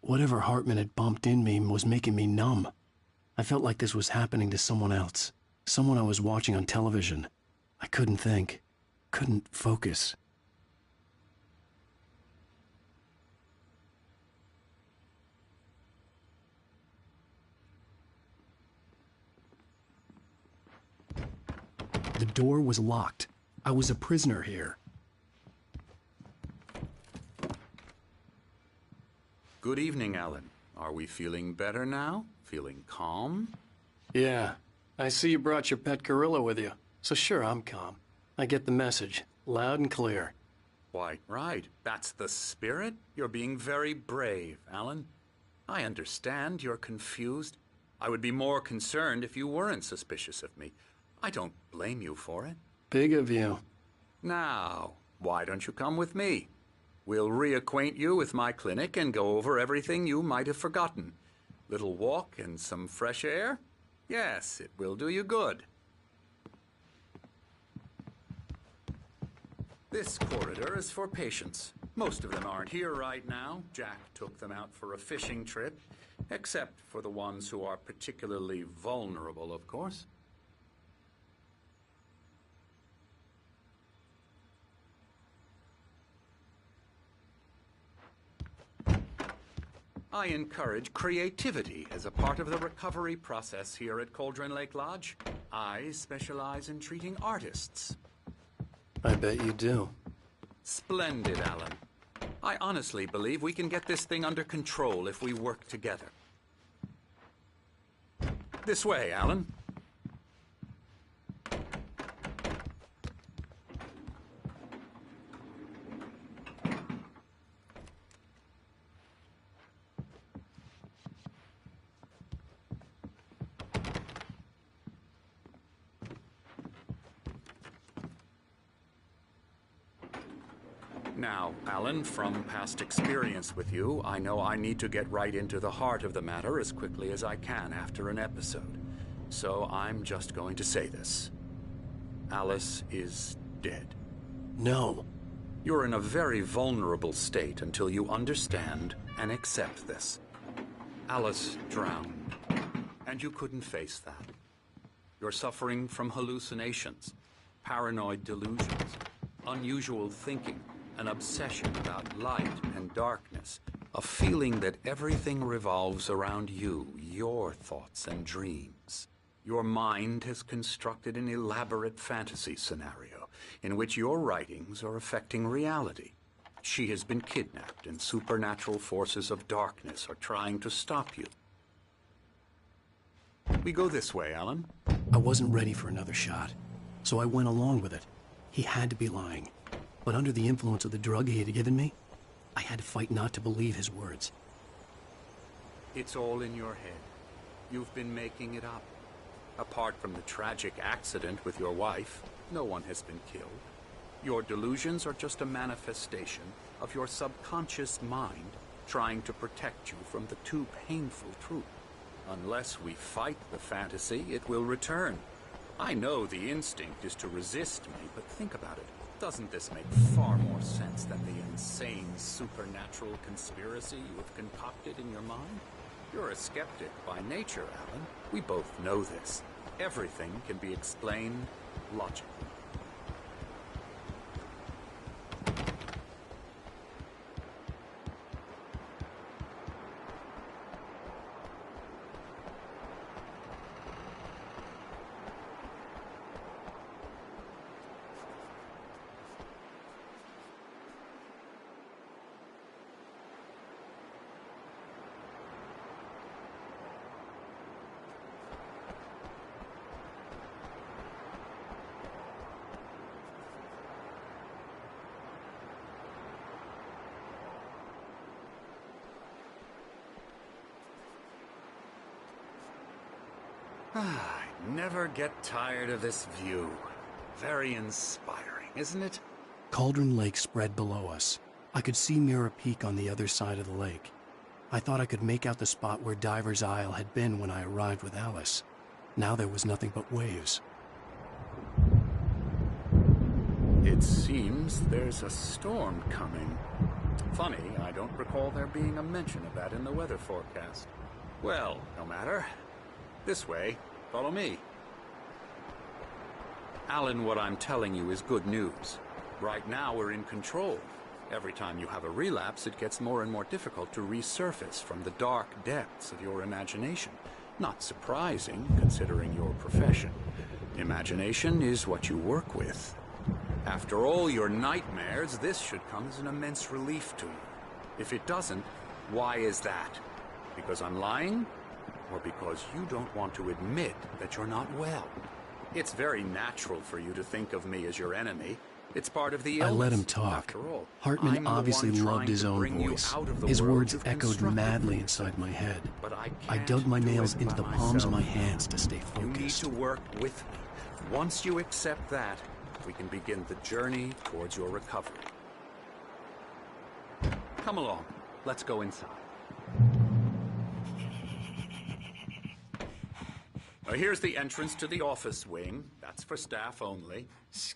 Whatever Hartman had bumped in me was making me numb. I felt like this was happening to someone else. Someone I was watching on television. I couldn't think. Couldn't focus. The door was locked. I was a prisoner here. Good evening, Alan. Are we feeling better now? Feeling calm? Yeah. I see you brought your pet gorilla with you. So sure, I'm calm. I get the message. Loud and clear. Quite right. That's the spirit. You're being very brave, Alan. I understand you're confused. I would be more concerned if you weren't suspicious of me. I don't blame you for it. Big of you. Now, why don't you come with me? We'll reacquaint you with my clinic and go over everything you might have forgotten. Little walk and some fresh air? Yes, it will do you good. This corridor is for patients. Most of them aren't here right now. Jack took them out for a fishing trip, except for the ones who are particularly vulnerable, of course. I encourage creativity as a part of the recovery process here at Cauldron Lake Lodge. I specialize in treating artists. I bet you do. Splendid, Alan. I honestly believe we can get this thing under control if we work together. This way, Alan. Now, Alan, from past experience with you, I know I need to get right into the heart of the matter as quickly as I can after an episode. So I'm just going to say this. Alice is dead. No. You're in a very vulnerable state until you understand and accept this. Alice drowned, and you couldn't face that. You're suffering from hallucinations, paranoid delusions, unusual thinking, an obsession about light and darkness, a feeling that everything revolves around you, your thoughts and dreams. Your mind has constructed an elaborate fantasy scenario in which your writings are affecting reality. She has been kidnapped and supernatural forces of darkness are trying to stop you. We go this way, Alan. I wasn't ready for another shot, so I went along with it. He had to be lying. But under the influence of the drug he had given me, I had to fight not to believe his words. It's all in your head. You've been making it up. Apart from the tragic accident with your wife, no one has been killed. Your delusions are just a manifestation of your subconscious mind trying to protect you from the too painful truth. Unless we fight the fantasy, it will return. I know the instinct is to resist me, but think about it. Doesn't this make far more sense than the insane supernatural conspiracy you have concocted in your mind? You're a skeptic by nature, Alan. We both know this. Everything can be explained logically. I never get tired of this view. Very inspiring, isn't it? Cauldron Lake spread below us. I could see Mirror Peak on the other side of the lake. I thought I could make out the spot where Diver's Isle had been when I arrived with Alice. Now there was nothing but waves. It seems there's a storm coming. Funny, I don't recall there being a mention of that in the weather forecast. Well, no matter. This way. Follow me. Alan, what I'm telling you is good news. Right now, we're in control. Every time you have a relapse, it gets more and more difficult to resurface from the dark depths of your imagination. Not surprising, considering your profession. Imagination is what you work with. After all your nightmares, this should come as an immense relief to you. If it doesn't, why is that? Because I'm lying? Or because you don't want to admit that you're not well? It's very natural for you to think of me as your enemy. It's part of the illness. I let him talk. After all, Hartman I'm obviously the one loved trying his to own bring you voice. out of the His world words you've echoed constructed madly for inside my head. But I I can't dug my do nails it into by the palms of my myself. hands to stay You need focused. to work with me. Once you accept that, we can begin the journey towards your recovery. Come along. Let's go inside. Now, here's the entrance to the office wing. That's for staff only.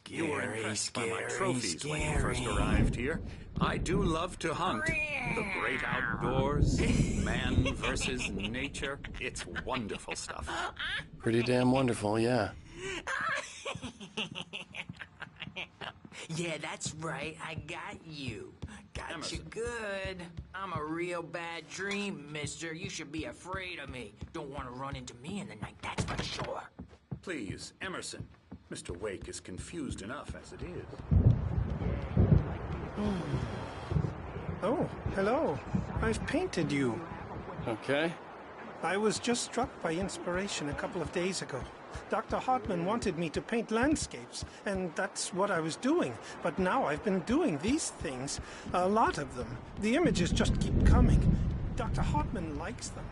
You were impressed by my trophies when you first arrived here. I do love to hunt. The great outdoors, man versus nature. It's wonderful stuff. Pretty damn wonderful, yeah. Yeah, that's right. I got you. Got Emerson. you good. I'm a real bad dream, mister. You should be afraid of me. Don't want to run into me in the night, that's for sure. Please, Emerson. Mr. Wake is confused enough as it is. Oh, hello. I've painted you. Okay. I was just struck by inspiration a couple of days ago. Dr. Hartman wanted me to paint landscapes, and that's what I was doing. But now I've been doing these things, a lot of them. The images just keep coming. Dr. Hartman likes them.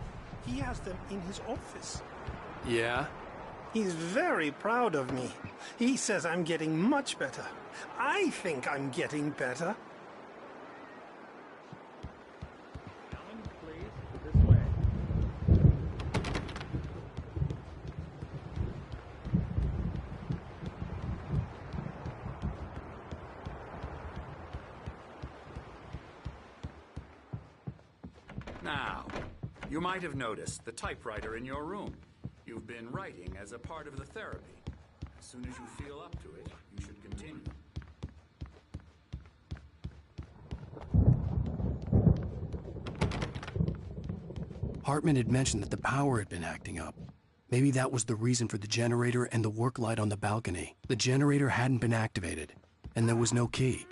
He has them in his office. Yeah? He's very proud of me. He says I'm getting much better. I think I'm getting better. Alan, please, this way. Now, you might have noticed the typewriter in your room. You've been writing as a part of the therapy. As soon as you feel up to it, you should continue. Hartman had mentioned that the power had been acting up. Maybe that was the reason for the generator and the work light on the balcony. The generator hadn't been activated, and there was no key.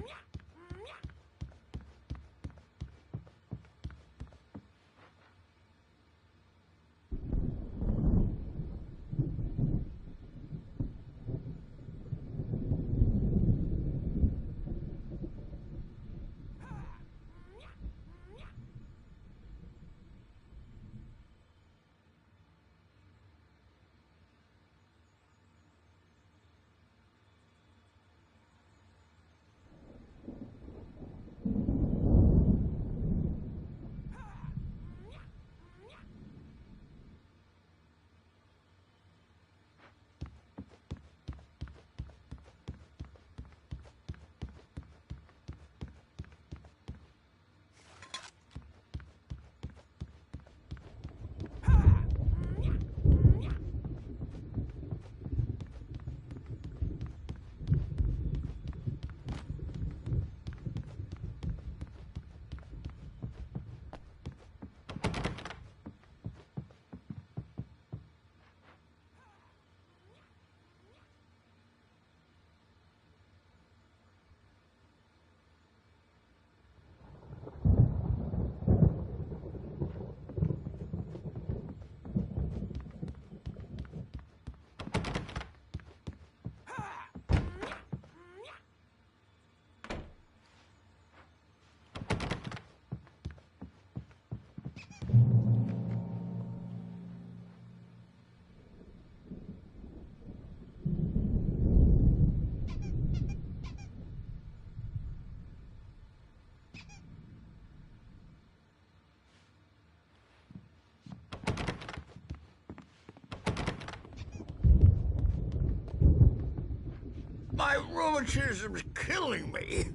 My rheumatism's killing me.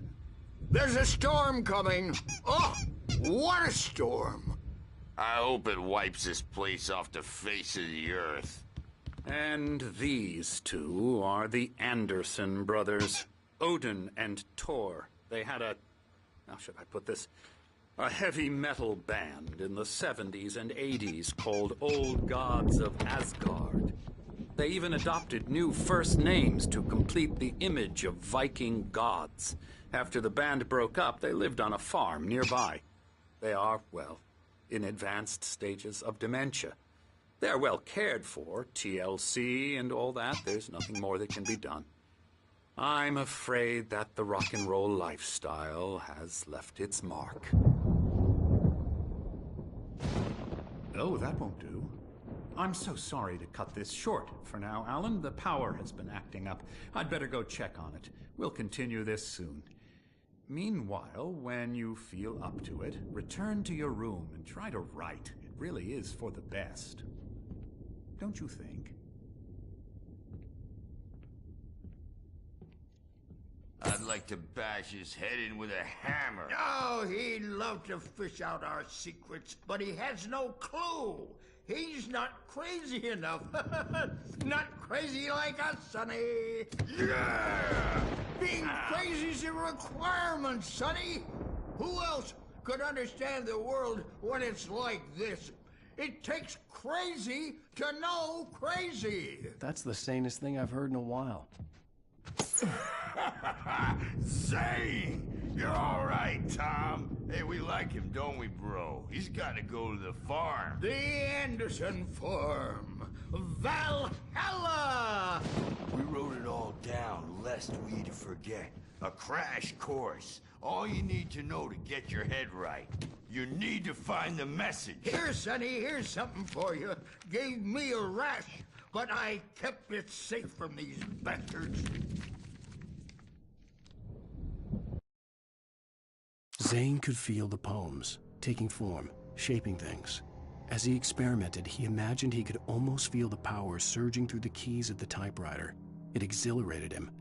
There's a storm coming. Oh, what a storm. I hope it wipes this place off the face of the earth. And these two are the Anderson brothers, Odin and Thor. They had how should I put this? A heavy metal band in the 70s and 80s called Old Gods of Asgard. They even adopted new first names to complete the image of Viking gods. After the band broke up, they lived on a farm nearby. They are, well, in advanced stages of dementia. They're well cared for, TLC and all that. There's nothing more that can be done. I'm afraid that the rock and roll lifestyle has left its mark. Oh, that won't do. I'm so sorry to cut this short for now, Alan. The power has been acting up. I'd better go check on it. We'll continue this soon. Meanwhile, when you feel up to it, return to your room and try to write. It really is for the best. Don't you think? I'd like to bash his head in with a hammer. Oh, he'd love to fish out our secrets, but he has no clue. He's not crazy enough. Not crazy like us, Sonny. Yeah! Being crazy's a requirement, Sonny. Who else could understand the world when it's like this? It takes crazy to know crazy. That's the sanest thing I've heard in a while. Zane! You're all right, Tom. Hey, we like him, don't we, bro? He's got to go to the farm. The Anderson Farm. Valhalla! We wrote it all down, lest we forget. A crash course. All you need to know to get your head right. You need to find the message. Here, Sonny, here's something for you. Gave me a rash, but I kept it safe from these bastards. Zane could feel the poems, taking form, shaping things. As he experimented, he imagined he could almost feel the power surging through the keys of the typewriter. It exhilarated him.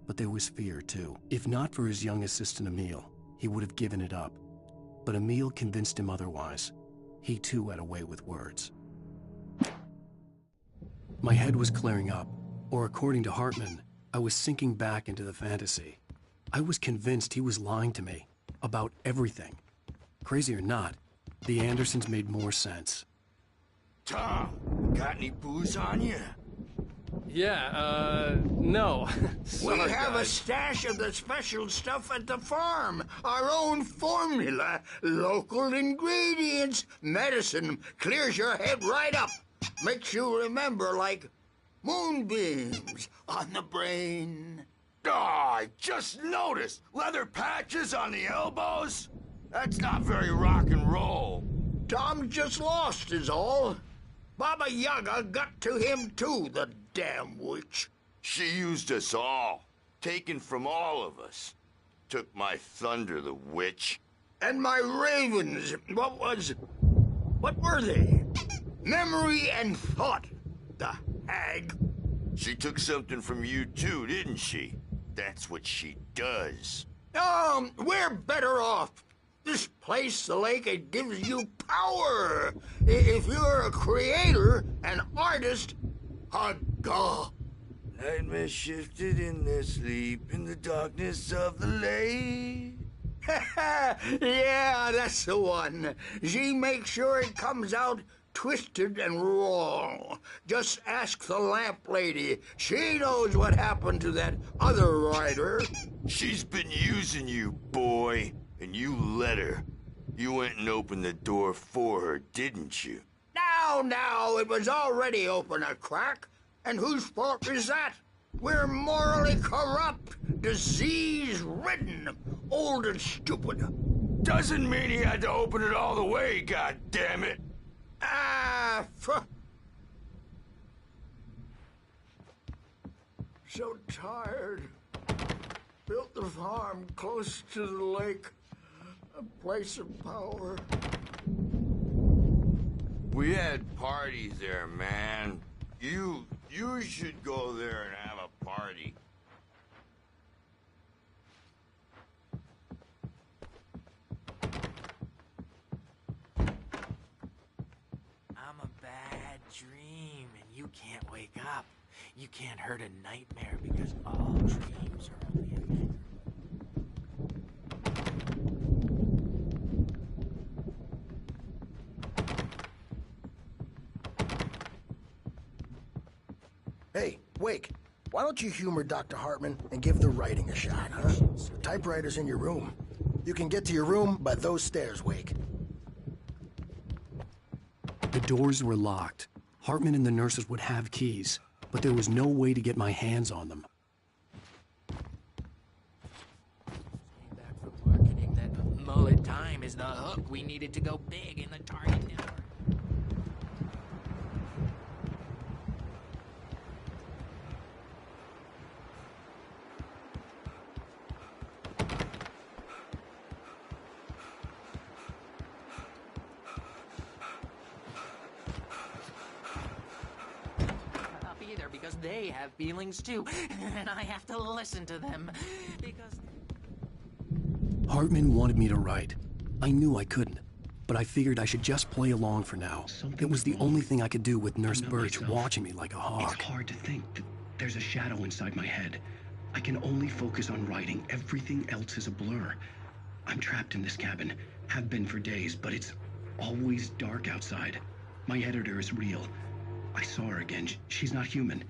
But there was fear, too. If not for his young assistant Emil, he would have given it up. But Emil convinced him otherwise. He too had a way with words. My head was clearing up, or according to Hartman, I was sinking back into the fantasy. I was convinced he was lying to me. About everything. Crazy or not, the Andersons made more sense. Tom, got any booze on you? Yeah, no. We Sorry, have a guys. stash of the special stuff at the farm. Our own formula. Local ingredients. Medicine clears your head right up. Makes you remember like moonbeams on the brain. Oh, I just noticed. Leather patches on the elbows? That's not very rock and roll. Tom just lost is all. Baba Yaga got to him too, the damn witch. She used us all. Taken from all of us. Took my thunder, the witch. And my ravens, what were they? Memory and thought, the hag. She took something from you too, didn't she? That's what she does. We're better off. This place, the lake, it gives you power. If you're a creator, an artist, a god. Nightmare shifted in their sleep in the darkness of the lake. Yeah, that's the one. She makes sure it comes out twisted and wrong. Just ask the lamp lady. She knows what happened to that other writer. She's been using you, boy, and you let her. You went and opened the door for her, didn't you? Now, it was already open a crack. And whose fault is that? We're morally corrupt, disease-ridden, old and stupid. Doesn't mean he had to open it all the way, goddammit. So tired. Built the farm close to the lake. A place of power. We had parties there, man. You should go there and have a party. dream and you can't wake up. You can't hurt a nightmare because all dreams are only a nightmare. Hey, Wake, why don't you humor Dr. Hartman and give the writing a shot, huh? Typewriter's in your room. You can get to your room by those stairs, Wake. The doors were locked. Hartman and the nurses would have keys, but there was no way to get my hands on them. Came back from marketing that mullet time is the hook we needed to go big in the target network. Because they have feelings too, and I have to listen to them, because... Hartman wanted me to write. I knew I couldn't, but I figured I should just play along for now. It was the only thing I could do with Nurse Birch watching me like a hawk. It's hard to think that there's a shadow inside my head. I can only focus on writing. Everything else is a blur. I'm trapped in this cabin, have been for days, but it's always dark outside. My editor is real. I saw her again. She's not human.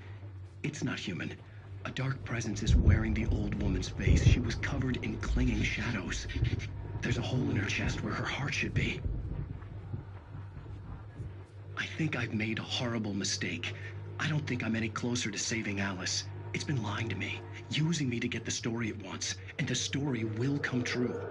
It's not human. A dark presence is wearing the old woman's face. She was covered in clinging shadows. There's a hole in her chest where her heart should be. I think I've made a horrible mistake. I don't think I'm any closer to saving Alice. It's been lying to me, using me to get the story it wants, and the story will come true.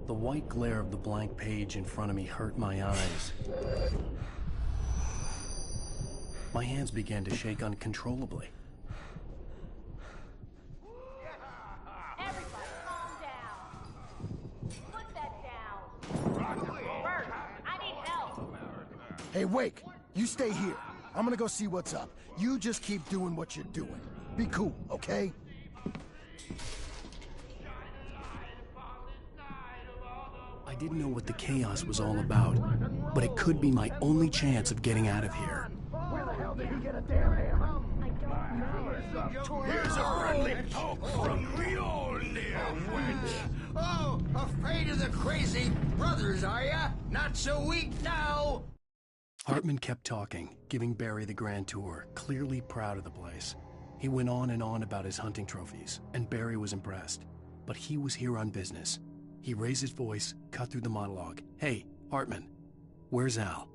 The white glare of the blank page in front of me hurt my eyes. My hands began to shake uncontrollably. Everybody calm down. Put that down. Bert, I need help. Hey, Wake, you stay here. I'm gonna go see what's up. You just keep doing what you're doing. Be cool, okay? I didn't know what the chaos was all about, but it could be my only chance of getting out of here. Where the hell did he get a damn hammer? I don't know. Here's a friendly poke from Mjolnir, wench. Oh, afraid of the crazy brothers, are ya? Not so weak now. Hartman kept talking, giving Barry the grand tour, clearly proud of the place. He went on and on about his hunting trophies, and Barry was impressed. But he was here on business. He raised his voice, cut through the monologue. Hey, Hartman, where's Al?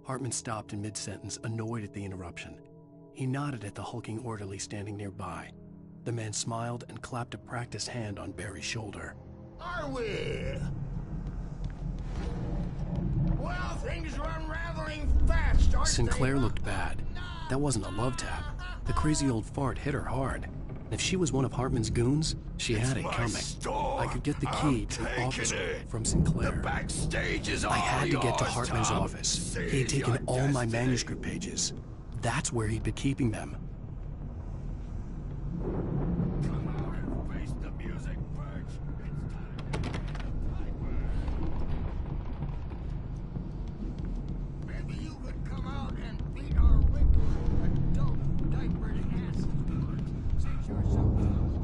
Hartman stopped in mid-sentence, annoyed at the interruption. He nodded at the hulking orderly standing nearby. The man smiled and clapped a practiced hand on Barry's shoulder. Are we? Well, things are unraveling fast, aren't Sinclair they? looked bad. That wasn't a love tap. The crazy old fart hit her hard. And if she was one of Hartman's goons, she had it coming. I could get the key to the office from Sinclair. The backstage is all I had to get to yours, Hartman's Tom. office. He had Seize taken your all my destiny. manuscript pages. That's where he'd been keeping them. Come out and face the music, Birch. Maybe you could come out and beat our wrinkled adult diapered asses. Since you're so close,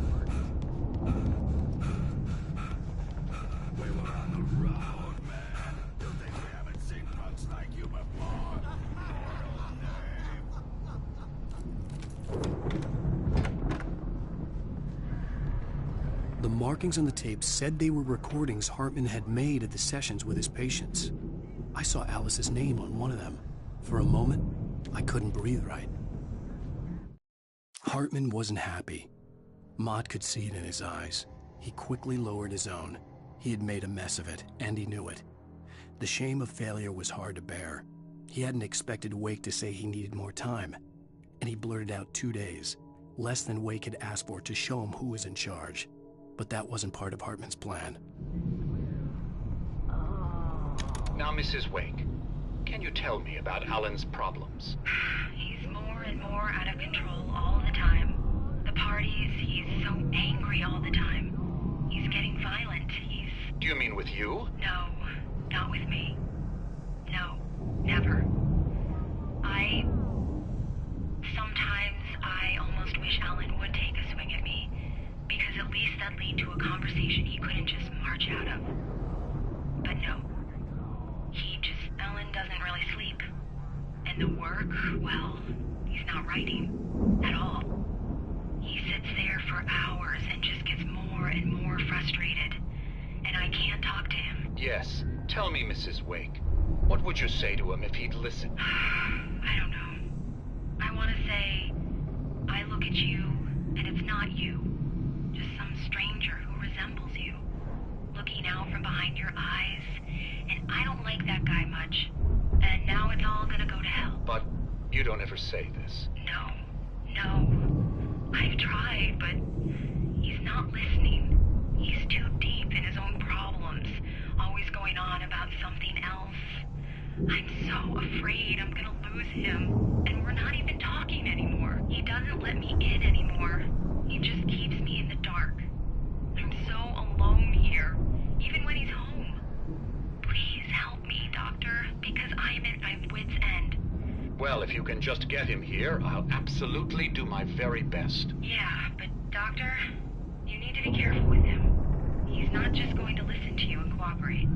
We were on the road, man. You think we haven't seen punks like you before? The markings on the tape said they were recordings Hartman had made at the sessions with his patients. I saw Alice's name on one of them. For a moment, I couldn't breathe right. Hartman wasn't happy. Mott could see it in his eyes. He quickly lowered his own. He had made a mess of it, and he knew it. The shame of failure was hard to bear. He hadn't expected Wake to say he needed more time, and he blurted out 2 days, less than Wake had asked for, to show him who was in charge. But that wasn't part of Hartman's plan. Now, Mrs. Wake, can you tell me about Alan's problems? He's more and more out of control all the time. The parties, he's so angry all the time. He's getting violent. Do you mean with you? No, not with me. No, never. Sometimes I almost wish Alan would take a swing at me, because at least that'd lead to a conversation he couldn't just march out of. But no. Alan doesn't really sleep. And the work, well, he's not writing at all. He sits there for hours and just gets more and more frustrated. And I can't talk to him. Yes. Tell me, Mrs. Wake. What would you say to him if he'd listen? I don't know. I want to say, I look at you, and it's not you. Just some stranger who resembles you. Looking out from behind your eyes. And I don't like that guy much. And now it's all gonna go to hell. But you don't ever say this. No. I've tried, but he's not listening. He's too deep in his own problems, always going on about something else. I'm so afraid I'm gonna lose him, and we're not even talking anymore. He doesn't let me in anymore. He just keeps me in the dark. I'm so alone here, even when he's home. Please help me, Doctor, because I'm at my wit's end. Well, if you can just get him here, I'll absolutely do my very best. Yeah, but Doctor, you need to be careful with him. He's not just going to listen to you and cooperate.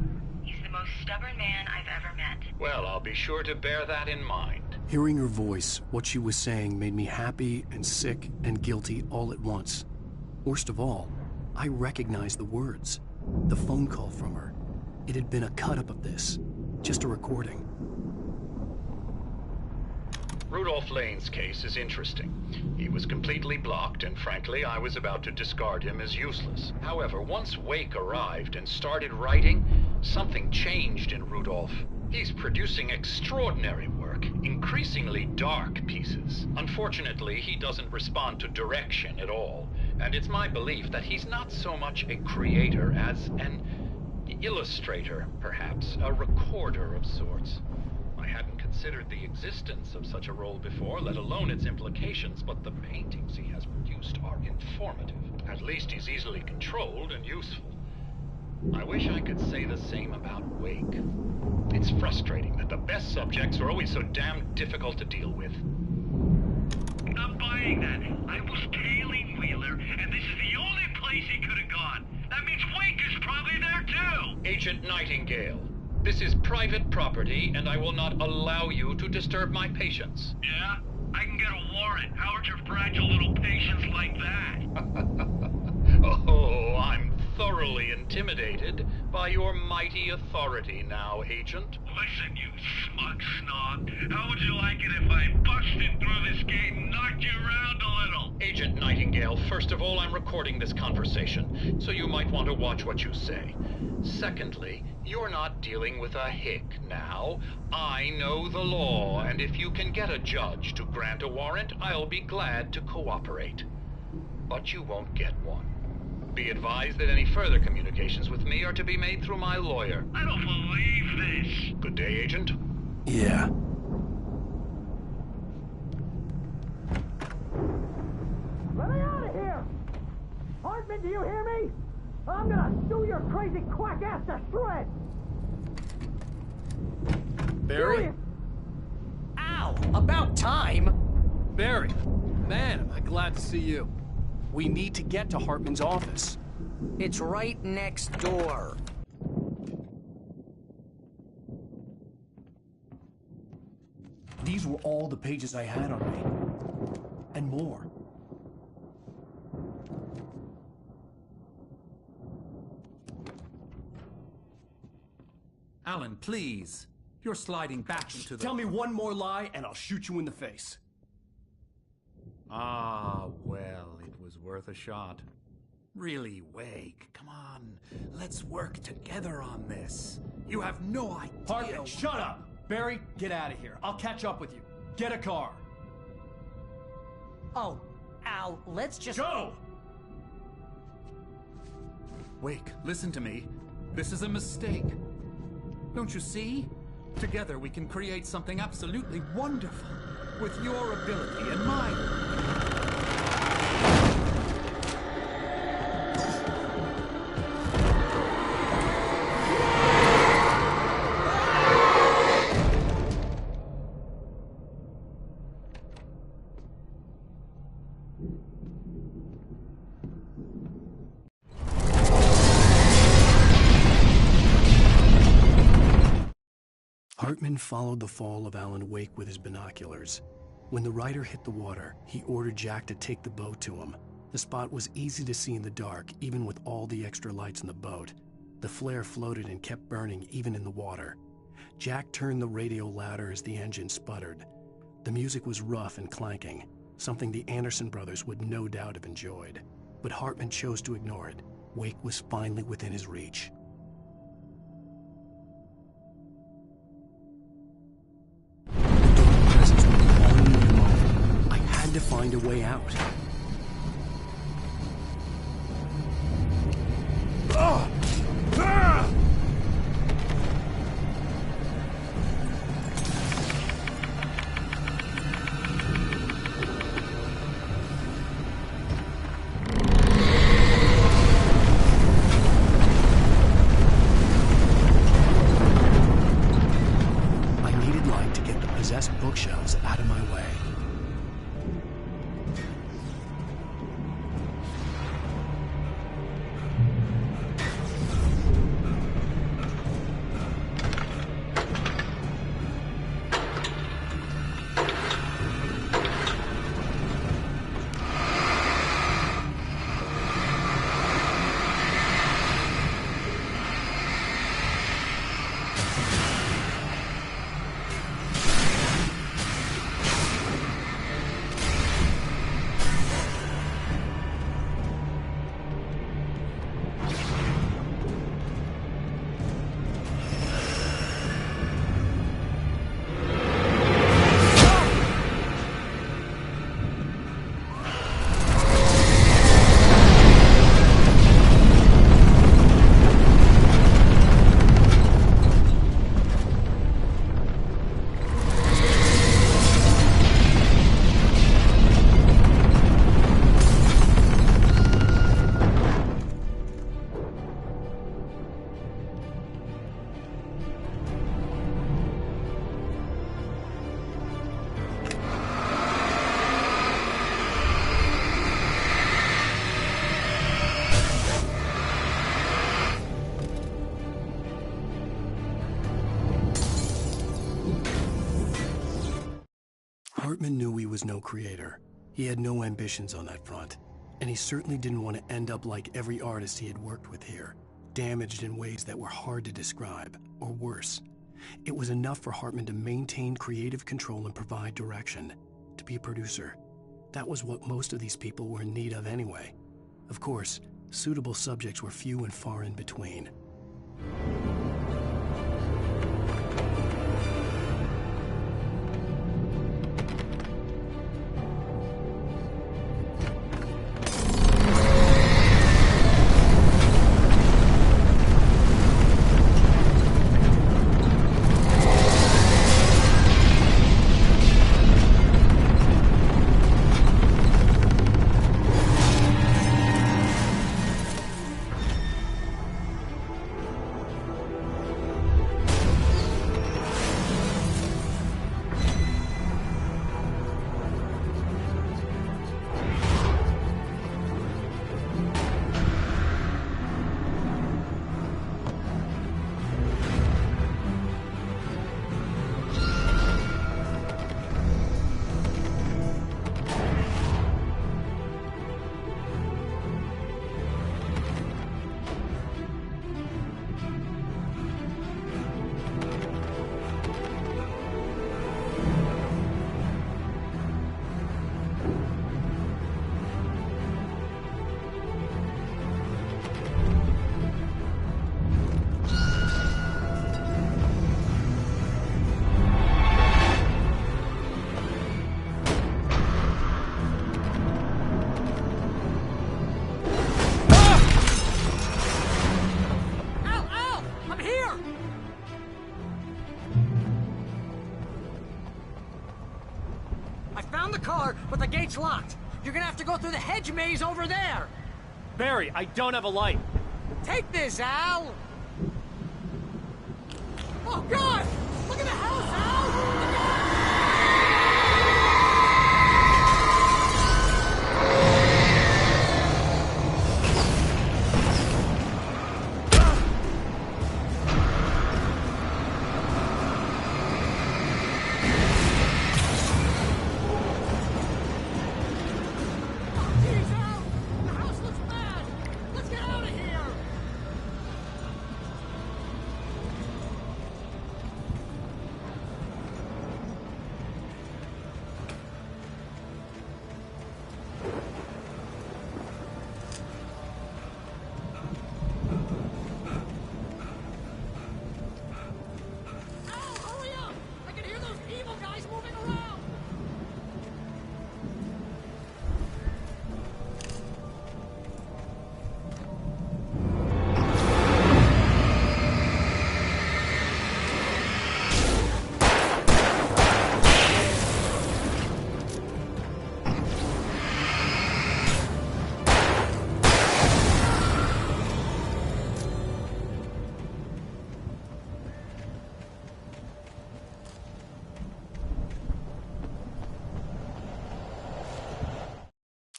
He's the most stubborn man I've ever met. Well, I'll be sure to bear that in mind. Hearing her voice, what she was saying made me happy and sick and guilty all at once. Worst of all, I recognized the words. The phone call from her. It had been a cut-up of this. Just a recording. Rudolph Lane's case is interesting. He was completely blocked, and frankly, I was about to discard him as useless. However, once Wake arrived and started writing, something changed in Rudolph. He's producing extraordinary work, increasingly dark pieces. Unfortunately, he doesn't respond to direction at all, and it's my belief that he's not so much a creator as an illustrator, perhaps, a recorder of sorts. I hadn't considered the existence of such a role before, let alone its implications, but the paintings he has produced are informative. At least he's easily controlled and useful. I wish I could say the same about Wake. It's frustrating that the best subjects are always so damn difficult to deal with. Not buying that. I was tailing Wheeler, and this is the only place he could have gone. That means Wake is probably there too! Agent Nightingale, this is private property, and I will not allow you to disturb my patients. Yeah? I can get a warrant. How would your fragile little patients like that? Oh, I'm thoroughly intimidated by your mighty authority now, Agent. Listen, you smug snob. How would you like it if I busted through this gate and knocked you around a little? Agent Nightingale, first of all, I'm recording this conversation, so you might want to watch what you say. Secondly, you're not dealing with a hick now. I know the law, and if you can get a judge to grant a warrant, I'll be glad to cooperate. But you won't get one. Be advised that any further communications with me are to be made through my lawyer. I don't believe this. Good day, Agent. Yeah. Let me out of here! Hartman, do you hear me? I'm gonna sue your crazy quack ass to shreds! Barry? Ow! About time! Barry, man, am I glad to see you. We need to get to Hartman's office. It's right next door. These were all the pages I had on me. And more. Alan, please. You're sliding back into the... Tell me one more lie and I'll shoot you in the face. Ah, well, it was worth a shot. Really, Wake, come on. Let's work together on this. You have no idea. Hartman, shut up! Barry, get out of here. I'll catch up with you. Get a car. Oh, Al, let's just... Go! Wake, listen to me. This is a mistake. Don't you see? Together we can create something absolutely wonderful. With your ability and mine. Hartman followed the fall of Alan Wake with his binoculars. When the rider hit the water, he ordered Jack to take the boat to him. The spot was easy to see in the dark, even with all the extra lights in the boat. The flare floated and kept burning even in the water. Jack turned the radio louder as the engine sputtered. The music was rough and clanking, something the Anderson brothers would no doubt have enjoyed. But Hartman chose to ignore it. Wake was finally within his reach. I had to find a way out. I needed light to get the possessed bookshelves out of my way. Hartman knew he was no creator. He had no ambitions on that front, and he certainly didn't want to end up like every artist he had worked with here, damaged in ways that were hard to describe, or worse. It was enough for Hartman to maintain creative control and provide direction, to be a producer. That was what most of these people were in need of anyway. Of course, suitable subjects were few and far in between. I found the car, but the gate's locked. You're gonna have to go through the hedge maze over there. Barry, I don't have a light. Take this, Al! Oh, God! Look at the house, Al!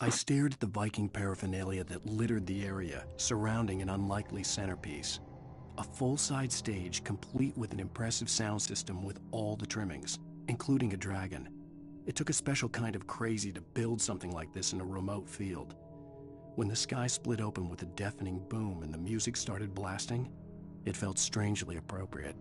I stared at the Viking paraphernalia that littered the area, surrounding an unlikely centerpiece. A full-size stage complete with an impressive sound system with all the trimmings, including a dragon. It took a special kind of crazy to build something like this in a remote field. When the sky split open with a deafening boom and the music started blasting, it felt strangely appropriate.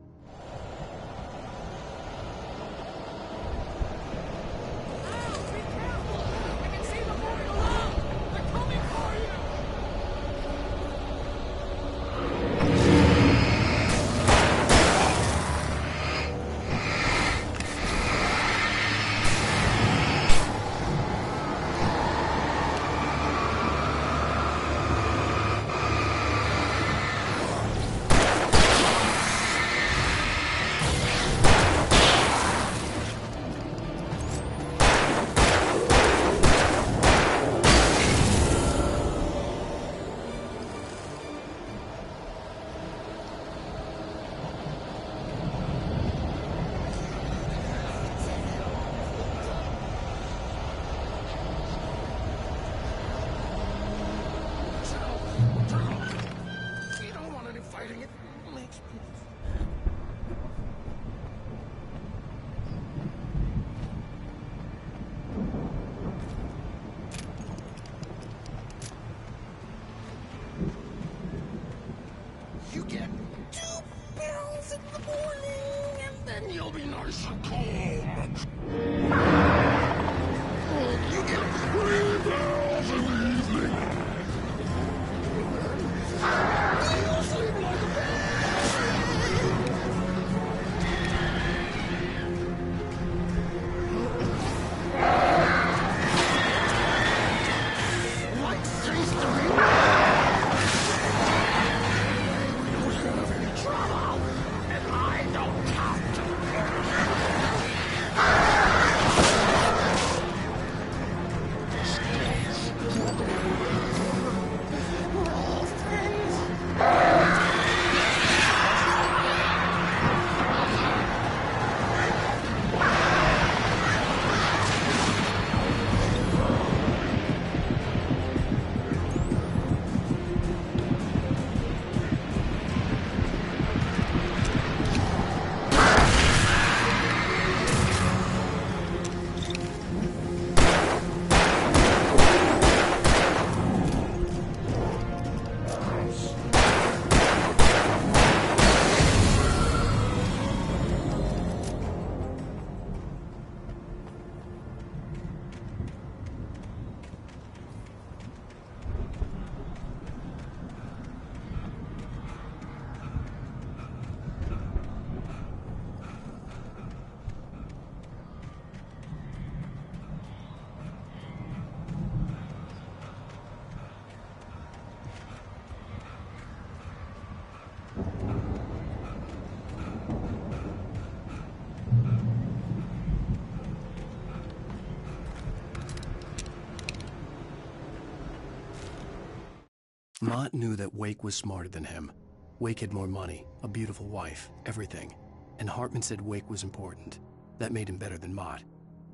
Mott knew that Wake was smarter than him. Wake had more money, a beautiful wife, everything. And Hartman said Wake was important. That made him better than Mott.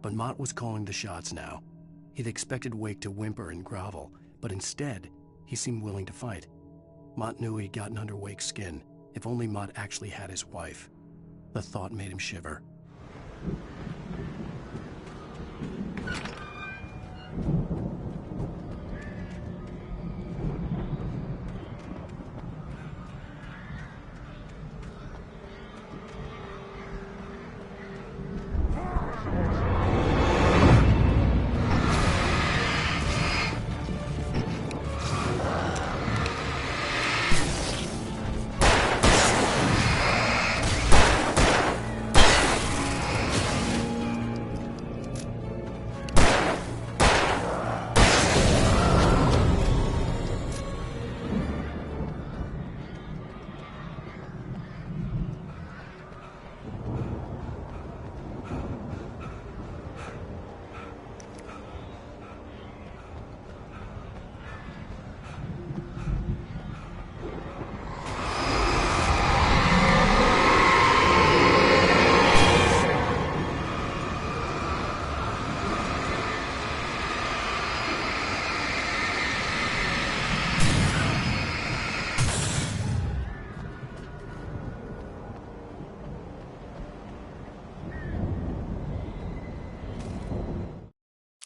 But Mott was calling the shots now. He'd expected Wake to whimper and grovel, but instead, he seemed willing to fight. Mott knew he'd gotten under Wake's skin. If only Mott actually had his wife. The thought made him shiver.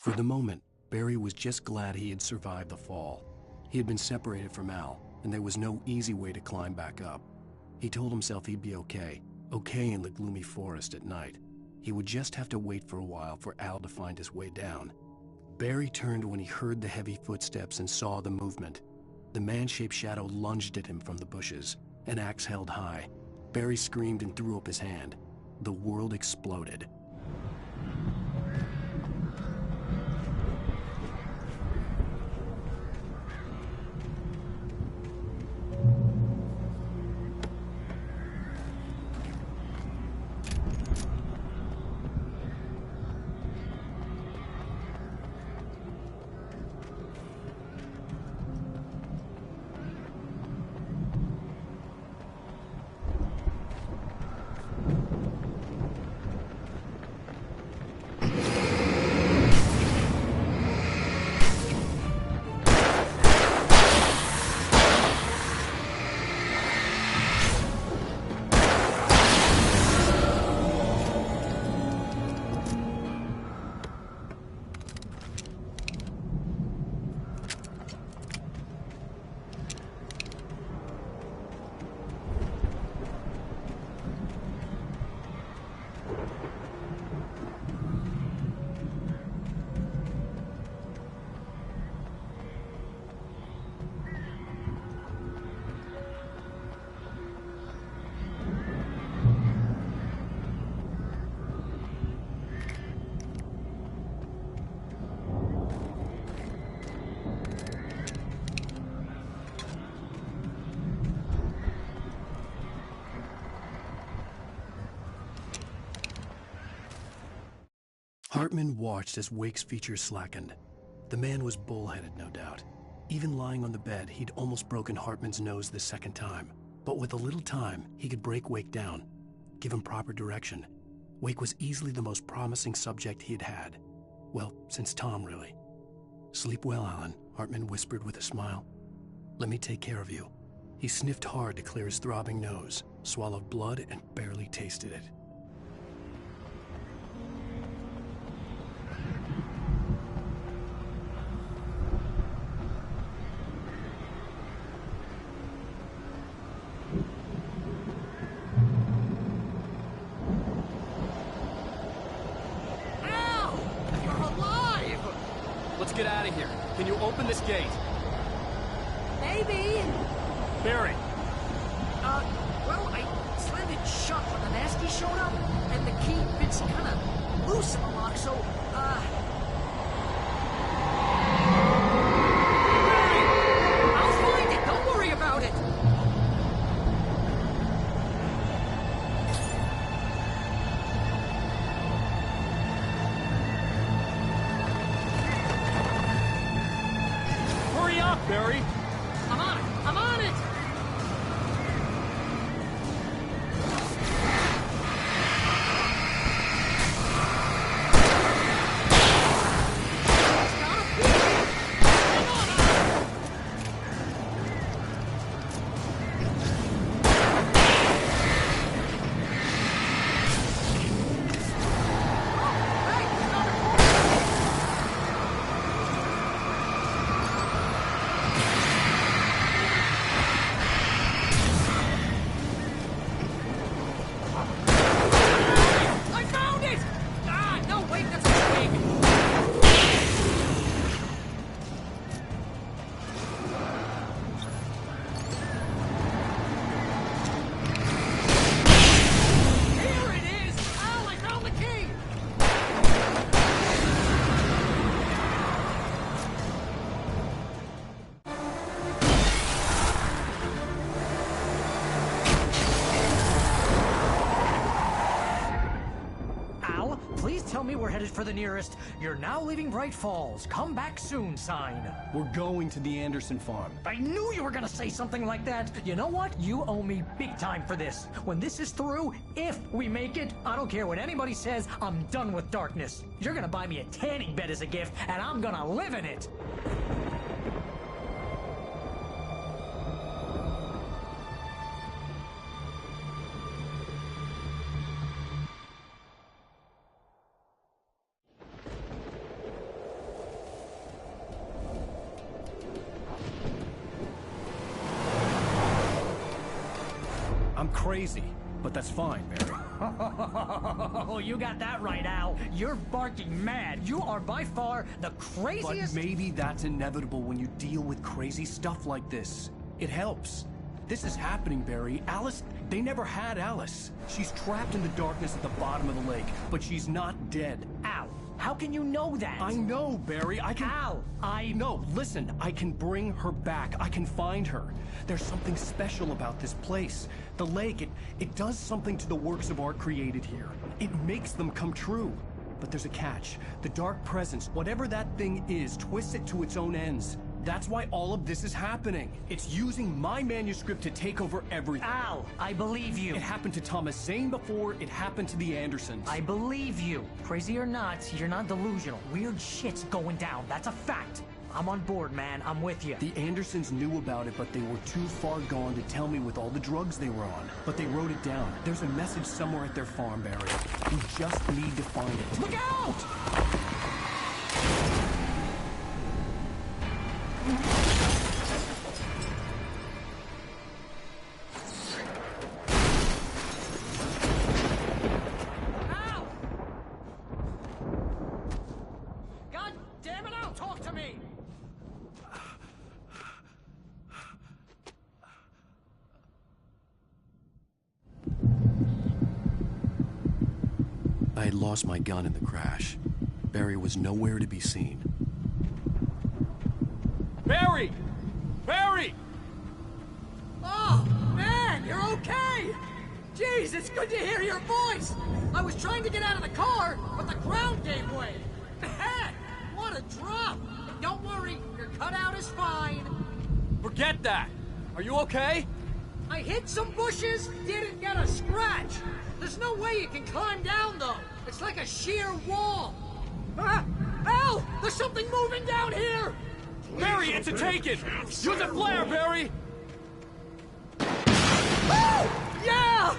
For the moment, Barry was just glad he had survived the fall. He had been separated from Al, and there was no easy way to climb back up. He told himself he'd be okay in the gloomy forest at night. He would just have to wait for a while for Al to find his way down. Barry turned when he heard the heavy footsteps and saw the movement. The man-shaped shadow lunged at him from the bushes, an axe held high. Barry screamed and threw up his hand. The world exploded. Hartman watched as Wake's features slackened. The man was bullheaded, no doubt. Even lying on the bed, he'd almost broken Hartman's nose the second time. But with a little time, he could break Wake down, give him proper direction. Wake was easily the most promising subject he had had. Well, since Tom, really. "Sleep well, Alan," Hartman whispered with a smile. "Let me take care of you." He sniffed hard to clear his throbbing nose, swallowed blood, and barely tasted it. Let's get out of here. Can you open this gate? Maybe. Barry. Well, I slammed it shut when the nasty showed up, and the key fits kind of loose in the lock, so, Barry! I'll find it! Don't worry about it! Hurry up, Barry! I'm on it! tell me we're headed for the nearest "You're now leaving Bright Falls. Come back soon" sign. We're going to the Anderson farm. I knew you were gonna say something like that. You know what? You owe me big time for this. When this is through, if we make it, I don't care what anybody says, I'm done with darkness. You're gonna buy me a tanning bed as a gift, and I'm gonna live in it. I'm crazy, but that's fine, Barry. Oh, you got that right, Al. You're barking mad. You are by far the craziest... But maybe that's inevitable when you deal with crazy stuff like this. It helps. This is happening, Barry. Alice, they never had Alice. She's trapped in the darkness at the bottom of the lake, but she's not dead. Al, how can you know that? I know, Barry. I can... Al, No, listen. I can bring her back. I can find her. There's something special about this place. The lake, it does something to the works of art created here. It makes them come true. But there's a catch. The dark presence, whatever that thing is, twists it to its own ends. That's why all of this is happening. It's using my manuscript to take over everything. Al, I believe you. It happened to Thomas Zane before, it happened to the Andersons. I believe you. Crazy or not, you're not delusional. Weird shit's going down. That's a fact. I'm on board, man. I'm with you. The Andersons knew about it, but they were too far gone to tell me with all the drugs they were on. But they wrote it down. There's a message somewhere at their farm, Barry. We just need to find it. Look out! Ow! God damn it, Al, talk to me! I had lost my gun in the crash. Barry was nowhere to be seen. Barry! Barry! Oh, man, you're okay! Jeez, it's good to hear your voice! I was trying to get out of the car, but the ground gave way. Man, what a drop! Don't worry, your cutout is fine. Forget that! Are you okay? I hit some bushes, didn't get a scratch. There's no way you can climb down, though. It's like a sheer wall. Ah! Al! There's something moving down here! Barry, it's a taken! Use a flare, Barry! Oh! Yeah!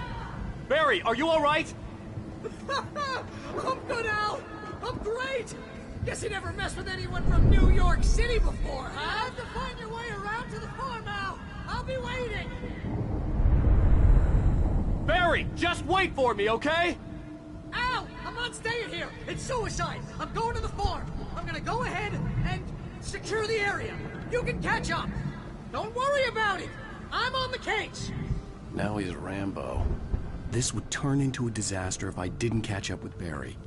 Barry, are you alright? I'm good, Al! I'm great! Guess you never messed with anyone from New York City before, huh? Have to find your way around to the farm, Al! I'll be waiting! Barry, just wait for me, okay? Al! I'm not staying here! It's suicide! I'm going to the farm! I'm gonna go ahead and secure the area. You can catch up. Don't worry about it. I'm on the case. Now he's Rambo. This would turn into a disaster if I didn't catch up with Barry.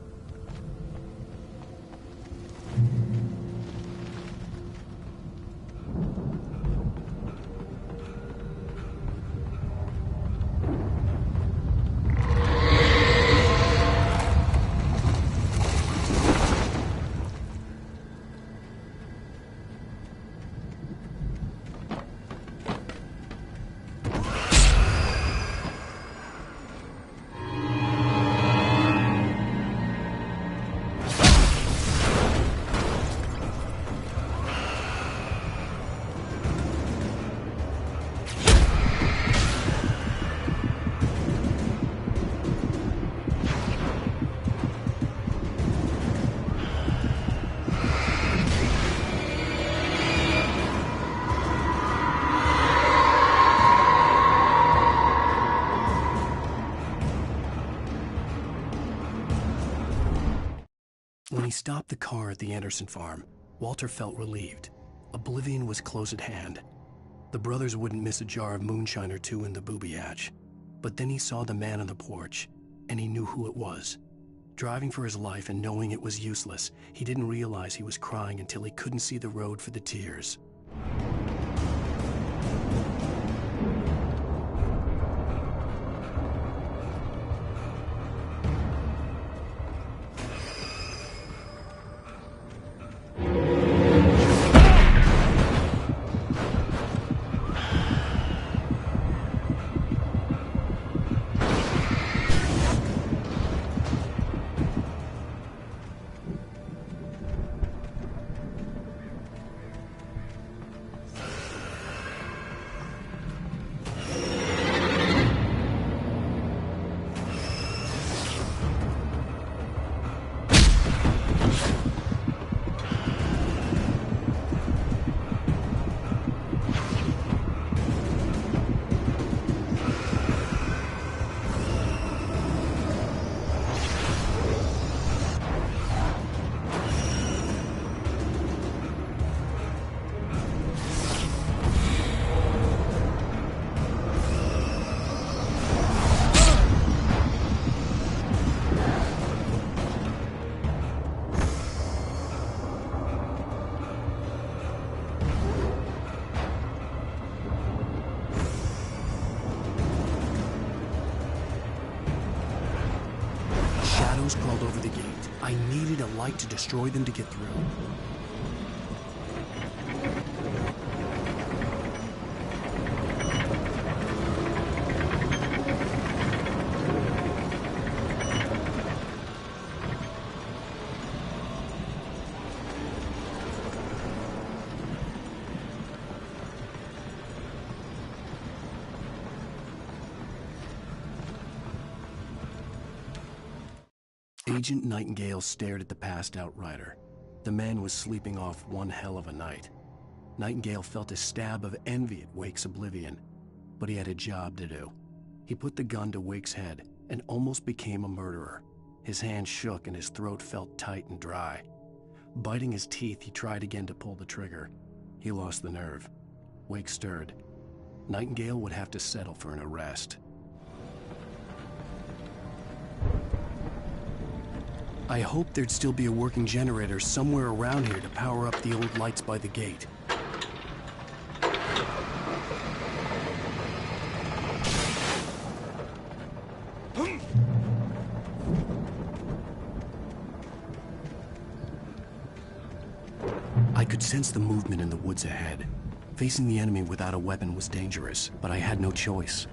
When he stopped the car at the Anderson farm, Walter felt relieved. Oblivion was close at hand. The brothers wouldn't miss a jar of moonshine or two in the booby hatch. But then he saw the man on the porch, and he knew who it was. Driving for his life and knowing it was useless, he didn't realize he was crying until he couldn't see the road for the tears. needed a light to destroy them to get through. Agent Nightingale stared at the passed-out rider. The man was sleeping off one hell of a night. Nightingale felt a stab of envy at Wake's oblivion, but he had a job to do. He put the gun to Wake's head and almost became a murderer. His hand shook and his throat felt tight and dry. Biting his teeth, he tried again to pull the trigger. He lost the nerve. Wake stirred. Nightingale would have to settle for an arrest. I hoped there'd still be a working generator somewhere around here to power up the old lights by the gate. I could sense the movement in the woods ahead. Facing the enemy without a weapon was dangerous, but I had no choice.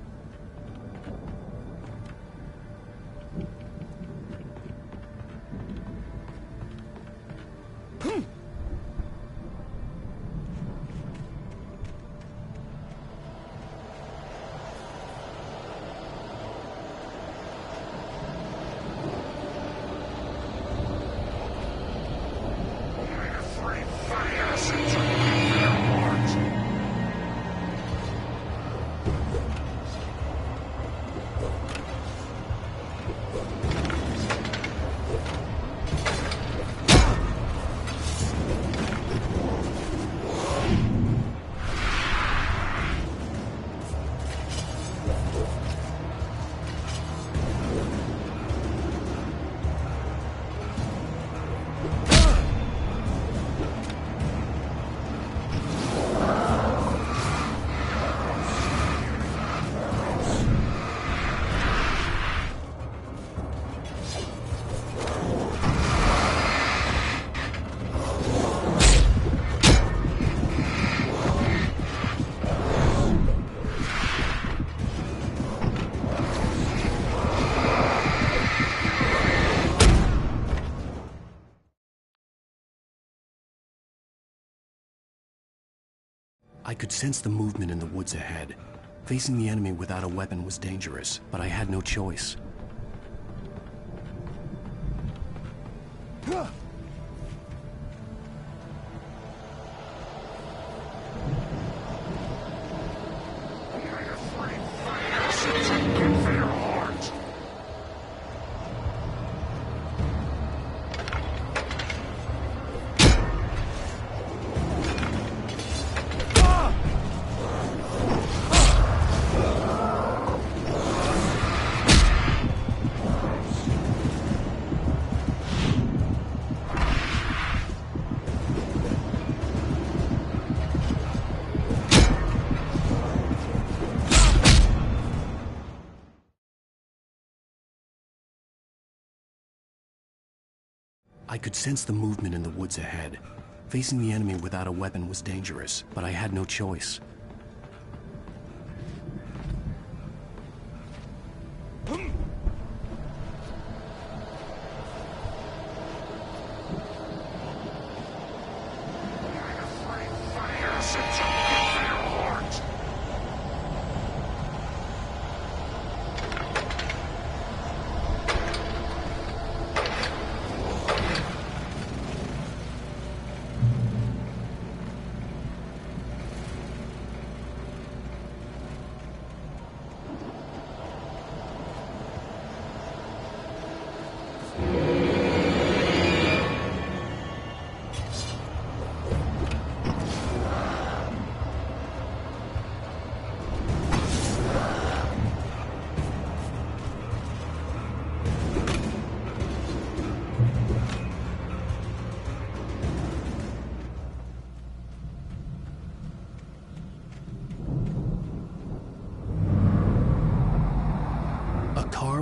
I could sense the movement in the woods ahead. Facing the enemy without a weapon was dangerous, but I had no choice. I could sense the movement in the woods ahead. Facing the enemy without a weapon was dangerous, but I had no choice.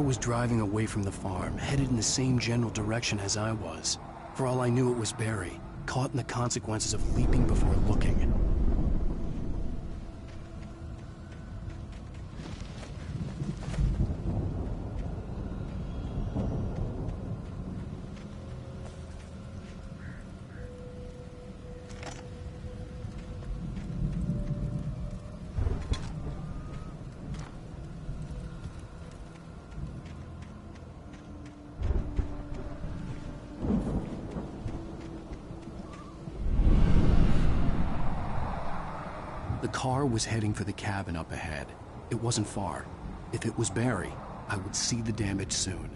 was driving away from the farm, headed in the same general direction as I was. For all I knew, it was Barry, caught in the consequences of leaping before looking. The car was heading for the cabin up ahead. It wasn't far. If it was Barry, I would see the damage soon.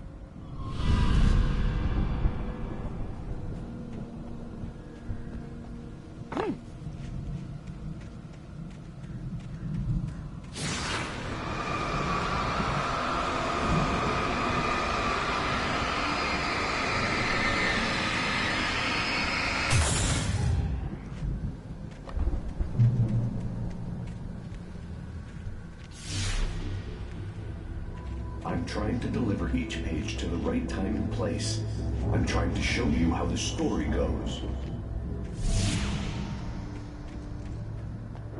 I'm trying to deliver each page to the right time and place. I'm trying to show you how the story goes.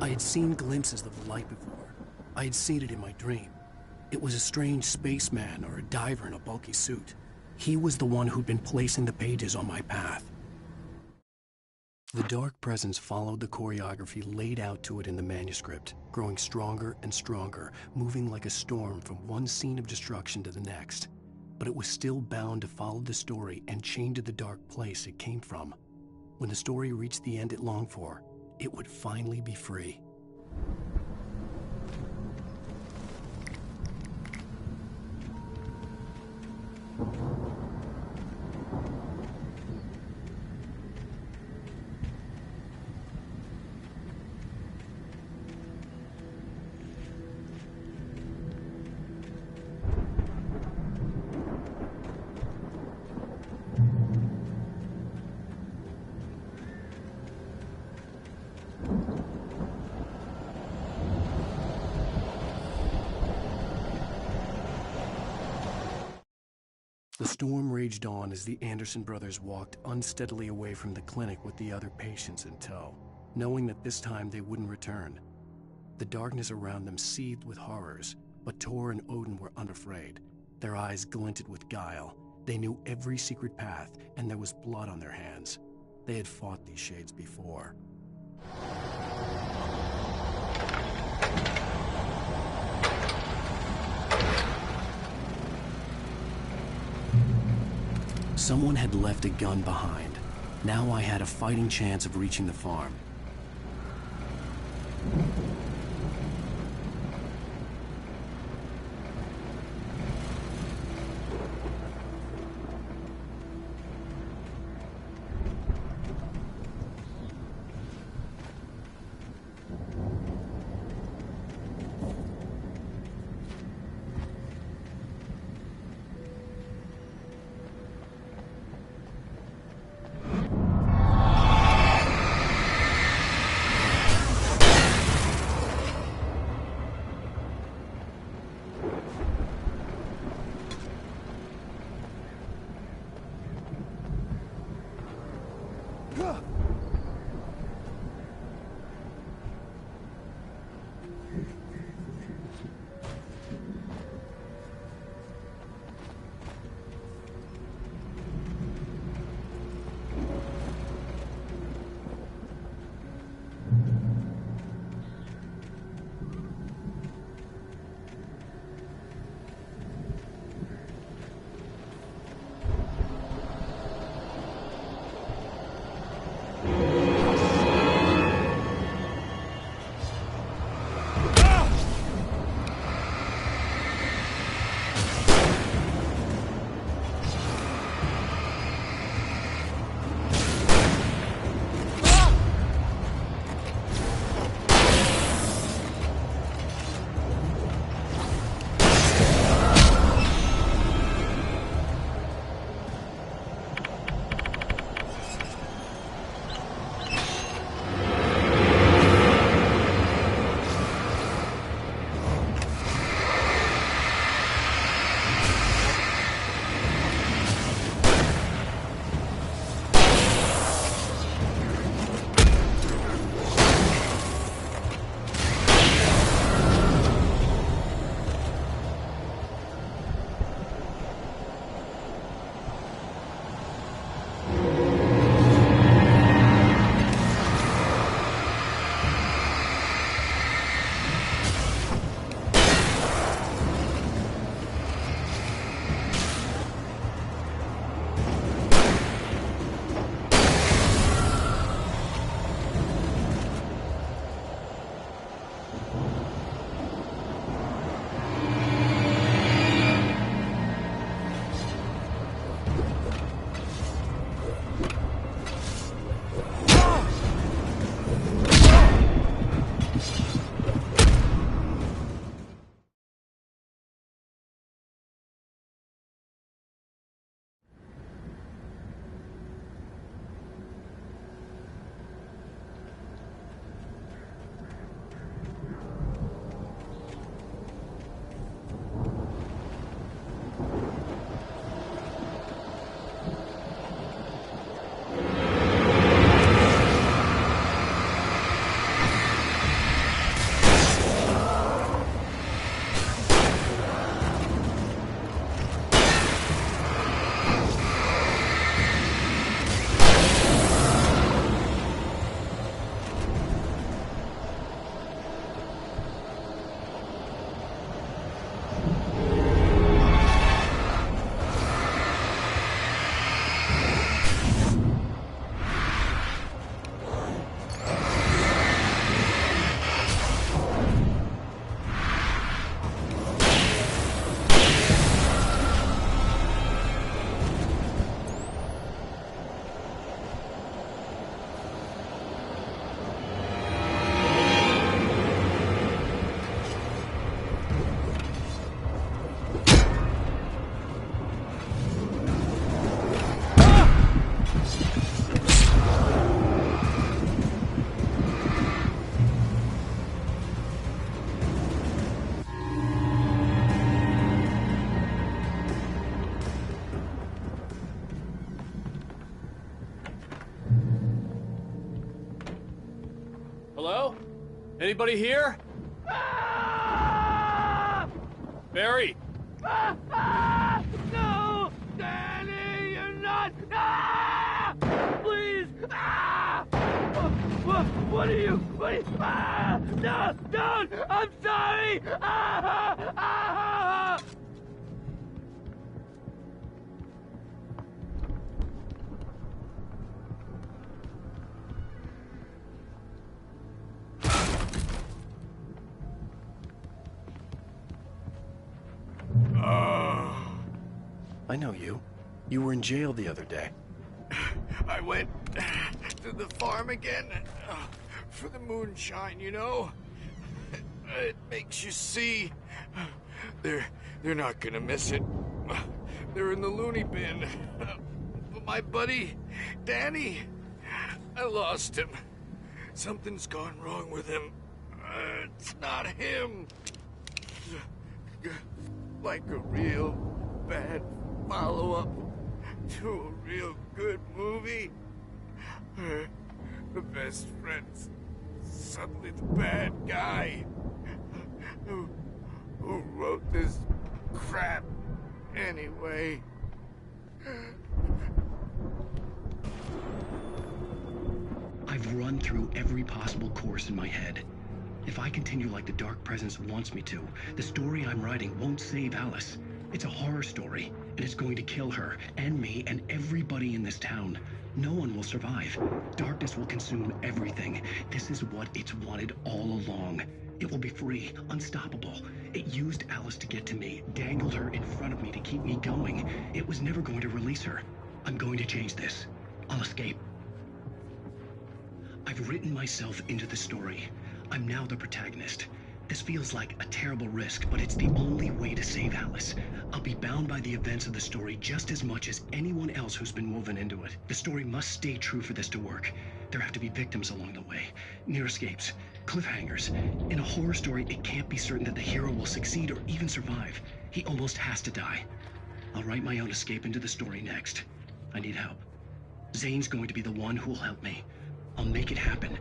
I had seen glimpses of the light before. I had seen it in my dream. It was a strange spaceman or a diver in a bulky suit. He was the one who'd been placing the pages on my path. The dark presence followed the choreography laid out to it in the manuscript, growing stronger and stronger, moving like a storm from one scene of destruction to the next. But it was still bound to follow the story and chained to the dark place it came from. When the story reached the end it longed for, it would finally be free. The storm raged on as the Anderson brothers walked unsteadily away from the clinic with the other patients in tow, knowing that this time they wouldn't return. The darkness around them seethed with horrors, but Tor and Odin were unafraid. Their eyes glinted with guile. They knew every secret path, and there was blood on their hands. They had fought these shades before. Someone had left a gun behind. Now I had a fighting chance of reaching the farm. Hello? Anybody here? Barry! No! Danny, you're not! Please! What are you? No! Don't! I'm sorry! I know you. You were in jail the other day. I went to the farm again for the moonshine, you know? It makes you see. They're not gonna miss it. They're in the loony bin. But my buddy, Danny, I lost him. Something's gone wrong with him. It's not him. Like a real bad follow-up to a real good movie. The best friend's suddenly the bad guy. Who wrote this crap anyway? I've run through every possible course in my head. If I continue like the Dark Presence wants me to, the story I'm writing won't save Alice. It's a horror story, and it's going to kill her, and me, and everybody in this town. No one will survive. Darkness will consume everything. This is what it's wanted all along. It will be free, unstoppable. It used Alice to get to me, dangled her in front of me to keep me going. It was never going to release her. I'm going to change this. I'll escape. I've written myself into the story. I'm now the protagonist. This feels like a terrible risk, but it's the only way to save Alice. I'll be bound by the events of the story just as much as anyone else who's been woven into it. The story must stay true for this to work. There have to be victims along the way, near escapes, cliffhangers. In a horror story, it can't be certain that the hero will succeed or even survive. He almost has to die. I'll write my own escape into the story next. I need help. Zane's going to be the one who'll help me. I'll make it happen.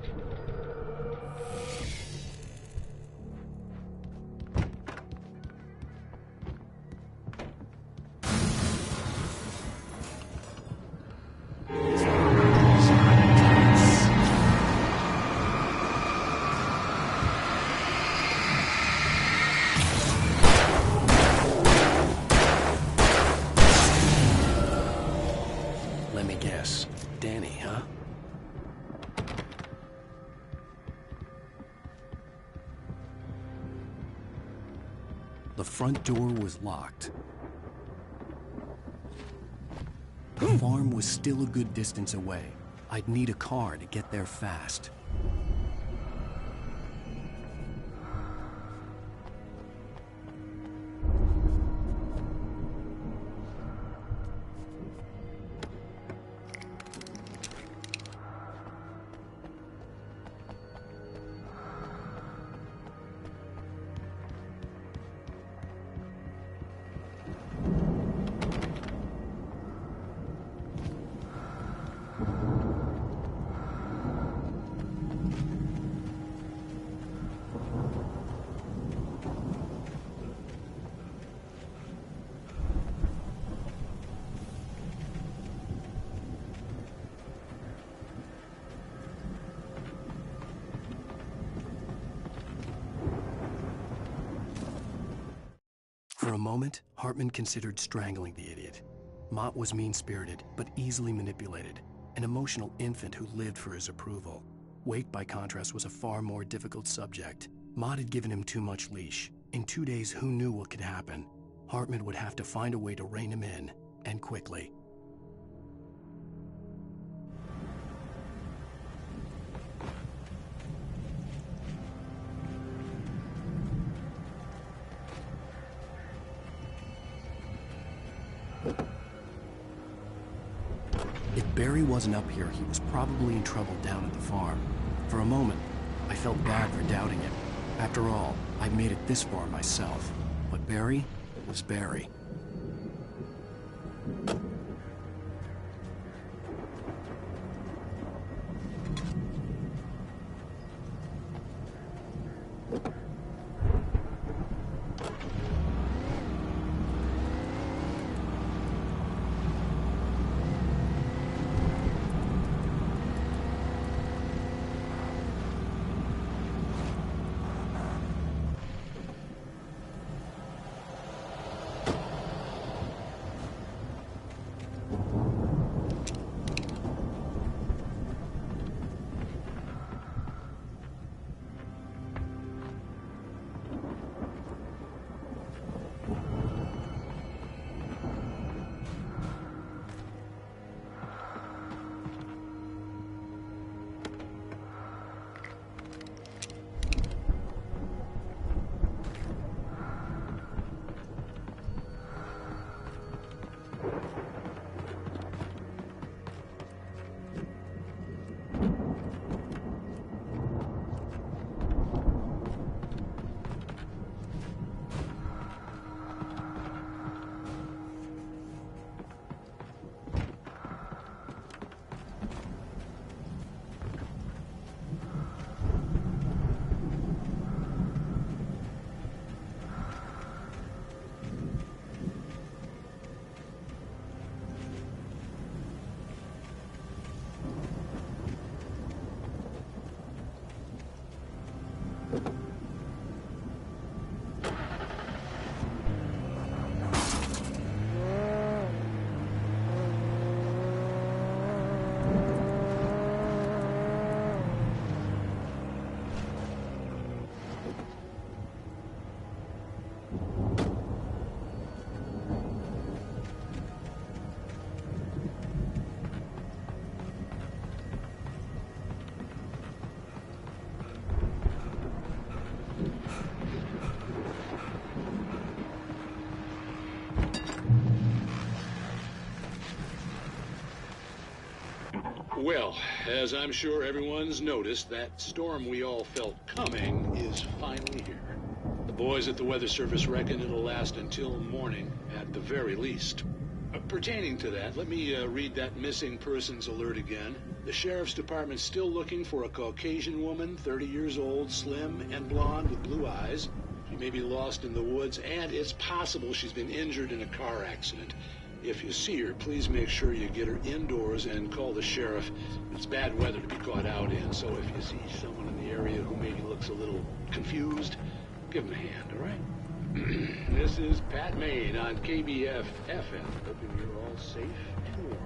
Let me guess. Danny, huh? The front door was locked. The farm was still a good distance away. I'd need a car to get there fast. For a moment, Hartman considered strangling the idiot. Mott was mean-spirited, but easily manipulated, an emotional infant who lived for his approval. Wake, by contrast, was a far more difficult subject. Mott had given him too much leash. In 2 days, who knew what could happen? Hartman would have to find a way to rein him in, and quickly. If Barry wasn't up here, he was probably in trouble down at the farm. For a moment, I felt bad for doubting him. After all, I'd made it this far myself. But Barry was Barry. Well, as I'm sure everyone's noticed, that storm we all felt coming is finally here. The boys at the Weather Service reckon it'll last until morning, at the very least. Pertaining to that, let me read that missing persons alert again. The Sheriff's Department's still looking for a Caucasian woman, 30 years old, slim and blonde with blue eyes. She may be lost in the woods, and it's possible she's been injured in a car accident. If you see her, please make sure you get her indoors and call the sheriff. It's bad weather to be caught out in, so if you see someone in the area who maybe looks a little confused, give them a hand, all right? This is Pat Maine on KBF FM, hoping you're all safe and warm.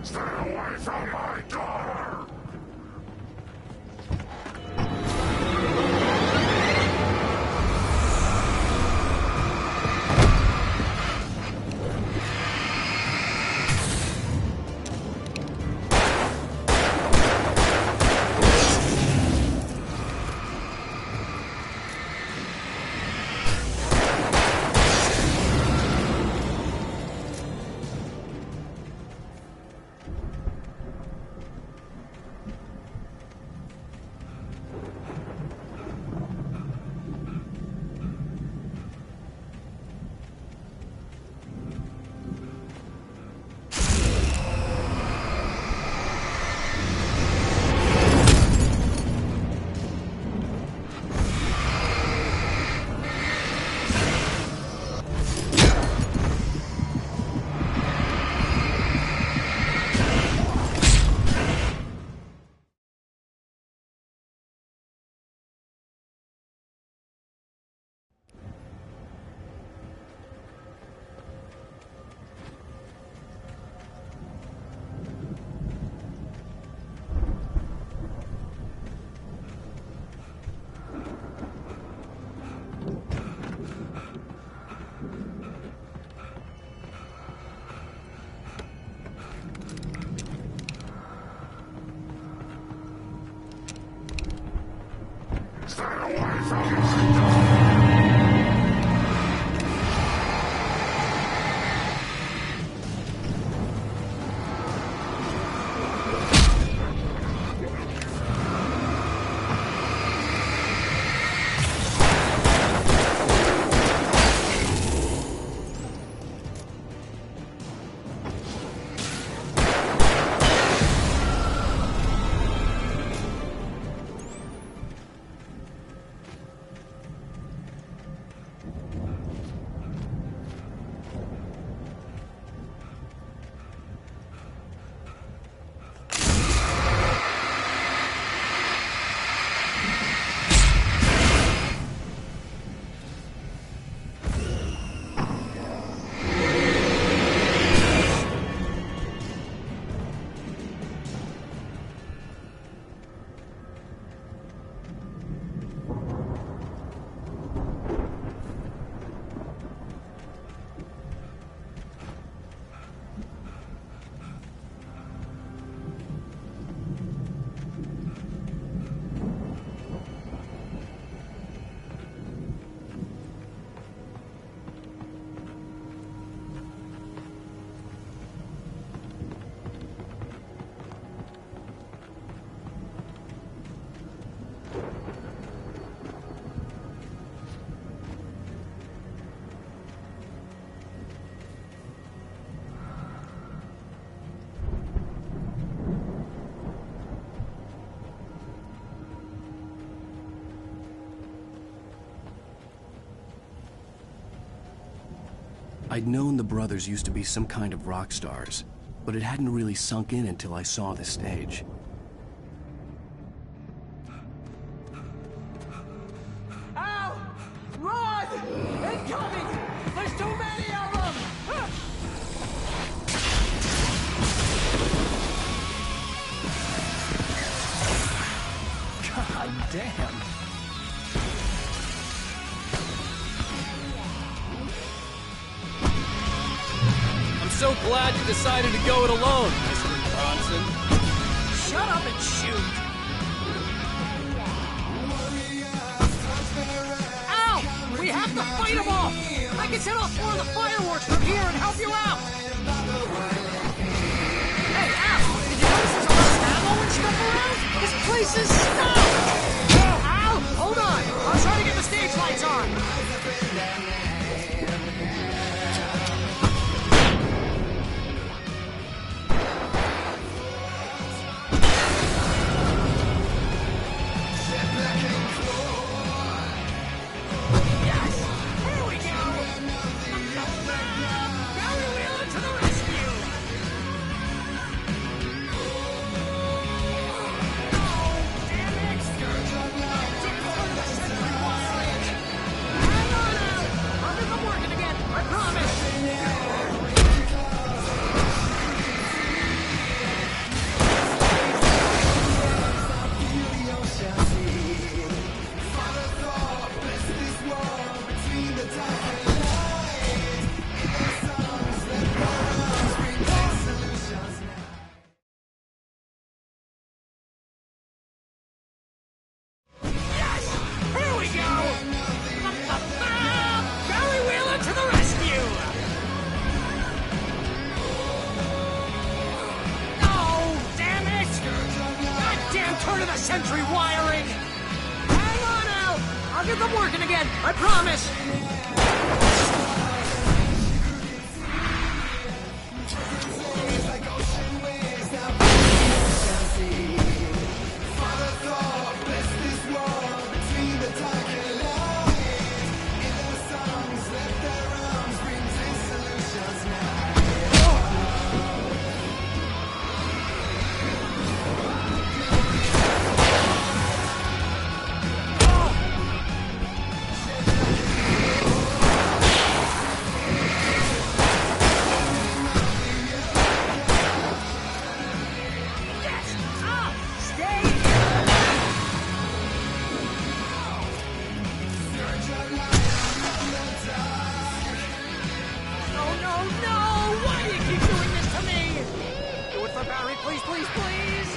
Stay away from my daughter! Stay away from my daughter! I'd known the brothers used to be some kind of rock stars, but it hadn't really sunk in until I saw the stage. Ow! Run! Incoming! There's too many of them! God damn! So glad you decided to go it alone, Mr. Bronson. Shut up and shoot! Ow! We have to fight them off! I can set off more of the fireworks from here and help you out! Hey, Al! Did you notice there's a lot of ammo and stuff around? This place is stopped! Al! Hold on! I'm trying to get the stage lights on! century wiring! Hang on, Al! I'll get them working again, I promise! Please, please, please!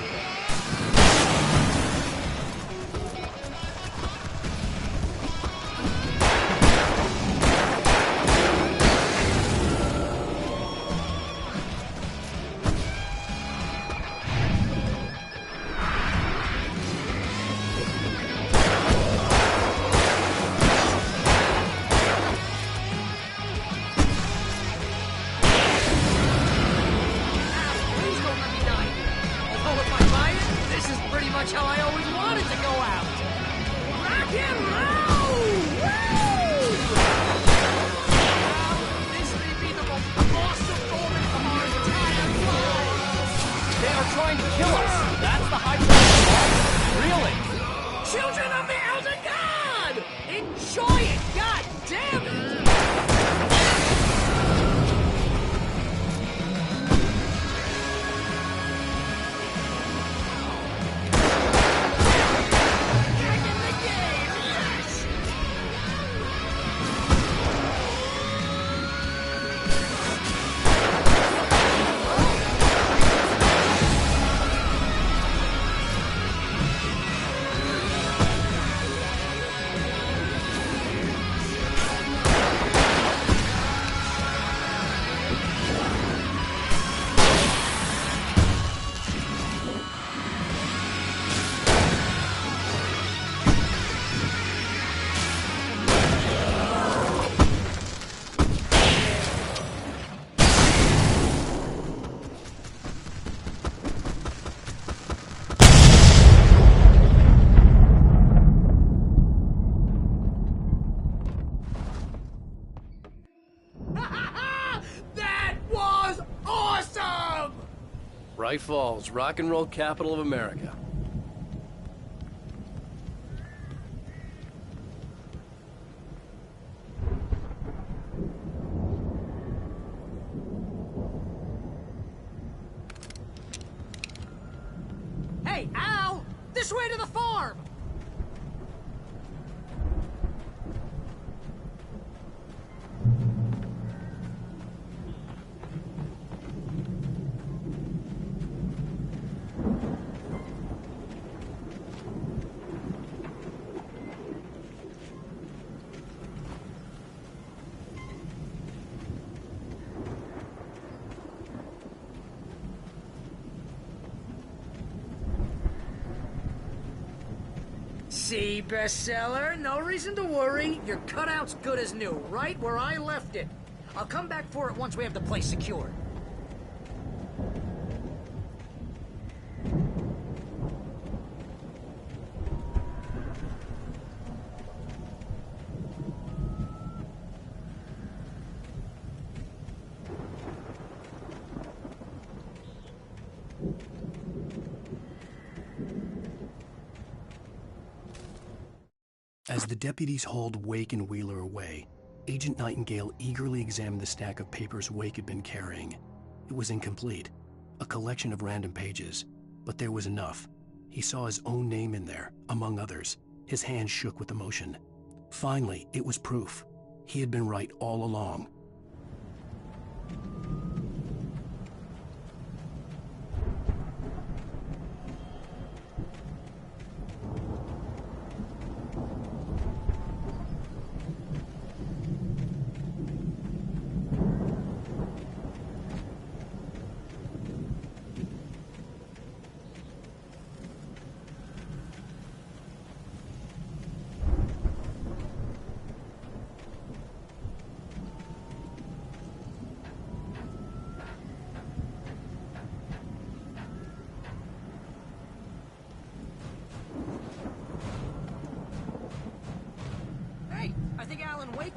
How I always wanted to go out. Rock and roll! Woo! This may be the most awesome moment of our entire lives. They are trying to kill us. That's the high price. Really? Children of the Elder God! Enjoy it! God damn it! Bright Falls, rock and roll capital of America. Hey, Al! This way to the farm! See, bestseller? No reason to worry. Your cutout's good as new, right where I left it. I'll come back for it once we have the place secured. As the deputies hauled Wake and Wheeler away, Agent Nightingale eagerly examined the stack of papers Wake had been carrying. It was incomplete, a collection of random pages, but there was enough. He saw his own name in there, among others. His hand shook with emotion. Finally, it was proof. He had been right all along.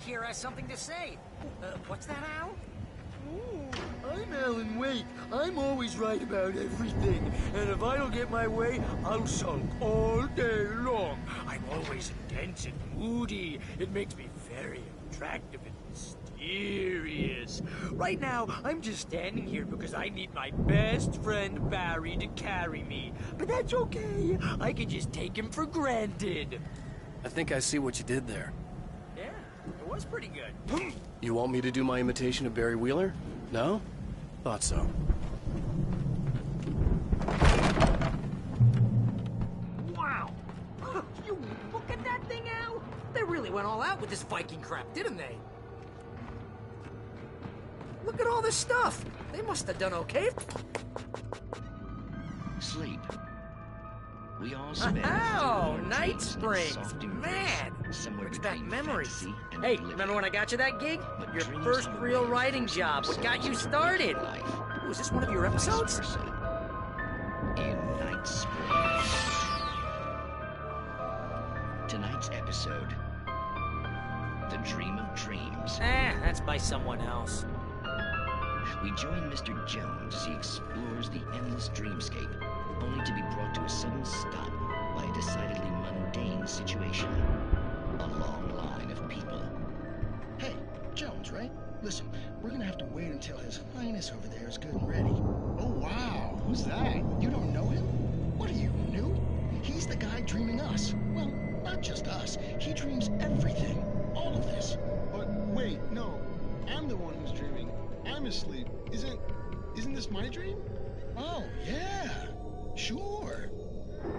here has something to say. What's that, Al? I'm Alan Wake. I'm always right about everything. And if I don't get my way, I'll sulk all day long. I'm always intense and moody. It makes me very attractive and mysterious. Right now, I'm just standing here because I need my best friend Barry to carry me. But that's okay. I can just take him for granted. I think I see what you did there. Yeah, it was pretty good. You want me to do my imitation of Barry Wheeler? No? Thought so. Wow! You look at that thing, Al! They really went all out with this Viking crap, didn't they? Look at all this stuff! They must have done okay. Sleep. We all spend Oh, Night Springs! Man! Brings back memories. Hey, remember when I got you that gig? Your first real writing job. What got you started? Oh, is this one of your episodes? In Night Springs. Tonight's episode, The Dream of Dreams. That's by someone else. We join Mr. Jones as he explores the endless dreamscape, only to be brought to a sudden stop by a decidedly mundane situation. A long line of people. Hey, Jones, right? Listen, we're gonna have to wait until His Highness over there is good and ready. Oh, wow. Who's that? You don't know him? What are you, new? He's the guy dreaming us. Well, not just us. He dreams everything. All of this. But wait, no. I'm the one who's dreaming. I'm asleep. Isn't this my dream? Oh, yeah. Sure.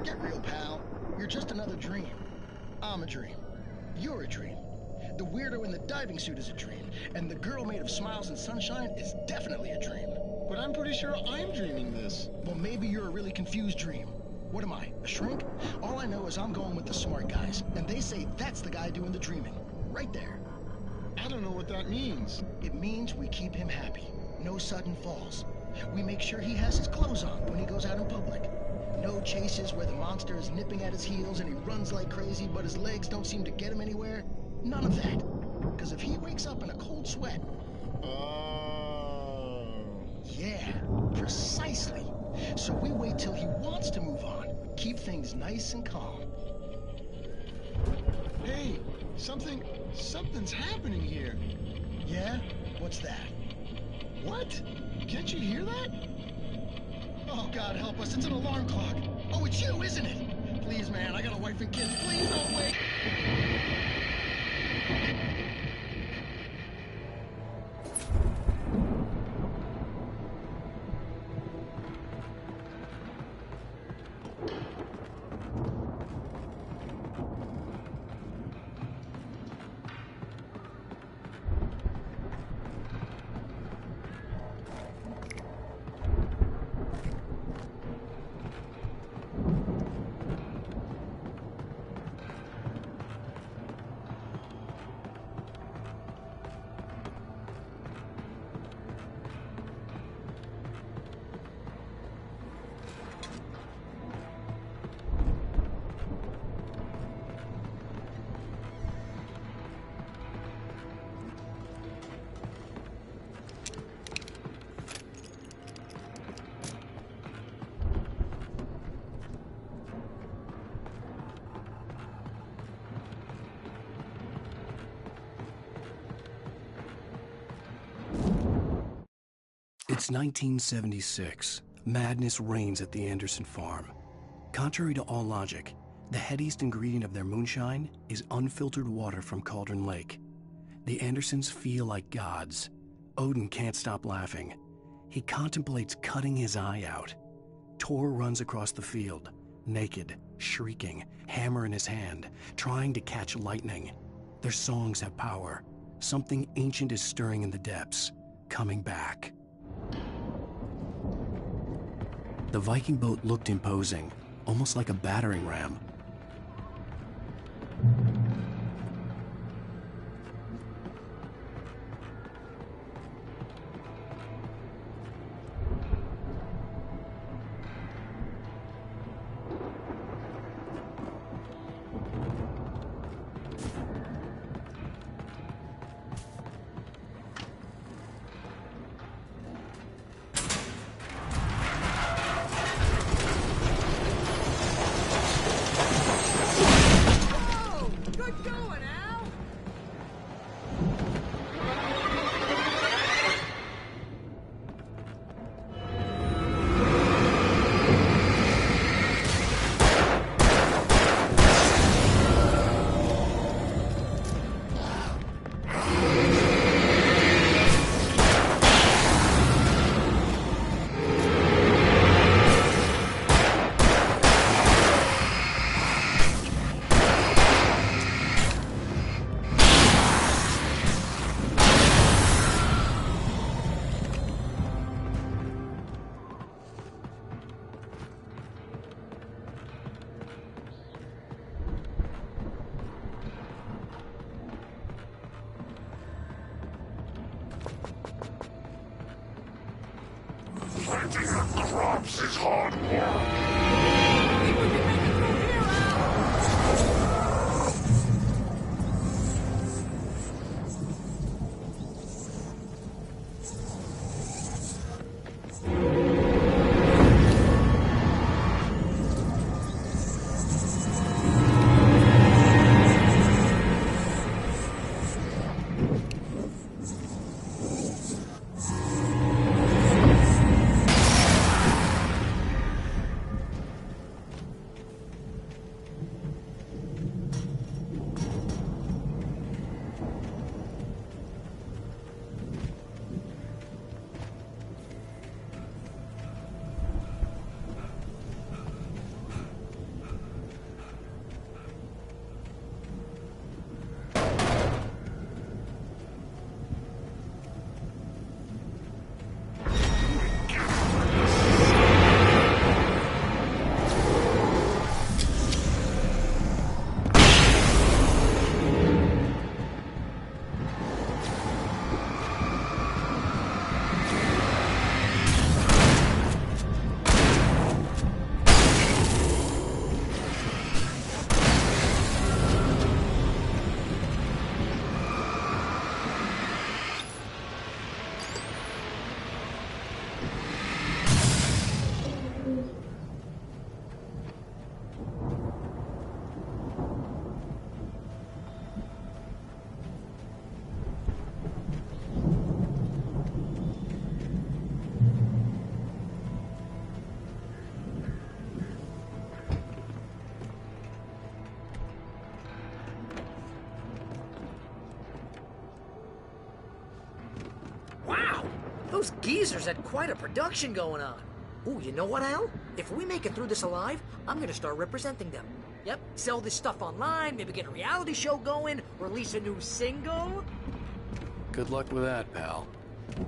Get real, pal. You're just another dream. I'm a dream. You're a dream. The weirdo in the diving suit is a dream. And the girl made of smiles and sunshine is definitely a dream. But I'm pretty sure I'm dreaming this. Well, maybe you're a really confused dream. What am I, a shrink? All I know is I'm going with the smart guys. And they say that's the guy doing the dreaming. Right there. I don't know what that means. It means we keep him happy. No sudden falls. We make sure he has his clothes on when he goes out in public. No chases where the monster is nipping at his heels and he runs like crazy, but his legs don't seem to get him anywhere. None of that. Because if he wakes up in a cold sweat... Yeah, precisely. So we wait till he wants to move on. Keep things nice and calm. Hey, something's happening here. Yeah? What's that? What? Can't you hear that? Oh, God help us, it's an alarm clock. Oh, it's you, isn't it? Please, man, I got a wife and kids. Please don't wait. It's 1976. Madness reigns at the Anderson farm. Contrary to all logic, the headiest ingredient of their moonshine is unfiltered water from Cauldron Lake. The Andersons feel like gods. Odin can't stop laughing. He contemplates cutting his eye out. Tor runs across the field, naked, shrieking, hammer in his hand, trying to catch lightning. Their songs have power. Something ancient is stirring in the depths, coming back. The Viking boat looked imposing, almost like a battering ram. Those geezers had quite a production going on. Ooh, you know what, Al? If we make it through this alive, I'm gonna start representing them. Yep, sell this stuff online, maybe get a reality show going, release a new single. Good luck with that, pal.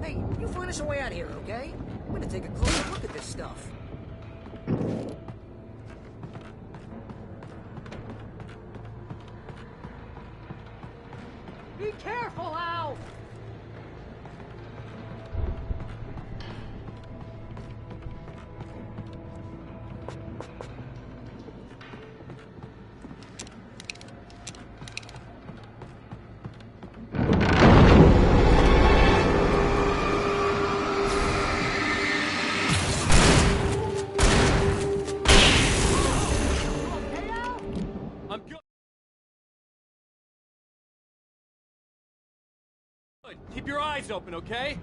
Hey, you find us a way out of here, okay? I'm gonna take a closer look at this stuff. Be careful, Al! Keep your eyes open, okay?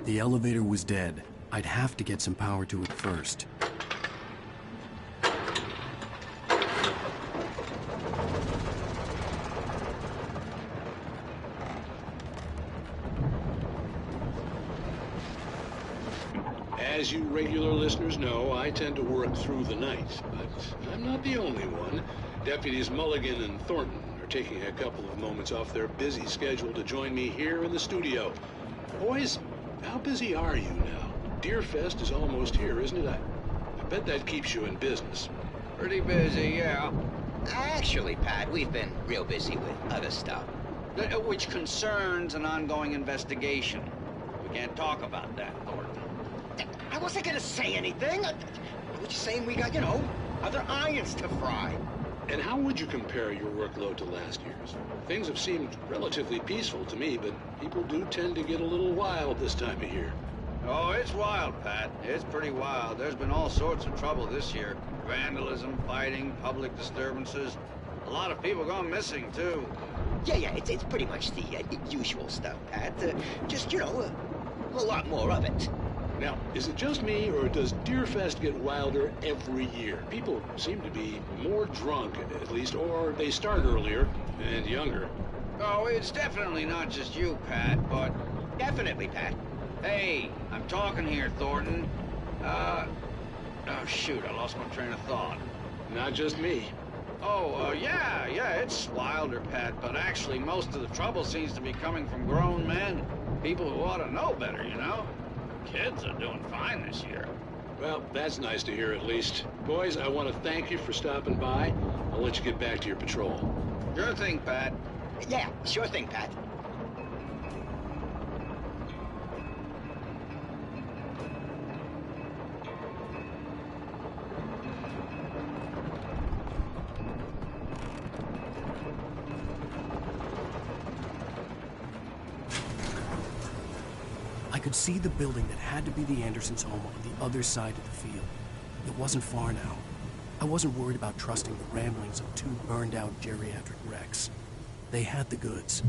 The elevator was dead. I'd have to get some power to it first. As you regular listeners know, I tend to work through the night, but I'm not the only one. Deputies Mulligan and Thornton are taking a couple of moments off their busy schedule to join me here in the studio. Boys, how busy are you now? Deerfest is almost here, isn't it? I bet that keeps you in business. Pretty busy, yeah. Actually, Pat, we've been real busy with other stuff, which concerns an ongoing investigation. We can't talk about that, Thornton. I wasn't gonna say anything. I was just saying we got, other irons to fry. And how would you compare your workload to last year's? Things have seemed relatively peaceful to me, but people do tend to get a little wild this time of year. Oh, it's wild, Pat. It's pretty wild. There's been all sorts of trouble this year. Vandalism, fighting, public disturbances. A lot of people gone missing, too. Yeah, it's pretty much the usual stuff, Pat. Just, you know, a lot more of it. Now, is it just me, or does Deerfest get wilder every year? People seem to be more drunk, at least, or they start earlier and younger. Oh, it's definitely not just you, Pat, but... Definitely, Pat. Hey, I'm talking here, Thornton. Oh, shoot, I lost my train of thought. Not just me. Oh, yeah, it's wilder, Pat, but actually most of the trouble seems to be coming from grown men. People who ought to know better, you know? Kids are doing fine this year. Well, that's nice to hear at least. Boys, I want to thank you for stopping by. I'll let you get back to your patrol. Sure thing, Pat. Yeah, sure thing, Pat. I could see the building that had to be the Andersons' home on the other side of the field. It wasn't far now. I wasn't worried about trusting the ramblings of two burned-out geriatric wrecks. They had the goods.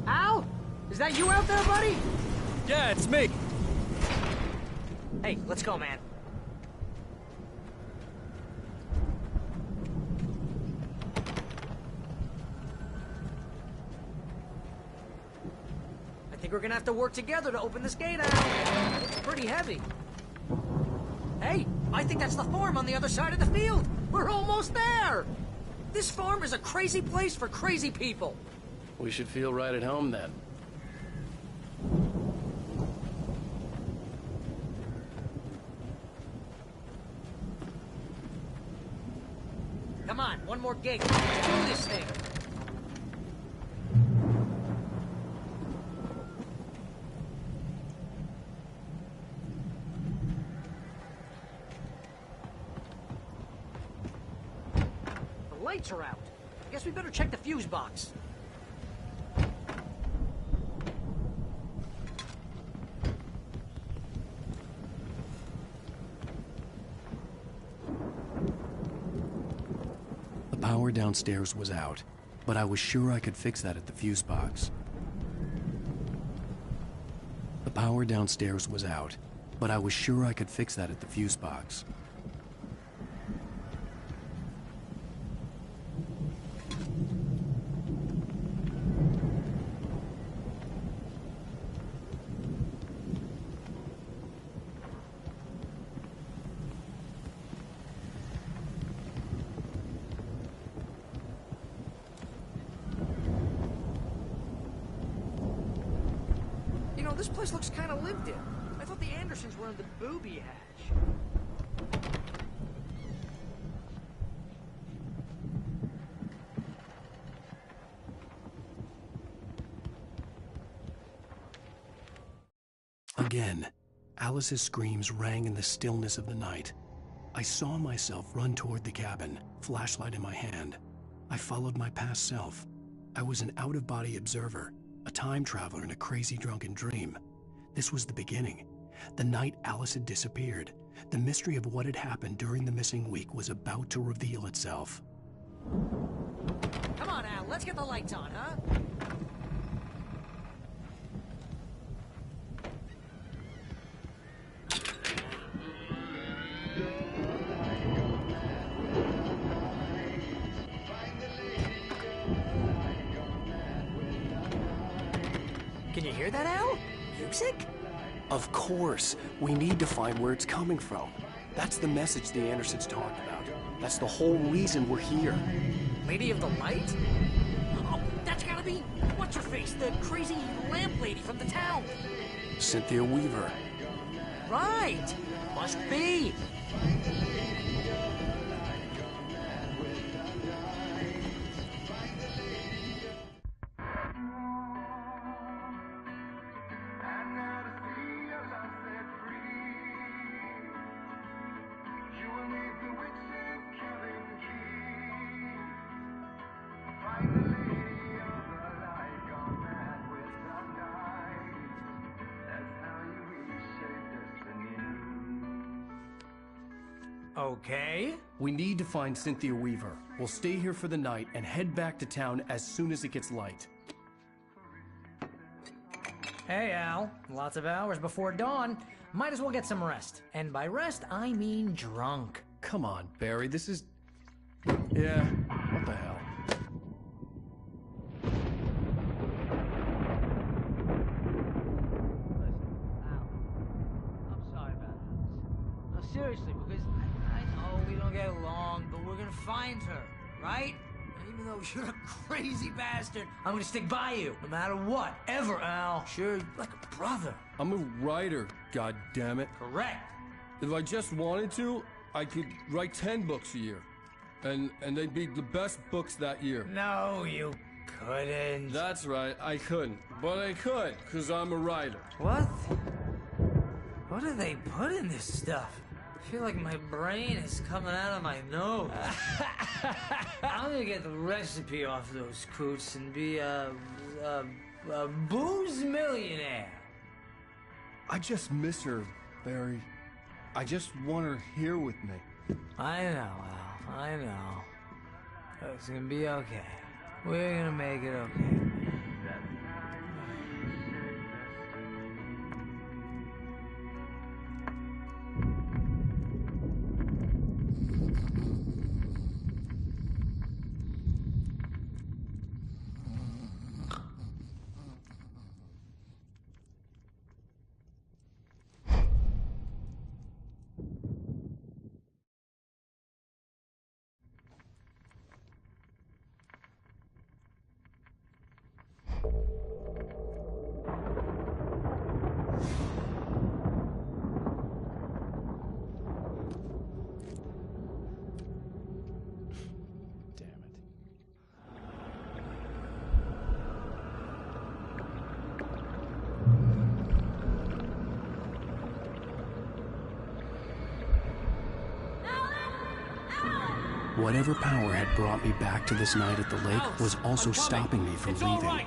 Al? Is that you out there, buddy? Yeah, it's me. Hey, let's go, man. I think we're gonna have to work together to open this gate, Al. It's pretty heavy. Hey, I think that's the farm on the other side of the field. We're almost there. This farm is a crazy place for crazy people. We should feel right at home then. Come on, one more gate. Let's do this thing. The lights are out. I guess we better check the fuse box. The power downstairs was out, but I was sure I could fix that at the fuse box. power downstairs was out, but I was sure I could fix that at the fuse box. This place looks kind of lived in. I thought the Andersons were in the booby hatch. Again, Alice's screams rang in the stillness of the night. I saw myself run toward the cabin, flashlight in my hand. I followed my past self. I was an out-of-body observer, a time traveler in a crazy drunken dream. This was the beginning. The night Alice had disappeared. The mystery of what had happened during the missing week was about to reveal itself. Come on, Al, let's get the lights on, huh? Can you hear that, Al? Music? Of course. We need to find where it's coming from. That's the message the Andersons talked about. That's the whole reason we're here. Lady of the Light? Oh, that's gotta be... What's-her-face? The crazy lamp lady from the town. Cynthia Weaver. Right! Must be. Okay. We need to find Cynthia Weaver. We'll stay here for the night and head back to town as soon as it gets light. Hey, Al. Lots of hours before dawn. Might as well get some rest. And by rest, I mean drunk. Come on, Barry. This is... Yeah, what the hell? I'm sorry about this. No, seriously, because I know we don't get along, but we're gonna find her, right? And even though you're a crazy bastard, I'm gonna stick by you, no matter what, ever, Al. Sure, like a brother. I'm a writer, goddammit. Correct. If I just wanted to, I could write 10 books a year. And they'd be the best books that year. No, you couldn't. That's right, I couldn't. But I could, because I'm a writer. What? What do they put in this stuff? I feel like my brain is coming out of my nose. I'm gonna get the recipe off those coots and be a booze millionaire. I just miss her, Barry. I just want her here with me. I know, Al. I know. It's gonna be okay. We're gonna make it okay. Whatever power had brought me back to this night at the lake was also stopping me from leaving.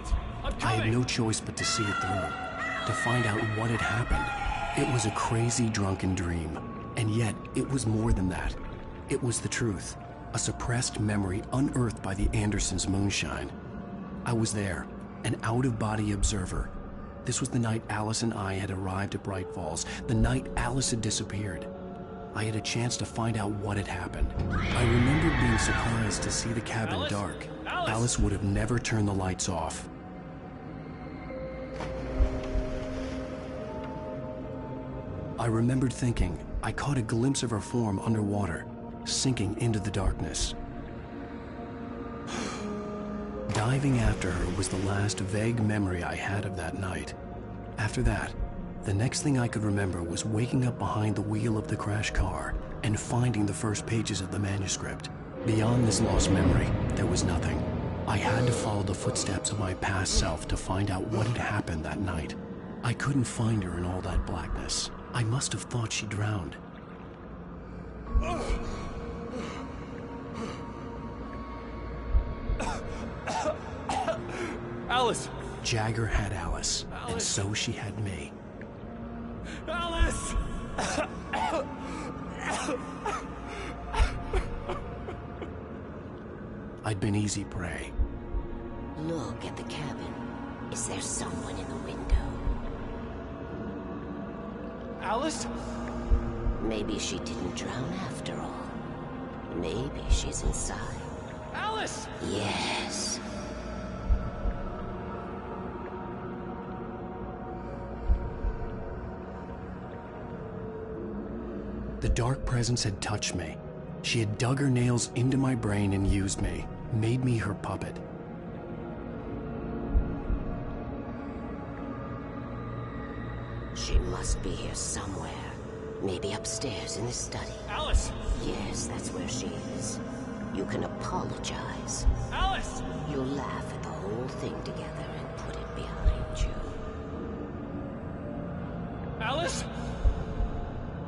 I had no choice but to see it through, to find out what had happened. It was a crazy drunken dream, and yet it was more than that. It was the truth, a suppressed memory unearthed by the Andersons' moonshine. I was there, an out-of-body observer, This was the night Alice and I had arrived at Bright Falls, the night Alice had disappeared. I had a chance to find out what had happened. I remembered being surprised to see the cabin dark. Alice would have never turned the lights off. I remembered thinking I caught a glimpse of her form underwater, sinking into the darkness. Diving after her was the last vague memory I had of that night. After that, the next thing I could remember was waking up behind the wheel of the crashed car and finding the first pages of the manuscript. Beyond this lost memory, there was nothing. I had to follow the footsteps of my past self to find out what had happened that night. I couldn't find her in all that blackness. I must have thought she drowned. Alice! Jagger had Alice, and so she had me. Alice! I'd been easy prey. Look at the cabin. Is there someone in the window? Alice? Maybe she didn't drown after all. Maybe she's inside. Alice! Yes. The dark presence had touched me. She had dug her nails into my brain and used me, made me her puppet. She must be here somewhere. Maybe upstairs in the study. Alice! Yes, that's where she is. You can apologize. Alice! You'll laugh at the whole thing together and put it behind you. Alice?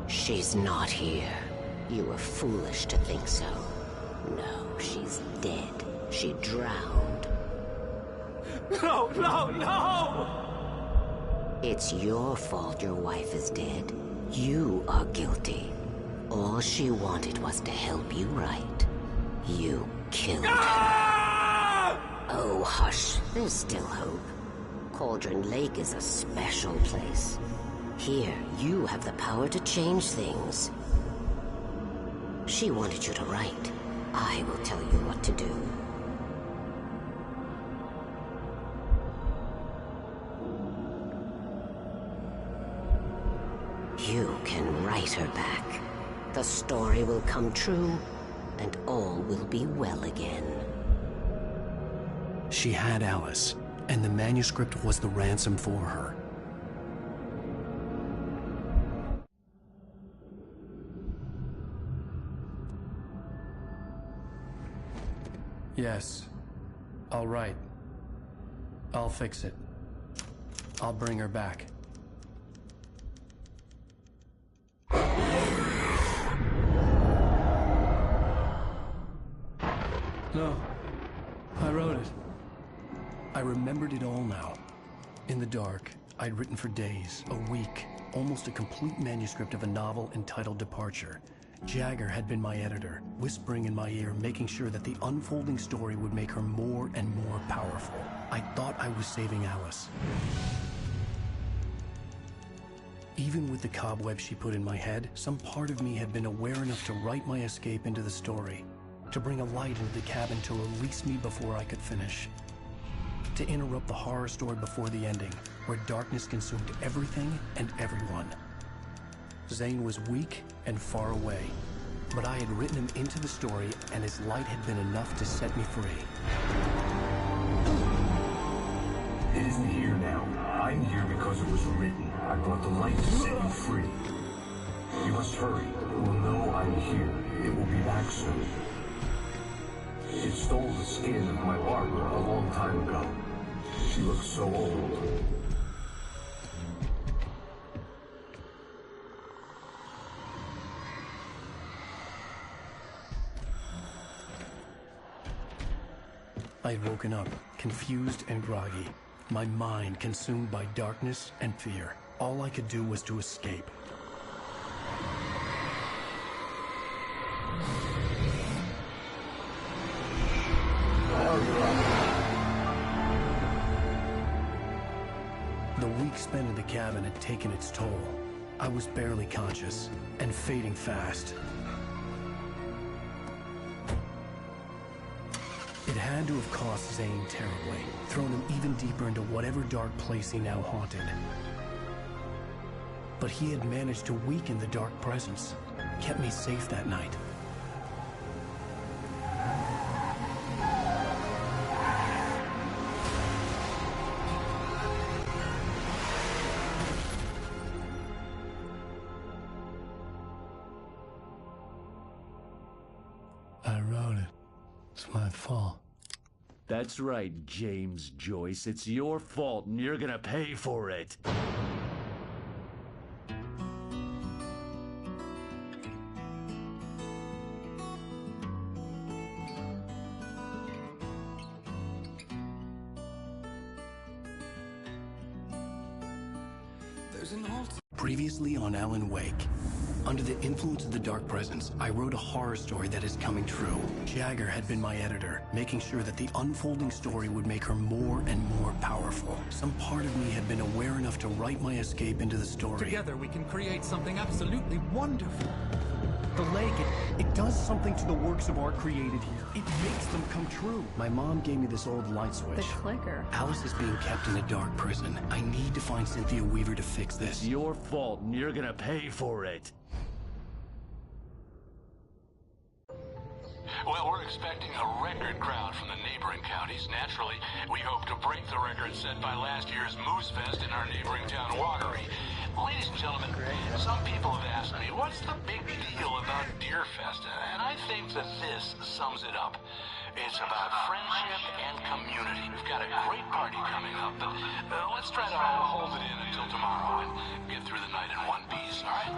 She's not here. You were foolish to think so. No, she's dead. She drowned. No, no, no! It's your fault your wife is dead. You are guilty. All she wanted was to help you right. You killed her. Oh, hush. There's still hope. Cauldron Lake is a special place. Here, you have the power to change things. She wanted you to write. I will tell you what to do. You can write her back. The story will come true, and all will be well again. She had Alice, and the manuscript was the ransom for her. Yes. I'll write. I'll fix it. I'll bring her back. No. I wrote it. I remembered it all now. In the dark, I'd written for days, a week, almost a complete manuscript of a novel entitled Departure. Jagger had been my editor, whispering in my ear, making sure that the unfolding story would make her more and more powerful. I thought I was saving Alice. Even with the cobwebs she put in my head, some part of me had been aware enough to write my escape into the story, to bring a light into the cabin to release me before I could finish, to interrupt the horror story before the ending, where darkness consumed everything and everyone. Zane was weak and far away, but I had written him into the story, and his light had been enough to set me free. It isn't here now. I'm here because it was written. I brought the light to set you free. You must hurry. It will know I'm here. It will be back soon. It stole the skin of my Barbara a long time ago. She looks so old. I had woken up, confused and groggy, my mind consumed by darkness and fear. All I could do was to escape. The week spent in the cabin had taken its toll. I was barely conscious, and fading fast. It had to have cost Zane terribly, thrown him even deeper into whatever dark place he now haunted. But he had managed to weaken the dark presence, kept me safe that night. I wrote it. It's my fault. That's right, James Joyce. It's your fault, and you're gonna pay for it. Previously on Alan Wake. Under the influence of the dark presence, I wrote a horror story that is coming true. Jagger had been my editor, making sure that the unfolding story would make her more and more powerful. Some part of me had been aware enough to write my escape into the story. Together we can create something absolutely wonderful. The lake, it does something to the works of art created here. It makes them come true. My mom gave me this old light switch. The clicker. Alice is being kept in a dark prison. I need to find Cynthia Weaver to fix this. It's your fault, and you're gonna pay for it. Well, we're expecting a record crowd from the neighboring counties. Naturally, we hope to break the record set by last year's Moose Fest in our neighboring town, Watery. Ladies and gentlemen, some people have asked me, what's the big deal about Deer Fest? And I think that this sums it up. It's about friendship and community. We've got a great party coming up, but let's try to hold it in until tomorrow and get through the night in one piece, all right?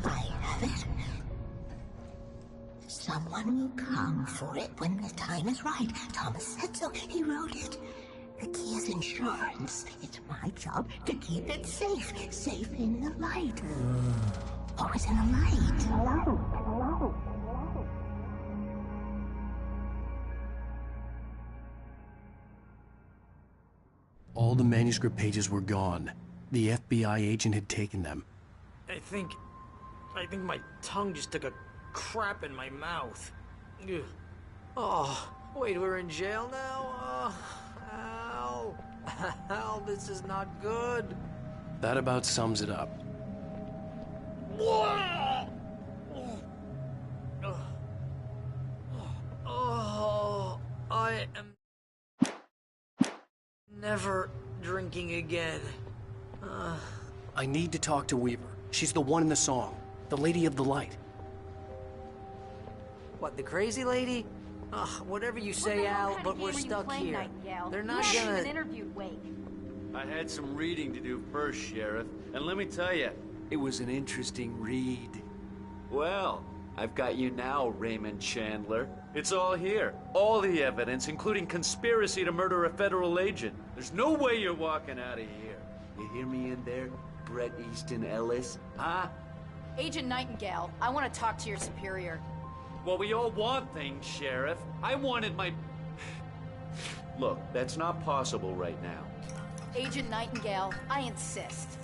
I have it. Someone will come for it when the time is right. Thomas said so. He wrote it. The key is insurance. It's my job to keep it safe. Safe in the light. Always in the light. Hello. All the manuscript pages were gone. The FBI agent had taken them. I think my tongue just took a crap in my mouth. Ugh. Oh, wait, we're in jail now? Oh, Al, this is not good. That about sums it up. Oh, I am never drinking again. I need to talk to Weaver. She's the one in the song. The Lady of the Light. What, the crazy lady? Ugh, whatever you say, Al, but we're stuck here. They're not gonna... even interviewed Wake. I had some reading to do first, Sheriff, and let me tell you, it was an interesting read. Well, I've got you now, Raymond Chandler. It's all here. All the evidence, including conspiracy to murder a federal agent. There's no way you're walking out of here. You hear me in there, Bret Easton Ellis? Huh? Agent Nightingale, I want to talk to your superior. Well, we all want things, Sheriff. I wanted my... Look, that's not possible right now. Agent Nightingale, I insist.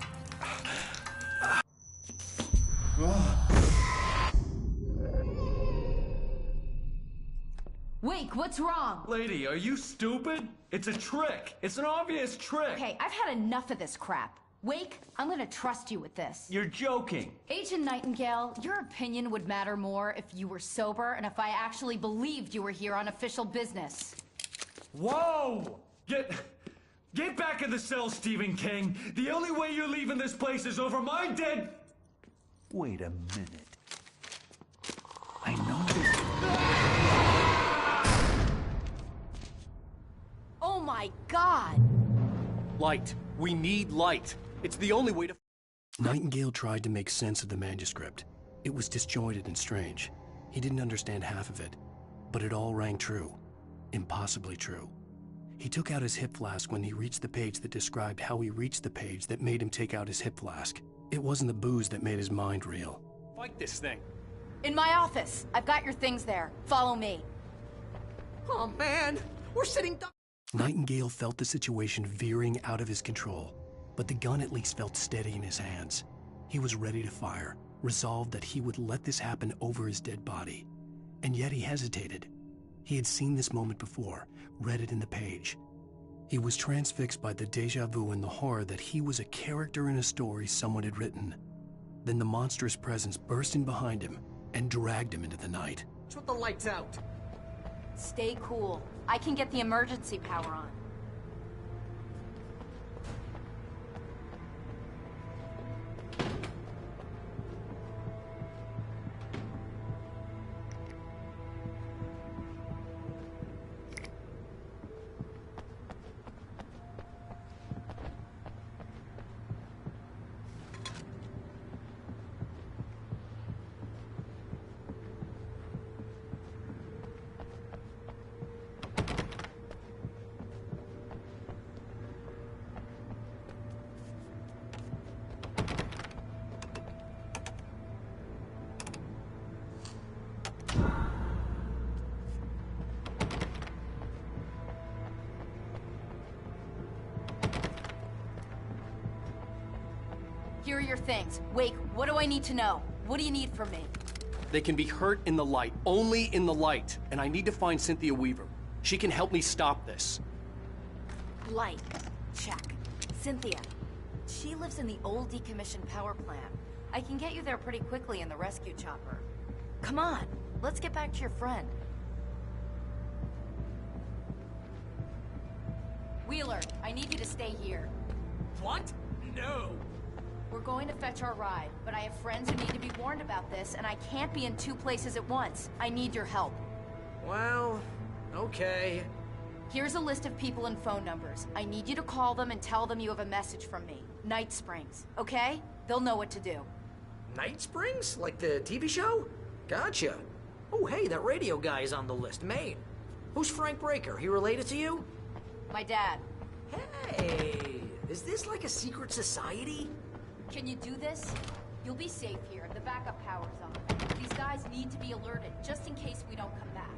Wake, what's wrong? Lady, are you stupid? It's a trick. It's an obvious trick. Okay, I've had enough of this crap. Wake, I'm gonna trust you with this. You're joking. Agent Nightingale, your opinion would matter more if you were sober and if I actually believed you were here on official business. Whoa! Get back in the cell, Stephen King. The only way you're leaving this place is over my dead... Wait a minute. I know this... Oh my God! Light. We need light. It's the only way to... Nightingale tried to make sense of the manuscript. It was disjointed and strange. He didn't understand half of it, but it all rang true. Impossibly true. He took out his hip flask when he reached the page that described how he reached the page that made him take out his hip flask. It wasn't the booze that made his mind reel. Fight this thing. In my office. I've got your things there. Follow me. Oh, man. We're sitting... Nightingale felt the situation veering out of his control, but the gun at least felt steady in his hands. He was ready to fire, resolved that he would let this happen over his dead body. And yet he hesitated. He had seen this moment before, read it in the page. He was transfixed by the déjà vu and the horror that he was a character in a story someone had written. Then the monstrous presence burst in behind him and dragged him into the night. What's with the lights out? Stay cool. I can get the emergency power on. Here are your things. Wake, what do I need to know? What do you need from me? They can be hurt in the light, only in the light. And I need to find Cynthia Weaver. She can help me stop this. Light. Check. Cynthia. She lives in the old decommissioned power plant. I can get you there pretty quickly in the rescue chopper. Come on, let's get back to your friend. Wheeler, I need you to stay here. What? No. We're going to fetch our ride, but I have friends who need to be warned about this, and I can't be in two places at once. I need your help. Well, okay. Here's a list of people and phone numbers. I need you to call them and tell them you have a message from me. Night Springs, okay? They'll know what to do. Night Springs? Like the TV show? Gotcha. Oh, hey, that radio guy is on the list, Maine. Who's Frank Breaker? He related to you? My dad. Hey, is this like a secret society? Can you do this? You'll be safe here. The backup power's on. These guys need to be alerted, just in case we don't come back.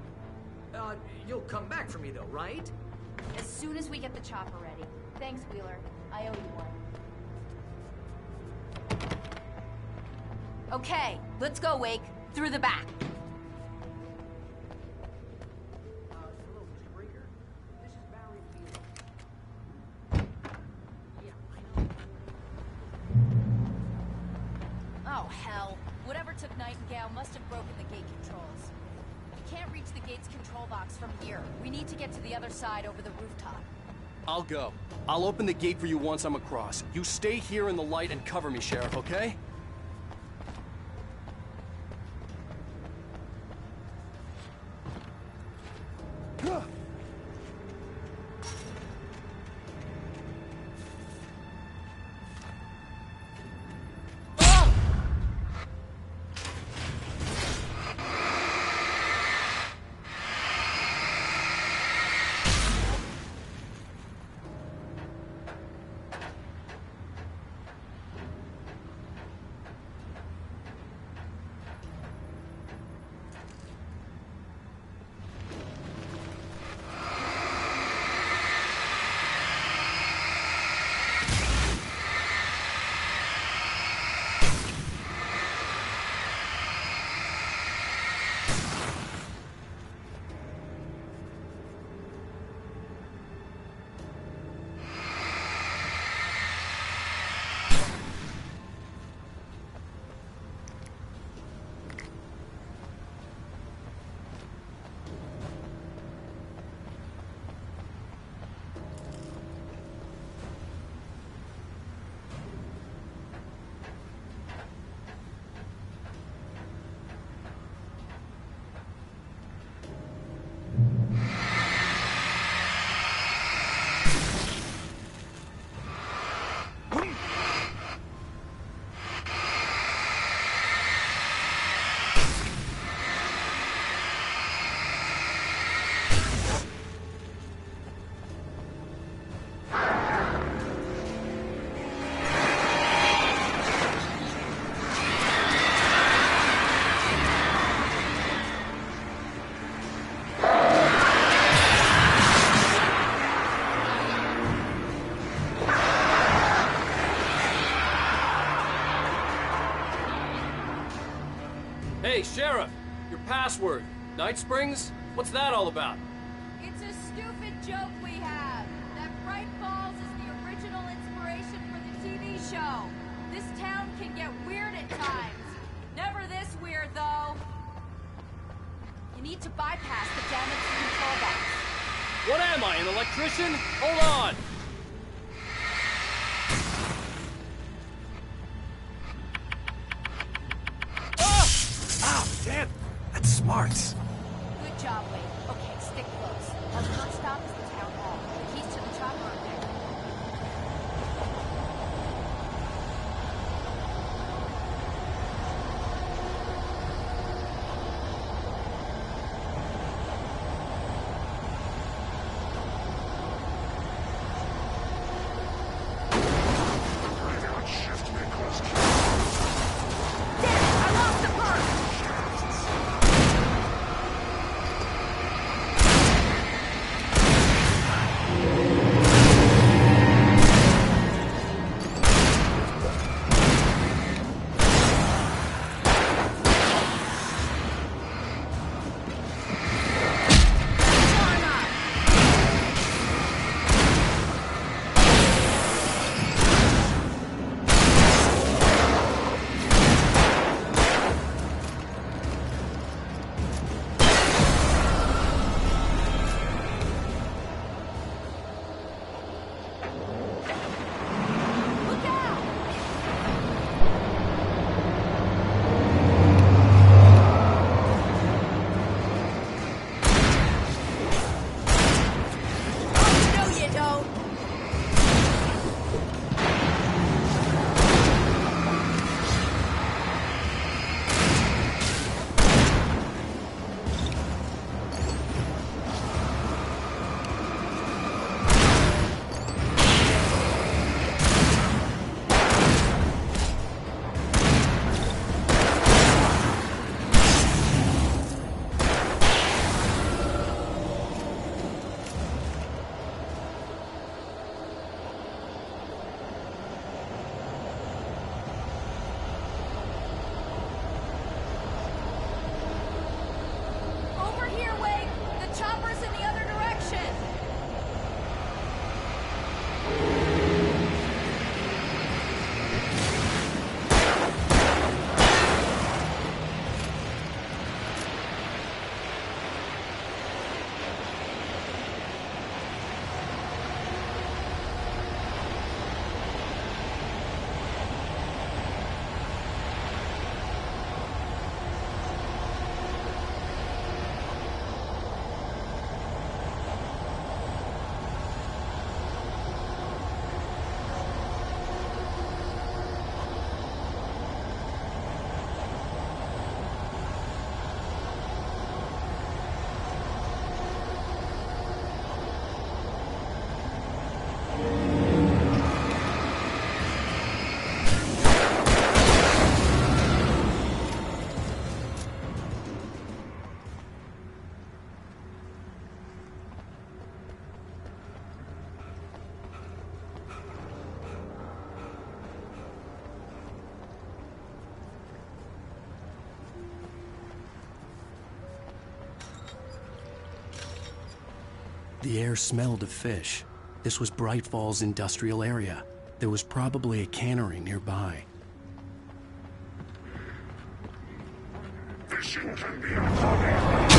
You'll come back for me though, right? As soon as we get the chopper ready. Thanks, Wheeler. I owe you one. Okay, let's go, Wake. Through the back. Oh, hell. Whatever took Nightingale must have broken the gate controls. We can't reach the gate's control box from here. We need to get to the other side over the rooftop. I'll go. I'll open the gate for you once I'm across. You stay here in the light and cover me, Sheriff, okay? Hey, Sheriff! Your password. Night Springs? What's that all about? It's a stupid joke we have. That Bright Falls is the original inspiration for the TV show. This town can get weird at times. Never this weird, though. You need to bypass the damaged control box. What am I, an electrician? Hold on! Ow, damn! That's smarts. Good job, Wade. Okay, stick close. Our first stop is the town hall. The keys to the chopper are there. The air smelled of fish. This was Bright Falls industrial area. There was probably a cannery nearby. Fishing can be a hobby.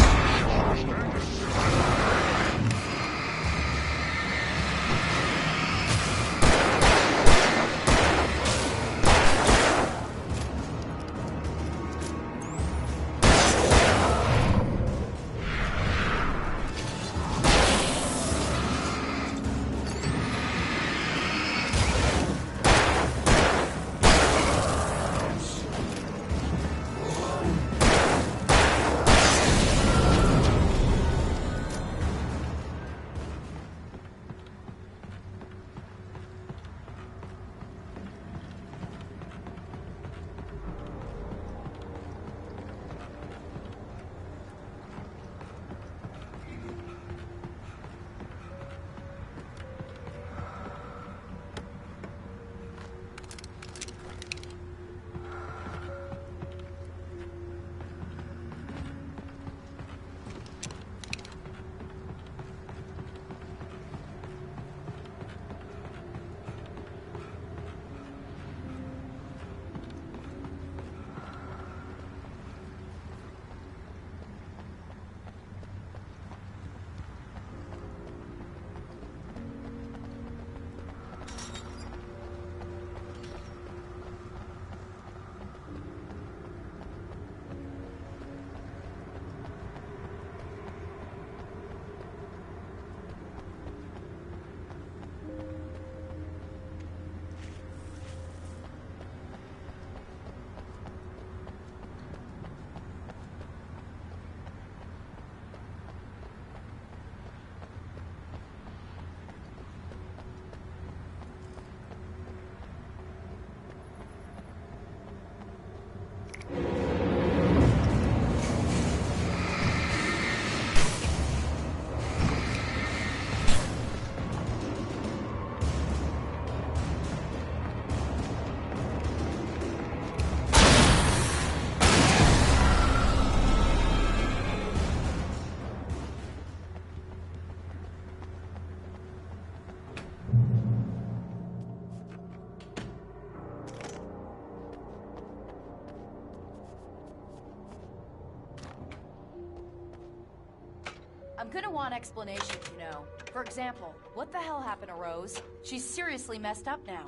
I'm gonna want explanations, you know. For example, what the hell happened to Rose? She's seriously messed up now.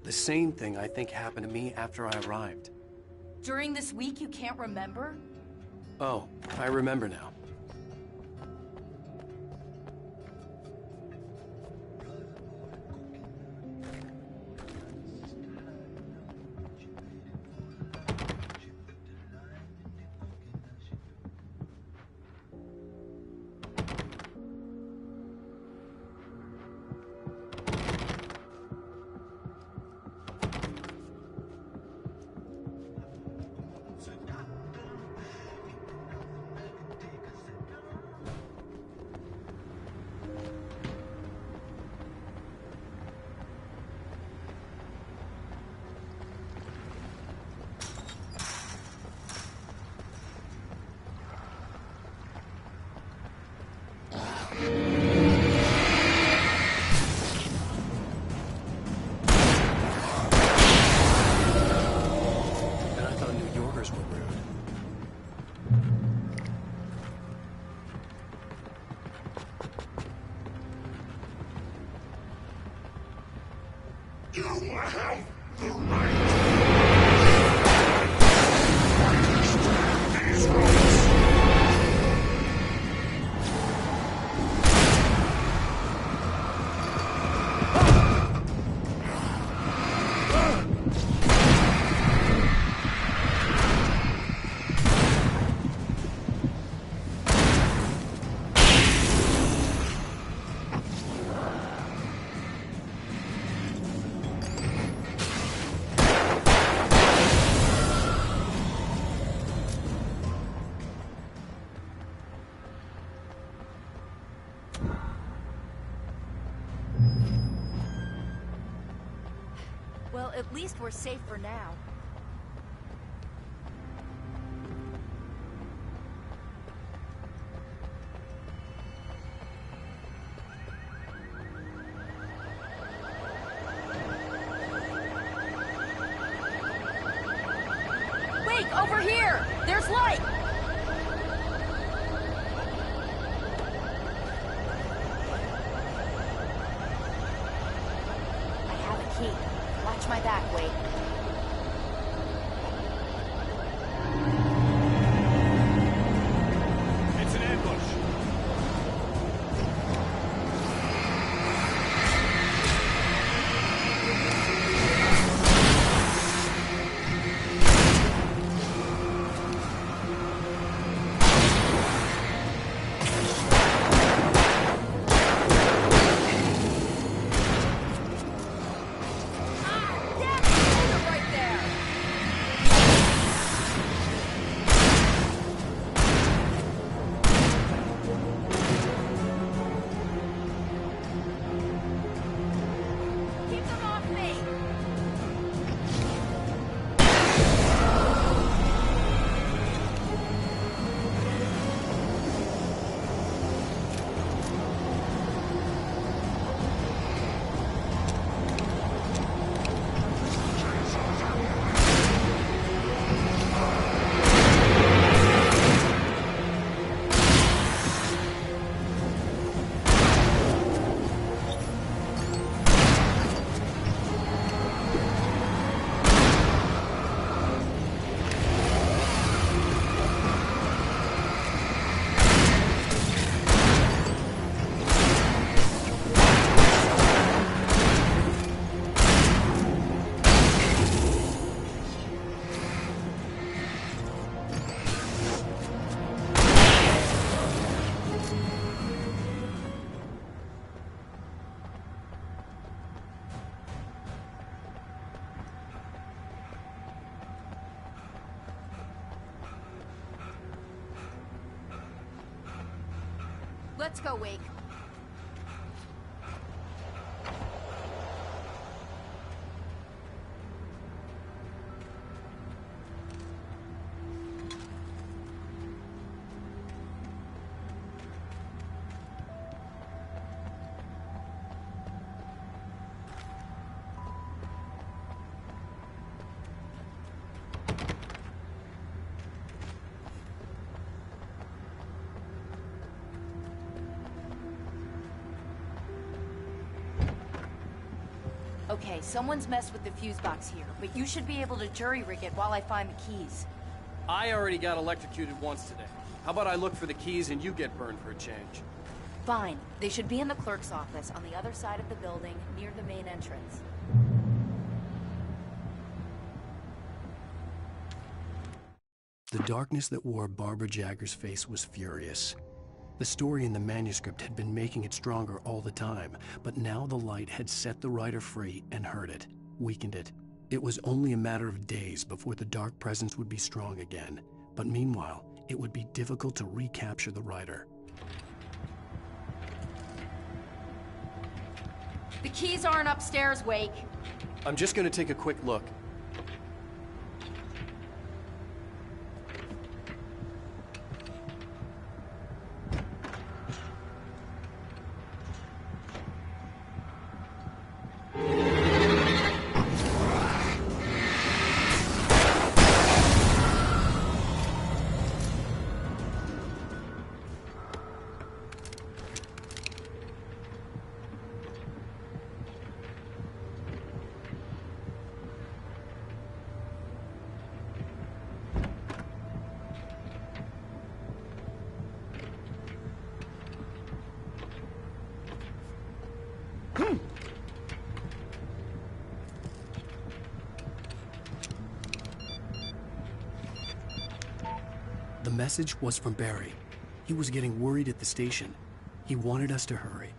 The same thing I think happened to me after I arrived. During this week, you can't remember? Oh, I remember now. Well, at least we're safe for now. Wait, over here! There's light! I have a key. Watch my back, Wade. It's an ambush. Let's go, Wake. Okay, someone's messed with the fuse box here, but you should be able to jury-rig it while I find the keys. I already got electrocuted once today. How about I look for the keys and you get burned for a change? Fine. They should be in the clerk's office on the other side of the building, near the main entrance. The darkness that wore Barbara Jagger's face was furious. The story in the manuscript had been making it stronger all the time, but now the light had set the writer free and hurt it, weakened it. It was only a matter of days before the dark presence would be strong again, but meanwhile, it would be difficult to recapture the writer. The keys aren't upstairs, Wake. I'm just gonna take a quick look. The message was from Barry. He was getting worried at the station. He wanted us to hurry.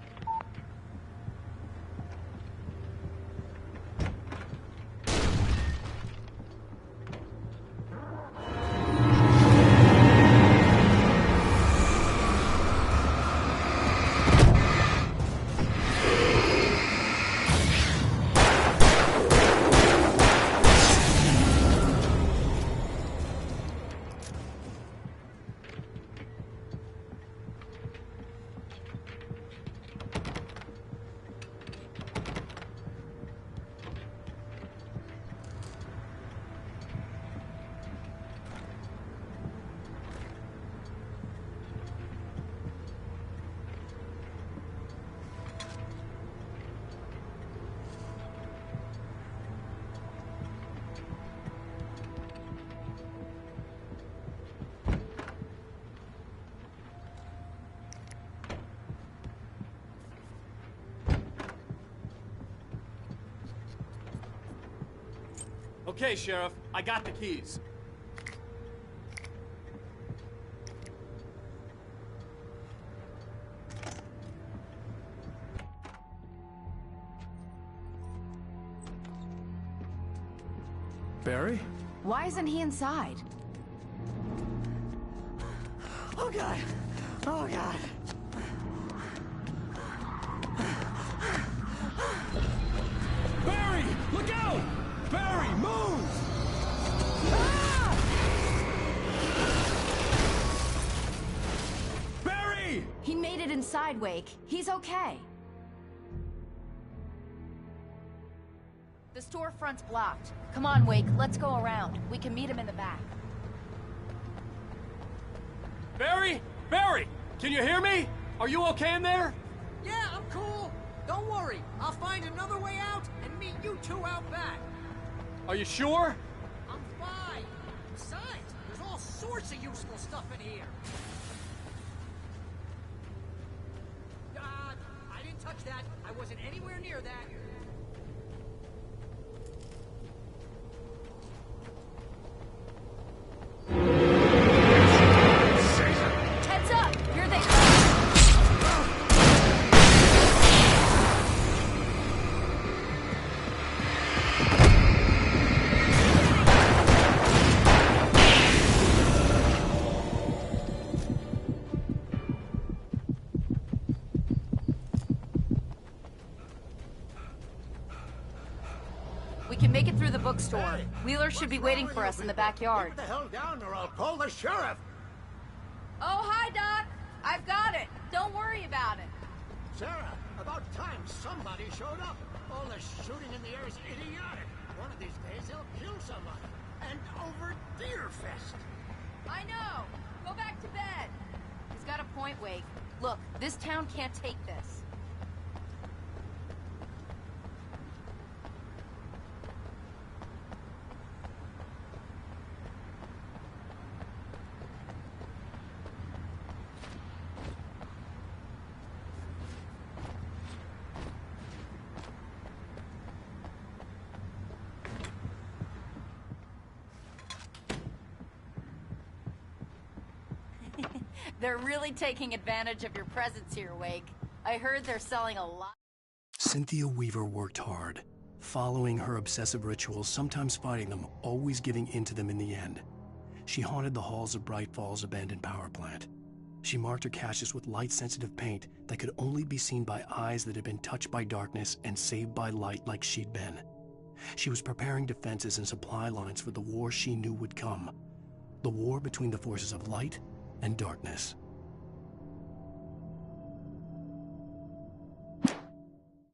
Okay, Sheriff, I got the keys. Barry? Why isn't he inside? Oh, God. Oh, God. Barry! Look out! Barry, move! Barry! He made it inside, Wake. He's okay. The storefront's blocked. Come on, Wake. Let's go around. We can meet him in the back. Barry? Barry! Can you hear me? Are you okay in there? Yeah, I'm cool. Don't worry. I'll find another way out and meet you two out back. Are you sure? I'm fine. Besides, there's all sorts of useful stuff in here. I didn't touch that. I wasn't anywhere near that. Heads up! Here they come! We can make it through the bookstore. Wheeler should be waiting for us in the backyard. Get the hell down or I'll call the sheriff. Oh, hi, Doc. I've got it. Don't worry about it. Sarah, about time somebody showed up. All the shooting in the air is idiotic. One of these days they'll kill somebody. And over Deerfest. I know. Go back to bed. He's got a point, Wake. Look, this town can't take this. They're really taking advantage of your presence here, Wake. I heard they're selling a lot. Cynthia Weaver worked hard, following her obsessive rituals, sometimes fighting them, always giving in to them in the end. She haunted the halls of Bright Falls' abandoned power plant. She marked her caches with light-sensitive paint that could only be seen by eyes that had been touched by darkness and saved by light like she'd been. She was preparing defenses and supply lines for the war she knew would come. The war between the forces of light and darkness.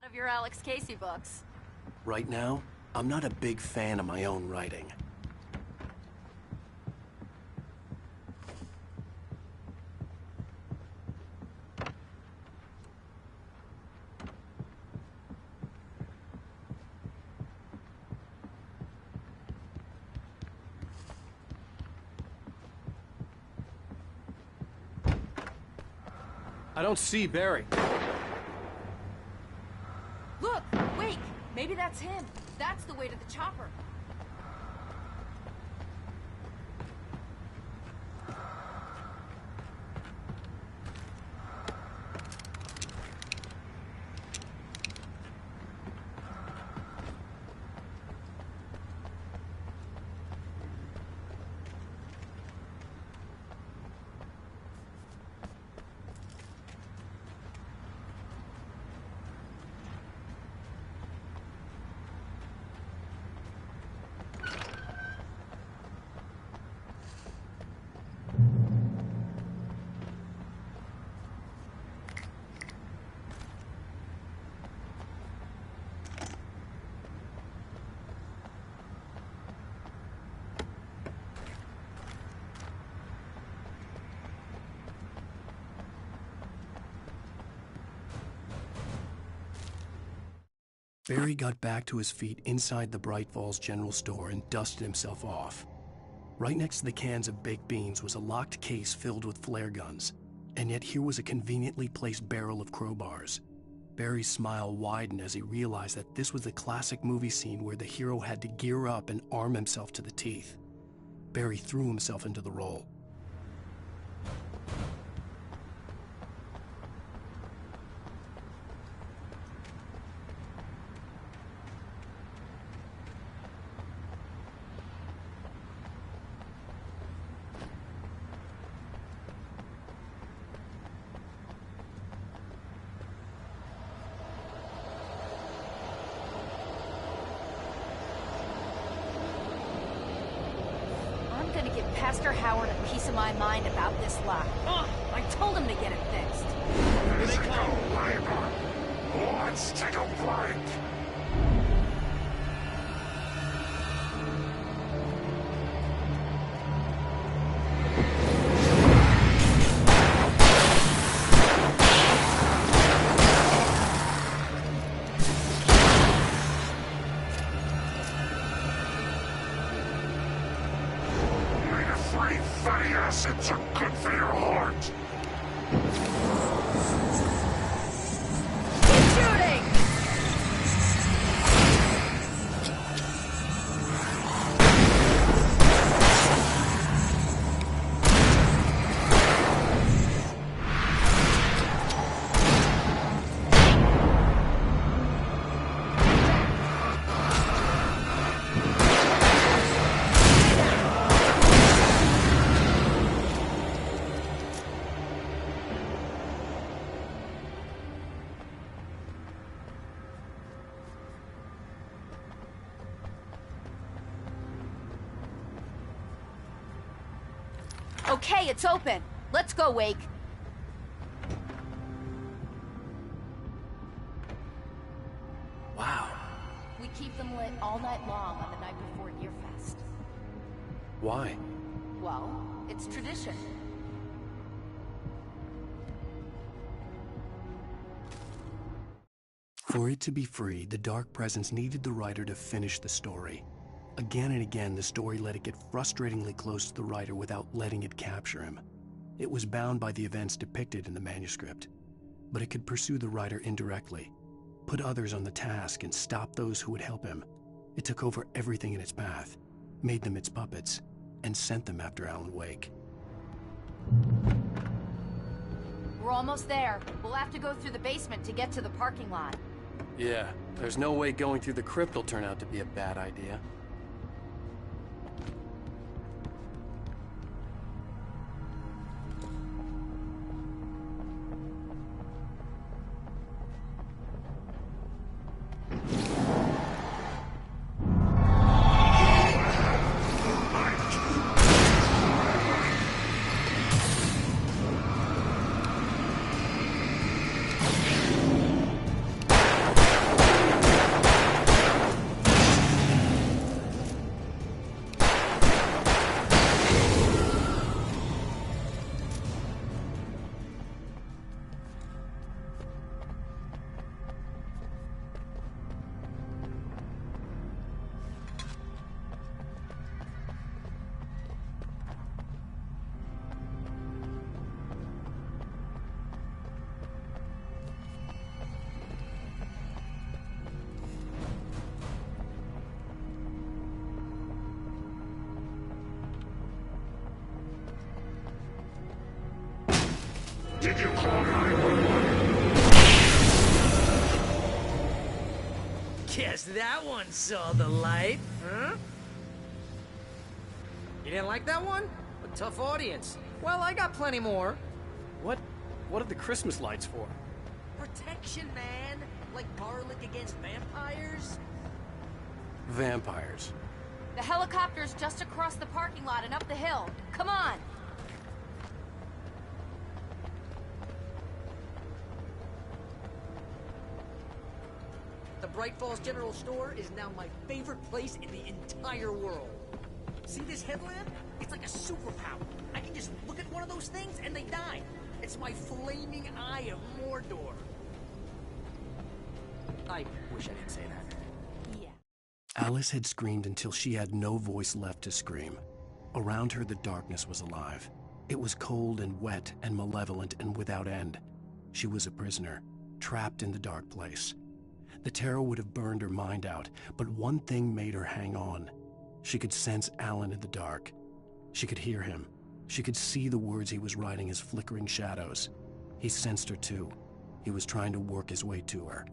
Of your Alex Casey books. Right now, I'm not a big fan of my own writing. I don't see Barry. Look! Wake! Maybe that's him. That's the way to the chopper. Barry got back to his feet inside the Bright Falls General Store and dusted himself off. Right next to the cans of baked beans was a locked case filled with flare guns, and yet here was a conveniently placed barrel of crowbars. Barry's smile widened as he realized that this was the classic movie scene where the hero had to gear up and arm himself to the teeth. Barry threw himself into the role. I'm gonna give Pastor Howard a piece of my mind about this lock. I told him to get it fixed. Let's go, Piper. Let's take a break. Fatty acids are good for your heart. Keep shooting! Okay, it's open. Let's go, Wake. Wow. We keep them lit all night long on the night before Yearfest. Why? Well, it's tradition. For it to be free, the Dark Presence needed the writer to finish the story. Again and again, the story let it get frustratingly close to the writer without letting it capture him. It was bound by the events depicted in the manuscript, but it could pursue the writer indirectly, put others on the task, and stop those who would help him. It took over everything in its path, made them its puppets, and sent them after Alan Wake. We're almost there. We'll have to go through the basement to get to the parking lot. Yeah, there's no way going through the crypt will turn out to be a bad idea. Did you call 911? Guess that one saw the light, huh? You didn't like that one? A tough audience. Well, I got plenty more. What are the Christmas lights for? Protection, man. Like garlic against vampires. Vampires. The helicopter's just across the parking lot and up the hill. Come on! The Bright Falls General Store is now my favorite place in the entire world. See this headlamp? It's like a superpower. I can just look at one of those things and they die. It's my flaming eye of Mordor. I wish I didn't say that. Yeah. Alice had screamed until she had no voice left to scream. Around her, the darkness was alive. It was cold and wet and malevolent and without end. She was a prisoner, trapped in the dark place. The terror would have burned her mind out, but one thing made her hang on. She could sense Alan in the dark. She could hear him. She could see the words he was writing as flickering shadows. He sensed her too. He was trying to work his way to her.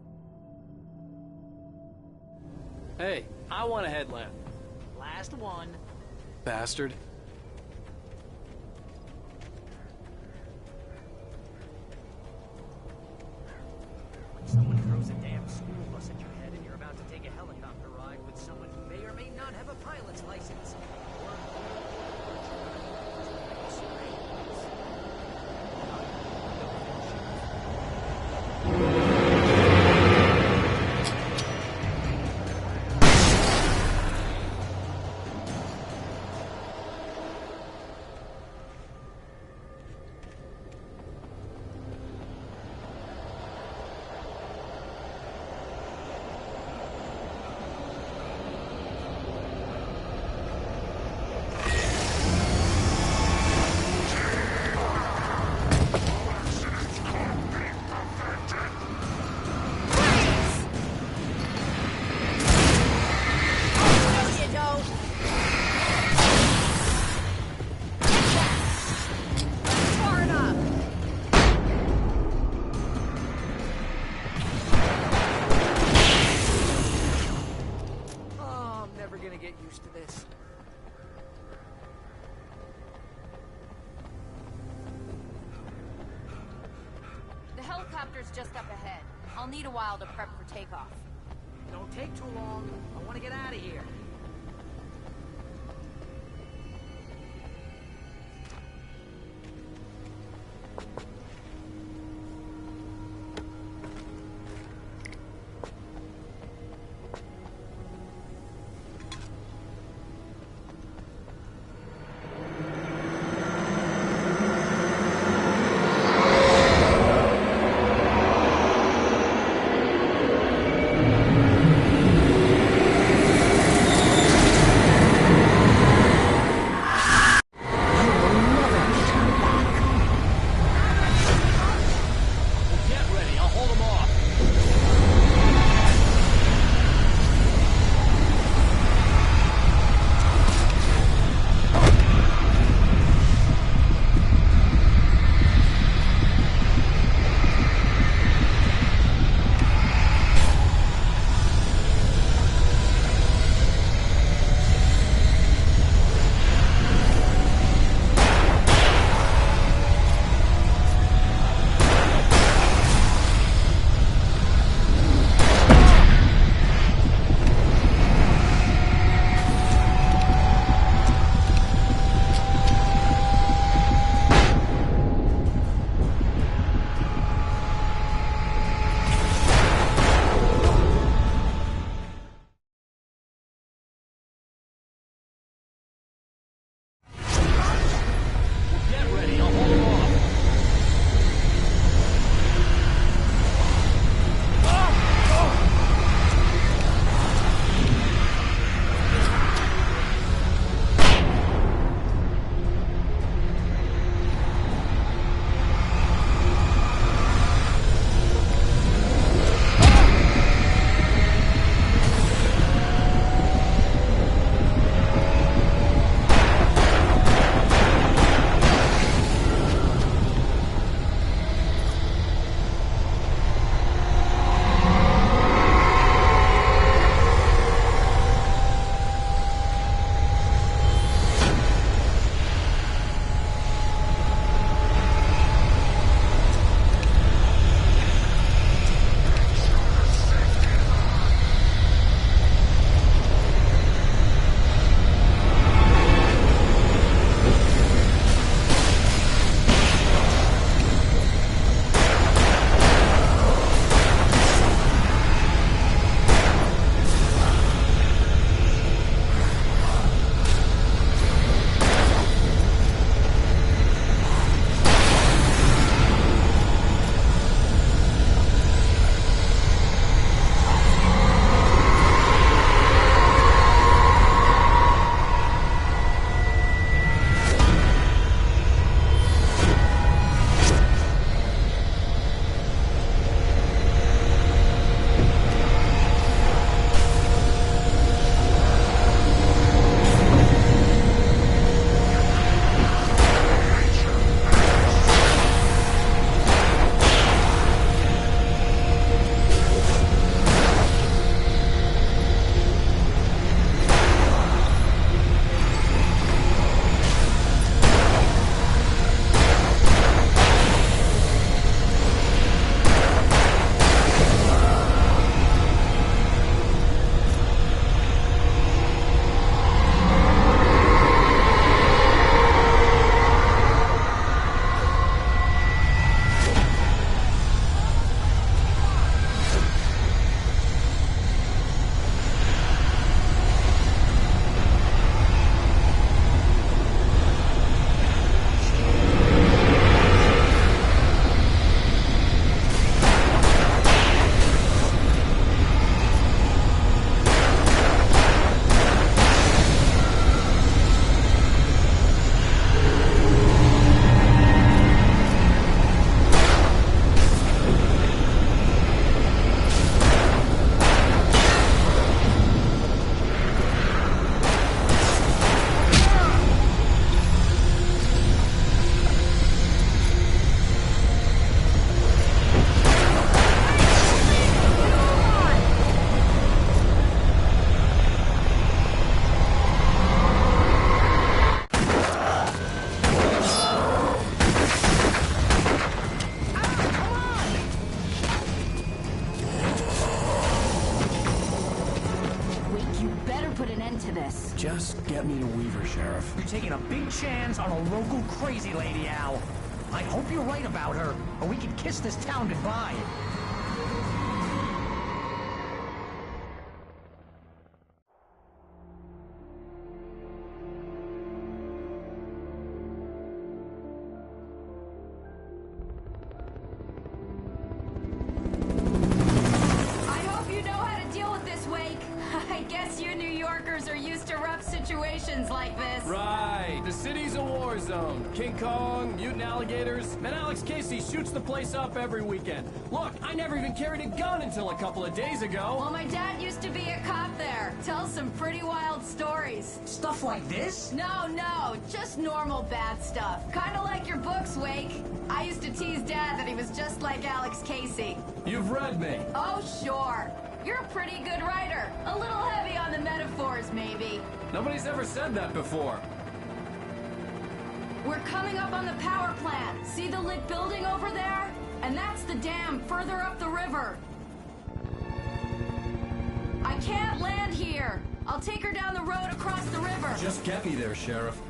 Hey, I want a headlamp. Last one. Bastard. When someone throws a damn school bus at your head and you're about to take a helicopter ride with someone who may or may not have a pilot's license. Just up ahead. I'll need a while to prep for takeoff. Don't take too long. I want to get out of here. let me to Weaver, Sheriff. You're taking a big chance on a local crazy lady, Al. I hope you're right about her, or we can kiss this town goodbye. Like this. Right. The city's a war zone. King Kong, mutant alligators, and Alex Casey shoots the place up every weekend. Look, I never even carried a gun until a couple of days ago. Well, my dad used to be a cop there. Tells some pretty wild stories. Stuff like this? No, just normal bad stuff. Kind of like your books, Wake. I used to tease Dad that he was just like Alex Casey. You've read me. Oh, sure. You're a pretty good writer. A little heavy on the metaphors, maybe. Nobody's ever said that before. We're coming up on the power plant. See the lit building over there? And that's the dam further up the river. I can't land here. I'll take her down the road across the river. Just get me there, Sheriff.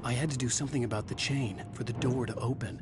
I had to do something about the chain for the door to open.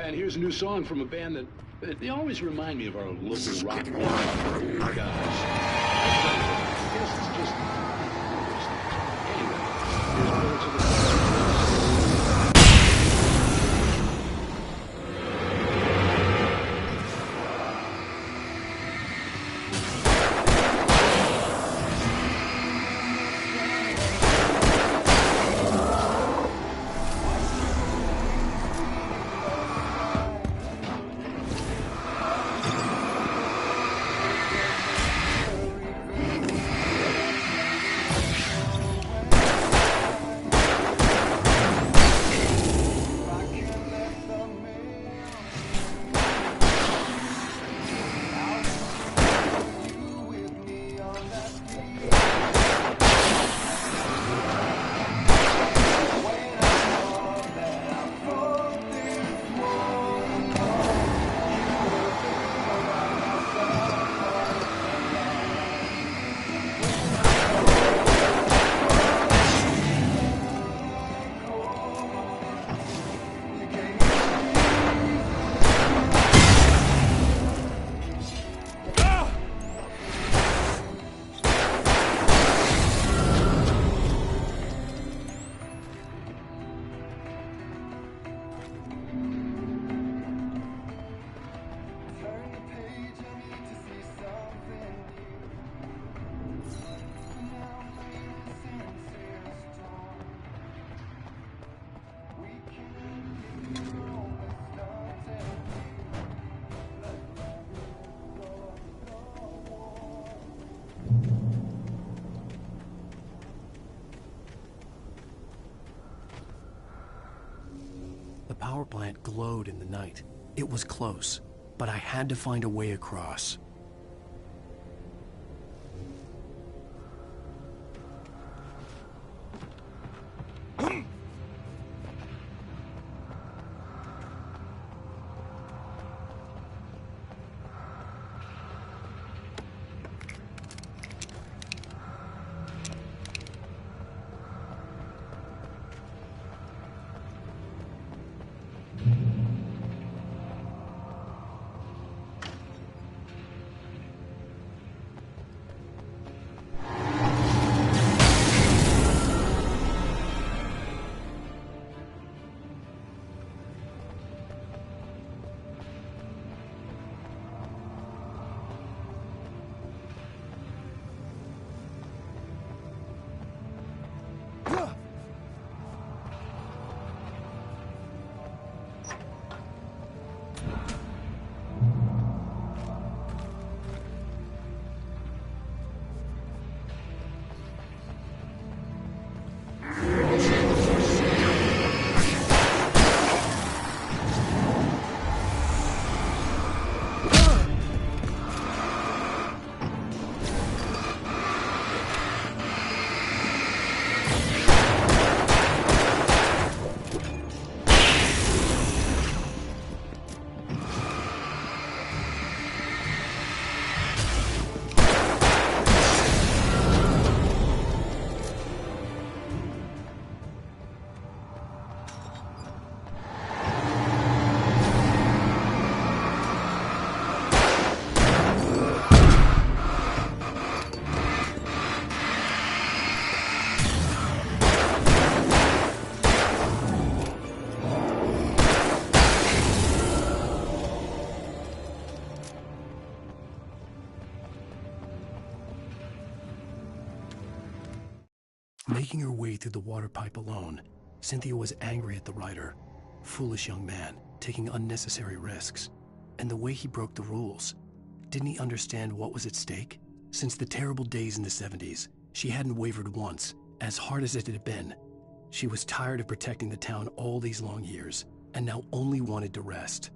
And here's a new song from a band that they always remind me of our local rock band guys. guess it's just anyway, here's Bill to the The power plant glowed in the night. It was close, but I had to find a way across. Making her way through the water pipe alone, Cynthia was angry at the writer. Foolish young man, taking unnecessary risks. And the way he broke the rules. Didn't he understand what was at stake? Since the terrible days in the 70s, she hadn't wavered once, as hard as it had been. She was tired of protecting the town all these long years, and now only wanted to rest.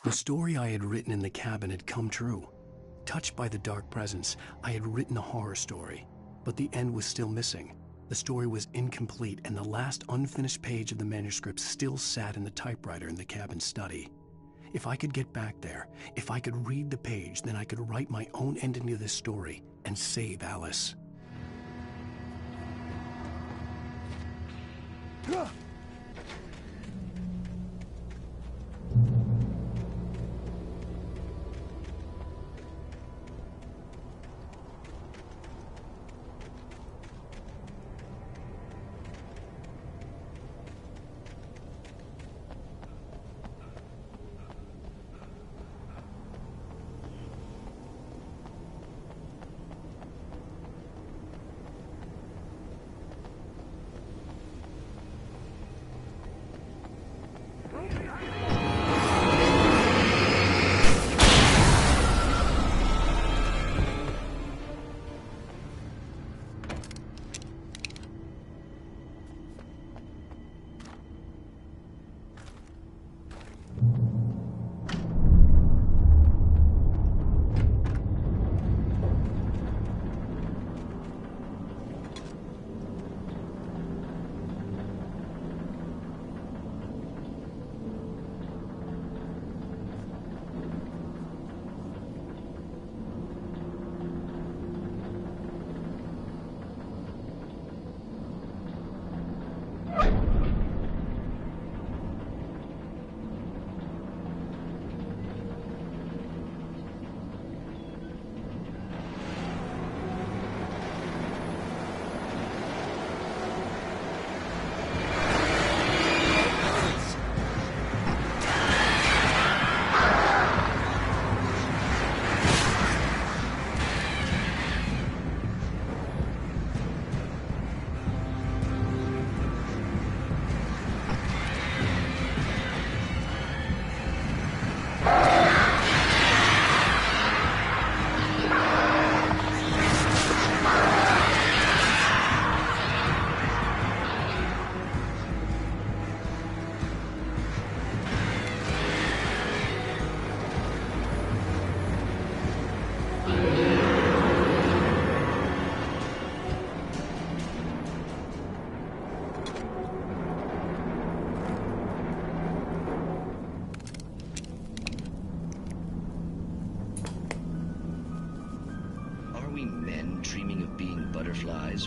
The story I had written in the cabin had come true. Touched by the dark presence, I had written a horror story, but the end was still missing. The story was incomplete, and the last unfinished page of the manuscript still sat in the typewriter in the cabin study. If I could get back there, if I could read the page, then I could write my own ending to this story and save Alice.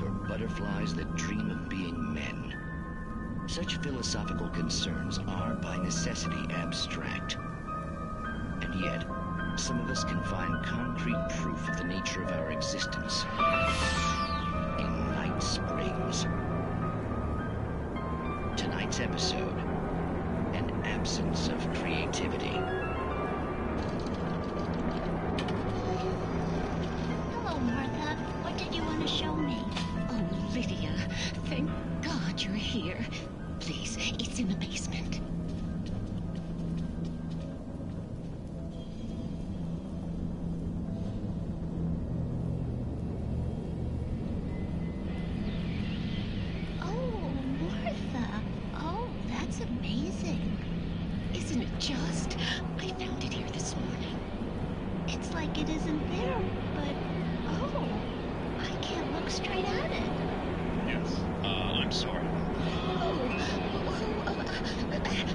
Or butterflies that dream of being men. Such philosophical concerns are by necessity abstract. And yet, some of us can find concrete proof of the nature of our existence in Night Springs. Tonight's episode, an absence of creativity. Hello, Martha. What did you want to show me? Oh, Lydia, thank God you're here. Please, it's in the basement. Oh, Martha. Oh, that's amazing. Isn't it just? I found it here this morning. It's like it isn't there, but... Oh, I can't look straight at it. Yes, I'm sorry.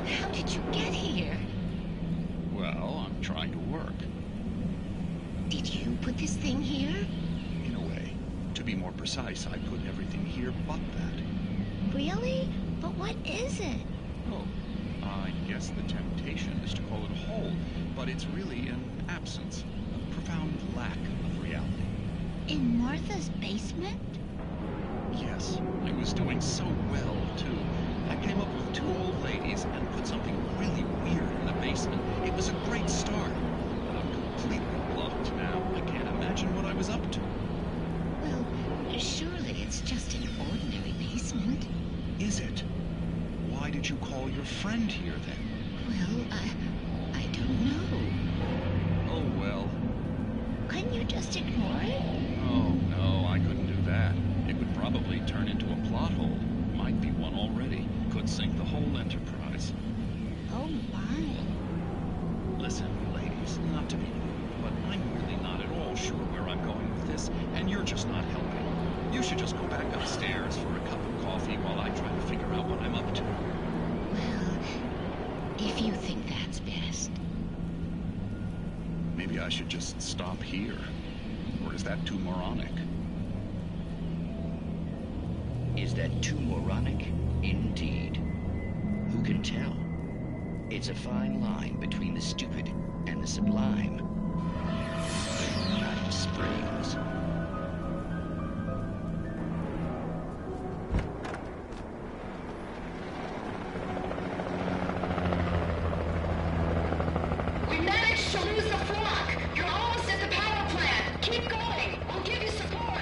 How did you get here? Well, I'm trying to work. Did you put this thing here? In a way. To be more precise, I put everything here but that. Really? But what is it? Oh, I guess the temptation is to call it a hole, but it's really an absence, a profound lack of reality. In Martha's basement? Yes, I was doing so well, too. I came up with 2 old ladies and put something really weird in the basement. It was a great start, but I'm completely blocked now. I can't imagine what I was up to. Well, surely it's just an ordinary basement. Is it? Why did you call your friend here, then? Well, I don't know. Oh, well. Couldn't you just ignore it? Oh, no, I couldn't do that. It would probably turn into a plot hole. Might be one already. Could sink the whole enterprise. Oh, my. Listen. and you're just not helping. You should just go back upstairs for a cup of coffee while I try to figure out what I'm up to. Well, if you think that's best. Maybe I should just stop here. Or is that too moronic? Is that too moronic? Indeed. Who can tell? It's a fine line between the stupid and the sublime. Night Springs. We managed to lose the flock. You're almost at the power plant. Keep going. We'll give you support.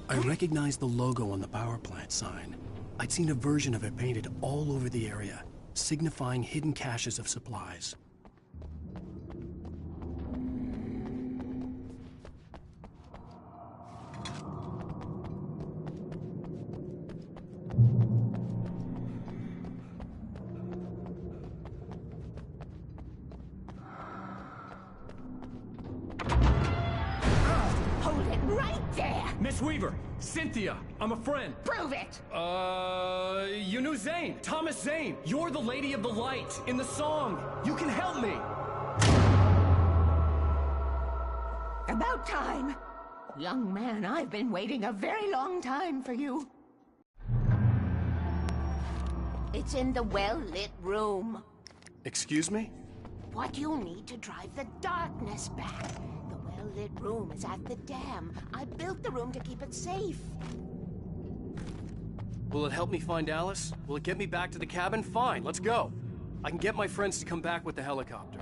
I recognized the logo on the power plant sign. I'd seen a version of it painted all over the area, signifying hidden caches of supplies. Hold it right there! Miss Weaver, Cynthia, I'm a friend. Prove it! You knew Zane, Thomas Zane. You're the Lady of the Light in the song. You can help me. About time. Young man, I've been waiting a very long time for you. It's in the well-lit room. Excuse me? What you'll need to drive the darkness back. The lit room is at the dam. I built the room to keep it safe. Will it help me find Alice? Will it get me back to the cabin? Fine, let's go. I can get my friends to come back with the helicopter.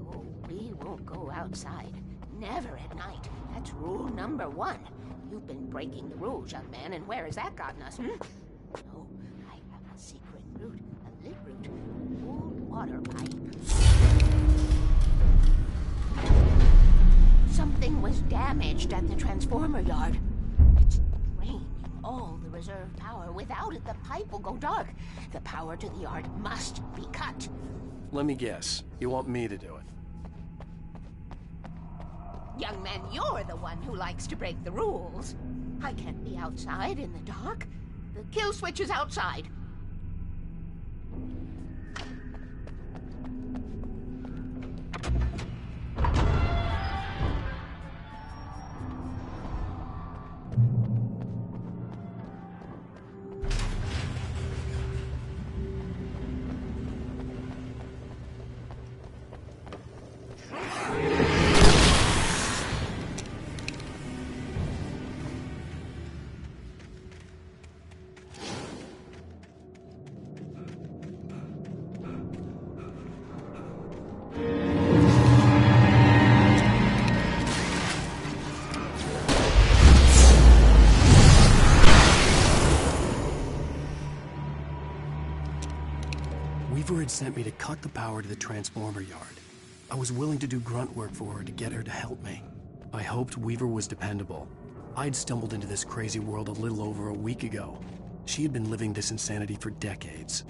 Oh, we won't go outside. Never at night. That's rule number 1. You've been breaking the rules, young man, and where has that gotten us, Oh, I have a secret route. A lit route. Old water pipe. Something was damaged at the transformer yard. It's draining all the reserve power. Without it, the pipe will go dark. The power to the yard must be cut. Let me guess. You want me to do it? Young man, you're the one who likes to break the rules. I can't be outside in the dark. The kill switch is outside. Weaver had sent me to cut the power to the transformer yard. I was willing to do grunt work for her to get her to help me. I hoped Weaver was dependable. I'd stumbled into this crazy world a little over a week ago. She had been living this insanity for decades.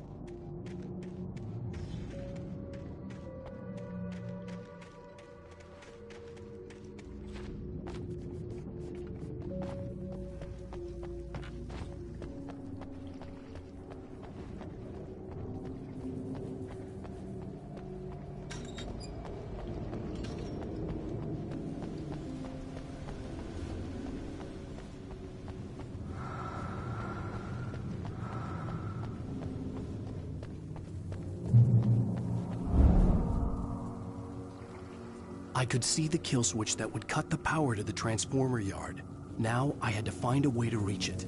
I could see the kill switch that would cut the power to the transformer yard. Now I had to find a way to reach it.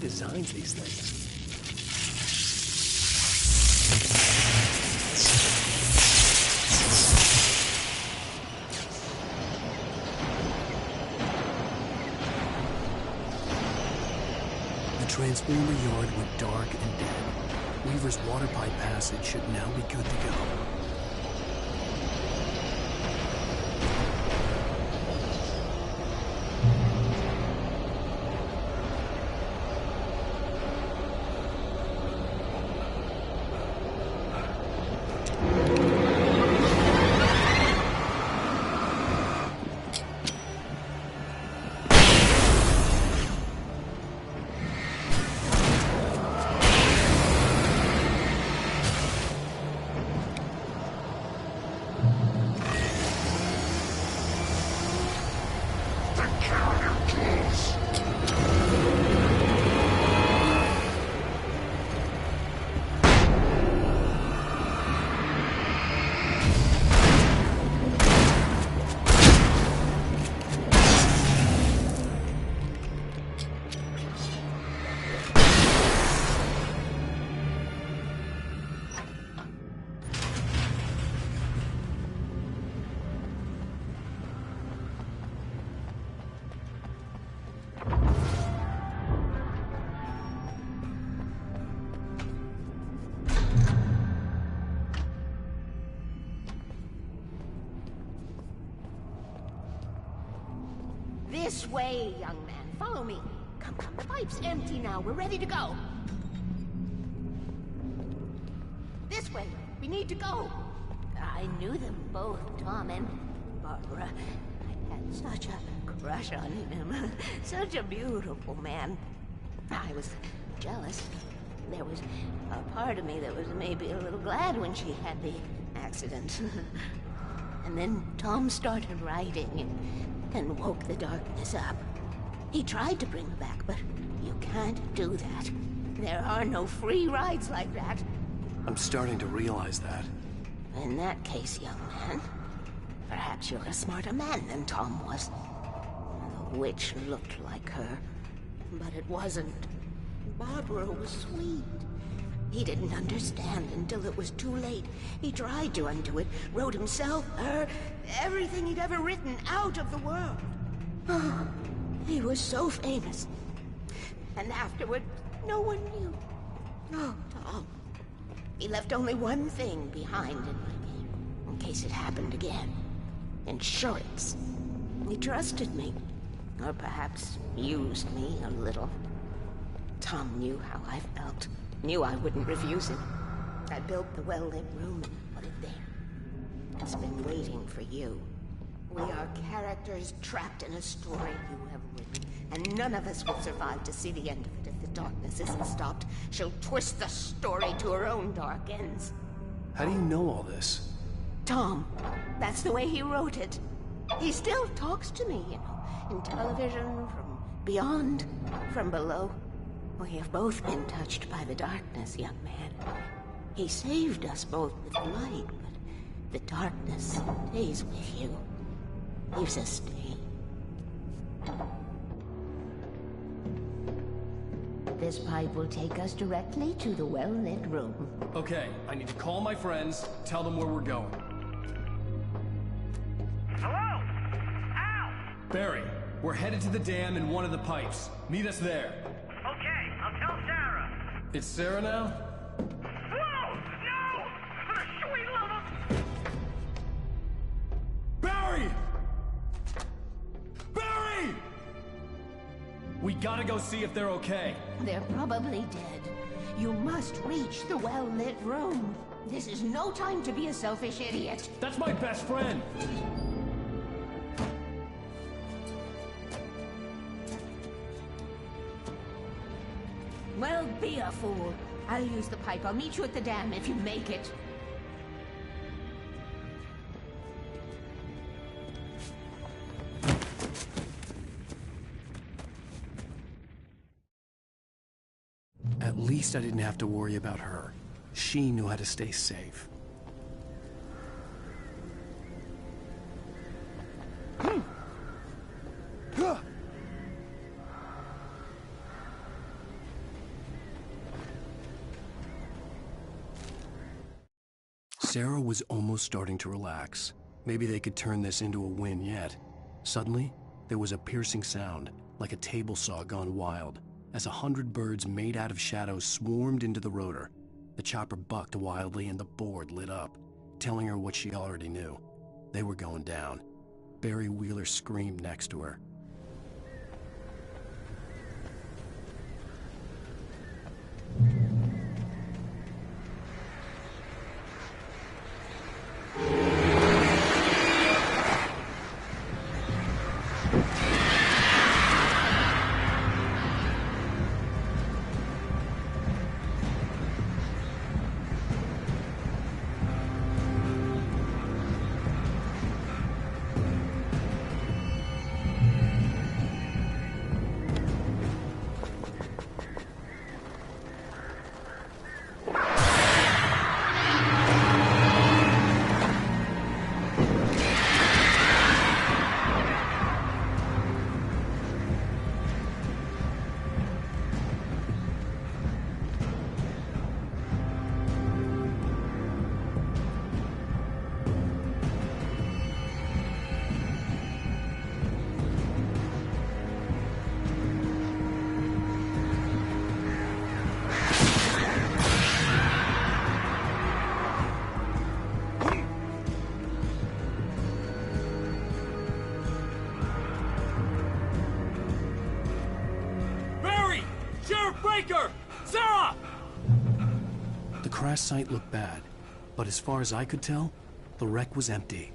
Designs these things. The transformer yard went dark and dead. Weaver's water pipe passage should now be good to go. This way, young man. Follow me. Come, the pipe's empty now. We're ready to go. This way. We need to go. I knew them both, Tom and Barbara. I had such a crush on him. Such a beautiful man. I was jealous. There was a part of me that was maybe a little glad when she had the accident. And then Tom started writing and woke the darkness up. He tried to bring her back, but you can't do that. There are no free rides like that. I'm starting to realize that. In that case, young man, perhaps you're a smarter man than Tom was. The witch looked like her, but it wasn't. Barbara was sweet. He didn't understand until it was too late. He tried to undo it, wrote himself, her, everything he'd ever written out of the world. Oh, he was so famous. And afterward, no one knew. Oh, Tom. He left only one thing behind in case it happened again. Insurance. He trusted me. Or perhaps used me a little. Tom knew how I felt. Knew I wouldn't refuse it. I built the well-lit room and put it there. It's been waiting for you. We are characters trapped in a story you have written, and none of us will survive to see the end of it if the darkness isn't stopped. She'll twist the story to her own dark ends. How do you know all this? Tom, that's the way he wrote it. He still talks to me, you know, in television, from beyond, from below. We have both been touched by the darkness, young man. He saved us both with the light, but the darkness stays with you. Leaves a stain. This pipe will take us directly to the well-lit room. Okay, I need to call my friends, tell them where we're going. Hello? Al! Barry, we're headed to the dam in one of the pipes. Meet us there. Okay, I'll tell Sarah. It's Sarah now? Whoa! No! For the sweet love of... Barry! Barry! We gotta go see if they're okay. They're probably dead. You must reach the well-lit room. This is no time to be a selfish idiot. That's my best friend. Well, be a fool. I'll use the pipe. I'll meet you at the dam if you make it. At least I didn't have to worry about her. She knew how to stay safe. Sarah was almost starting to relax. Maybe they could turn this into a win yet. Suddenly, there was a piercing sound, like a table saw gone wild, as 100 birds made out of shadows swarmed into the rotor. The chopper bucked wildly and the board lit up, telling her what she already knew. They were going down. Barry Wheeler screamed next to her. crash site looked bad, but as far as I could tell, the wreck was empty.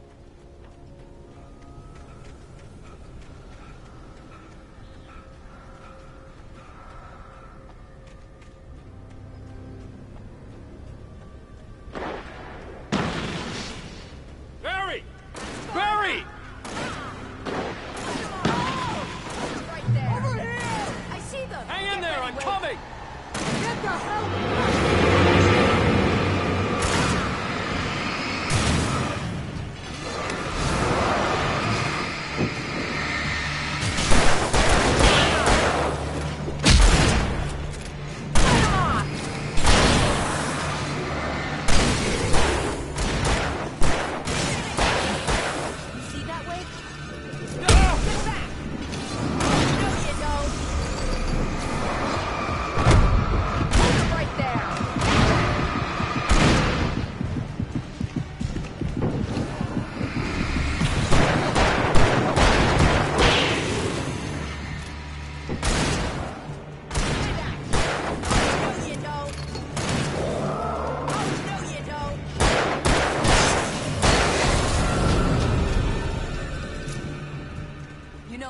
Barry! Barry! Right there. Over here! I see them! Hang in there, I'm coming! Get the hell...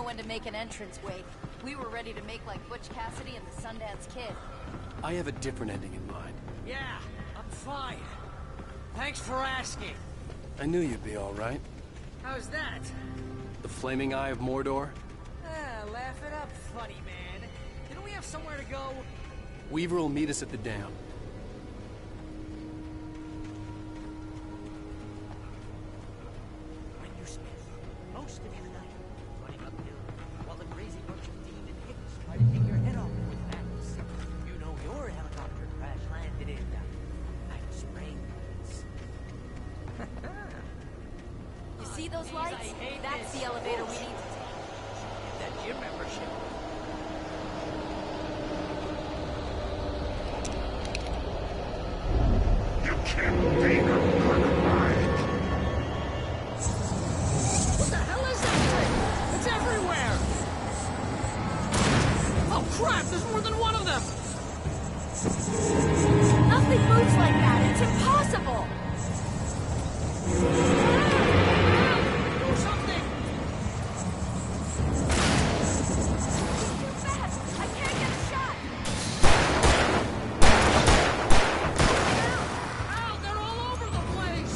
When to make an entrance, Wade. We were ready to make like Butch Cassidy and the Sundance Kid. I have a different ending in mind. Yeah, I'm fine. Thanks for asking. I knew you'd be all right. How's that? The flaming eye of Mordor? Laugh it up, funny man. Didn't we have somewhere to go? Weaver will meet us at the dam. When you spent most of your night running uphill while the crazy bunch of demon hicks try to take your head off with an axe, you know your helicopter crash landed in Night Springs. You see those lights? That's the elevator we need to take. Get that gym membership. You can't make a good ride. What the hell is that thing? It's everywhere! Oh crap, there's more than one of them! Nothing moves like that. It's impossible. Do something! Too fast. I can't get a shot. Ow, they're all over the place!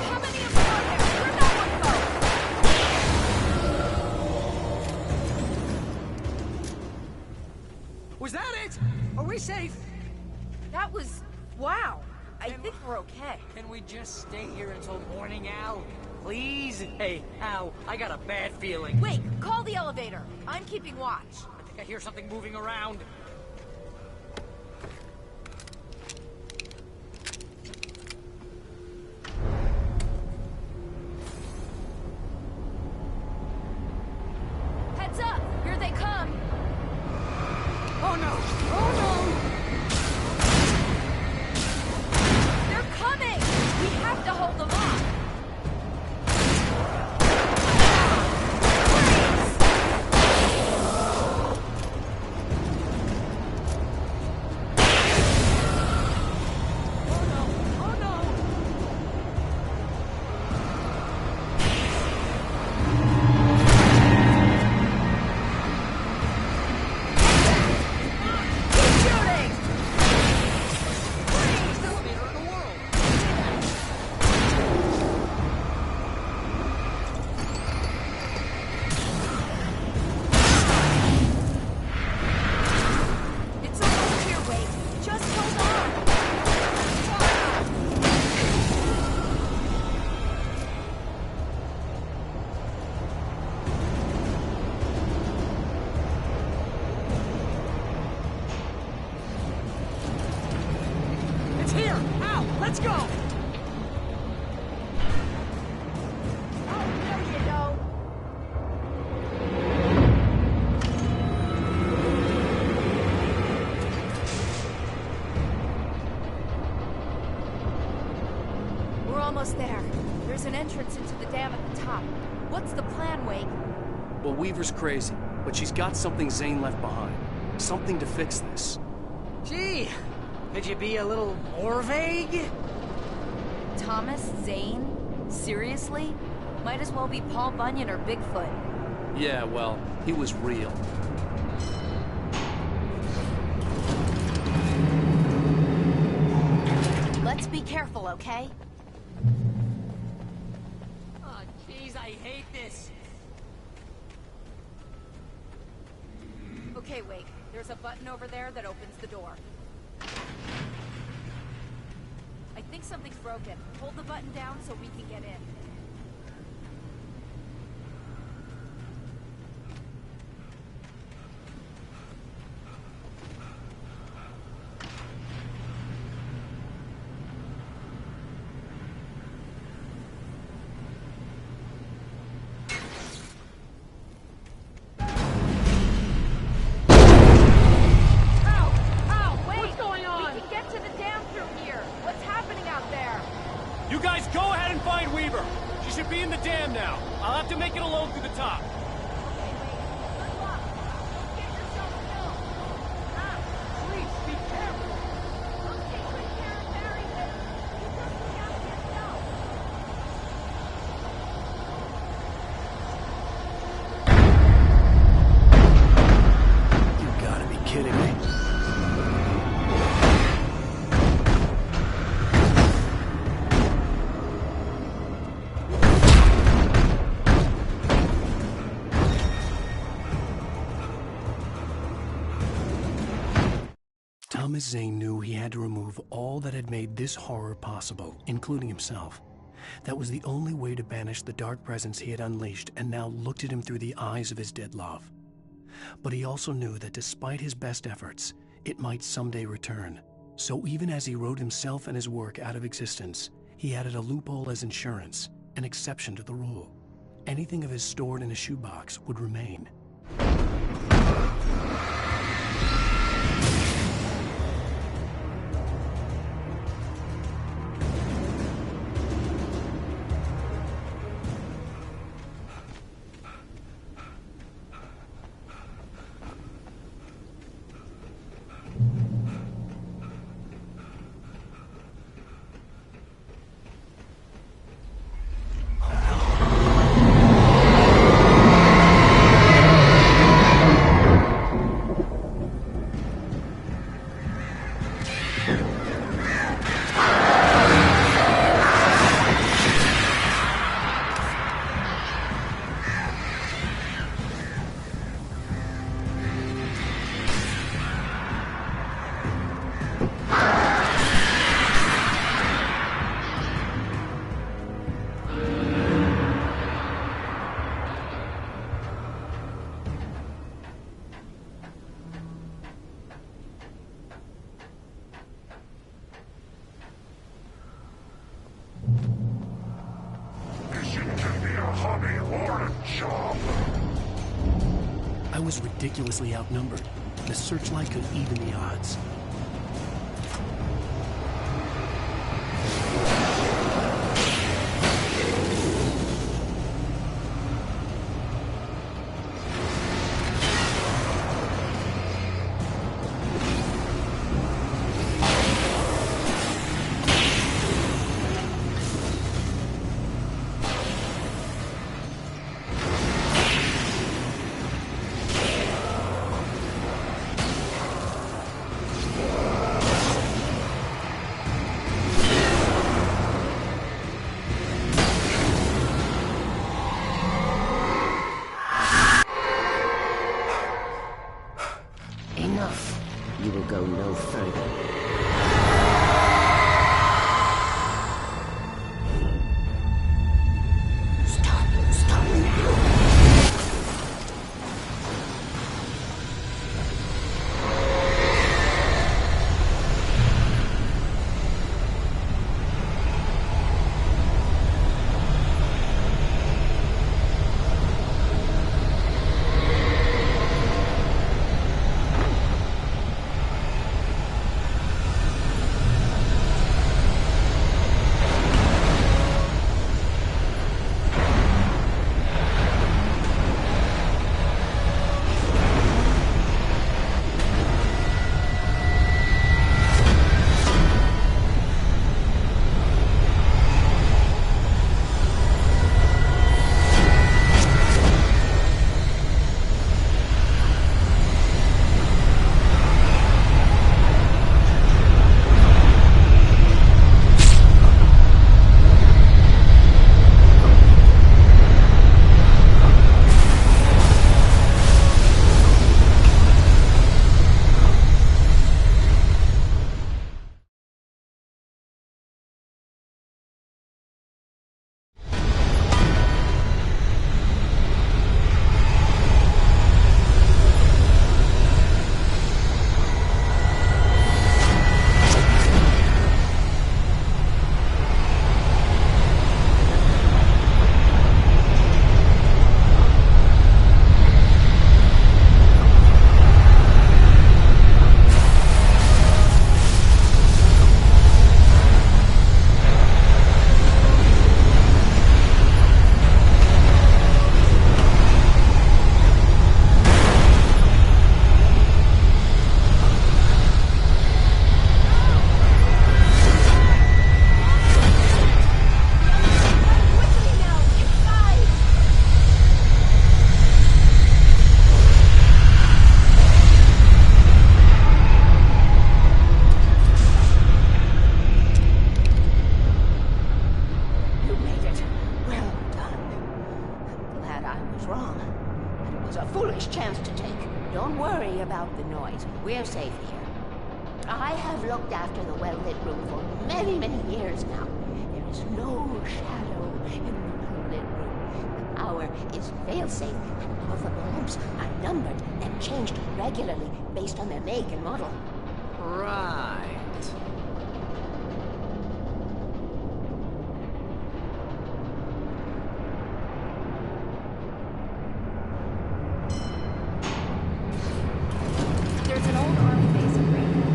How many of them are there? Where'd that one go? Was that it? Are we safe? That was... wow. I think we're okay. Can we just stay here until morning, Al? Please? Hey, Al, I got a bad feeling. Wait, call the elevator. I'm keeping watch. I think I hear something moving around. Heads up! Here they come! Oh no! Oh no! They're coming! We have to hold them off! Let's go! Oh, there you go. We're almost there. There's an entrance into the dam at the top. What's the plan, Wake? Well, Weaver's crazy, but she's got something Zane left behind. Something to fix this. Gee, could you be a little more vague? Thomas Zane? Seriously? Might as well be Paul Bunyan or Bigfoot. Yeah, well, he was real. Let's be careful, okay? Oh, jeez, I hate this. Okay, Wake. There's a button over there that opens the door. I think something's broken. Hold the button down so we can get in. Be in the dam now. I'll have to make it alone through the top. You gotta be kidding me. Thomas Zane knew he had to remove all that had made this horror possible, including himself. That was the only way to banish the dark presence he had unleashed and now looked at him through the eyes of his dead love. But he also knew that despite his best efforts, it might someday return. So even as he wrote himself and his work out of existence, he added a loophole as insurance, an exception to the rule. Anything of his stored in a shoebox would remain. I was ridiculously outnumbered. The searchlight could even the odds. Enough. You will go no further. For many, many years now, there is no shadow in the moonlit room. The power is fail-safe, and all the bulbs are numbered and changed regularly based on their make and model. Right. There's an old army base in Greenville.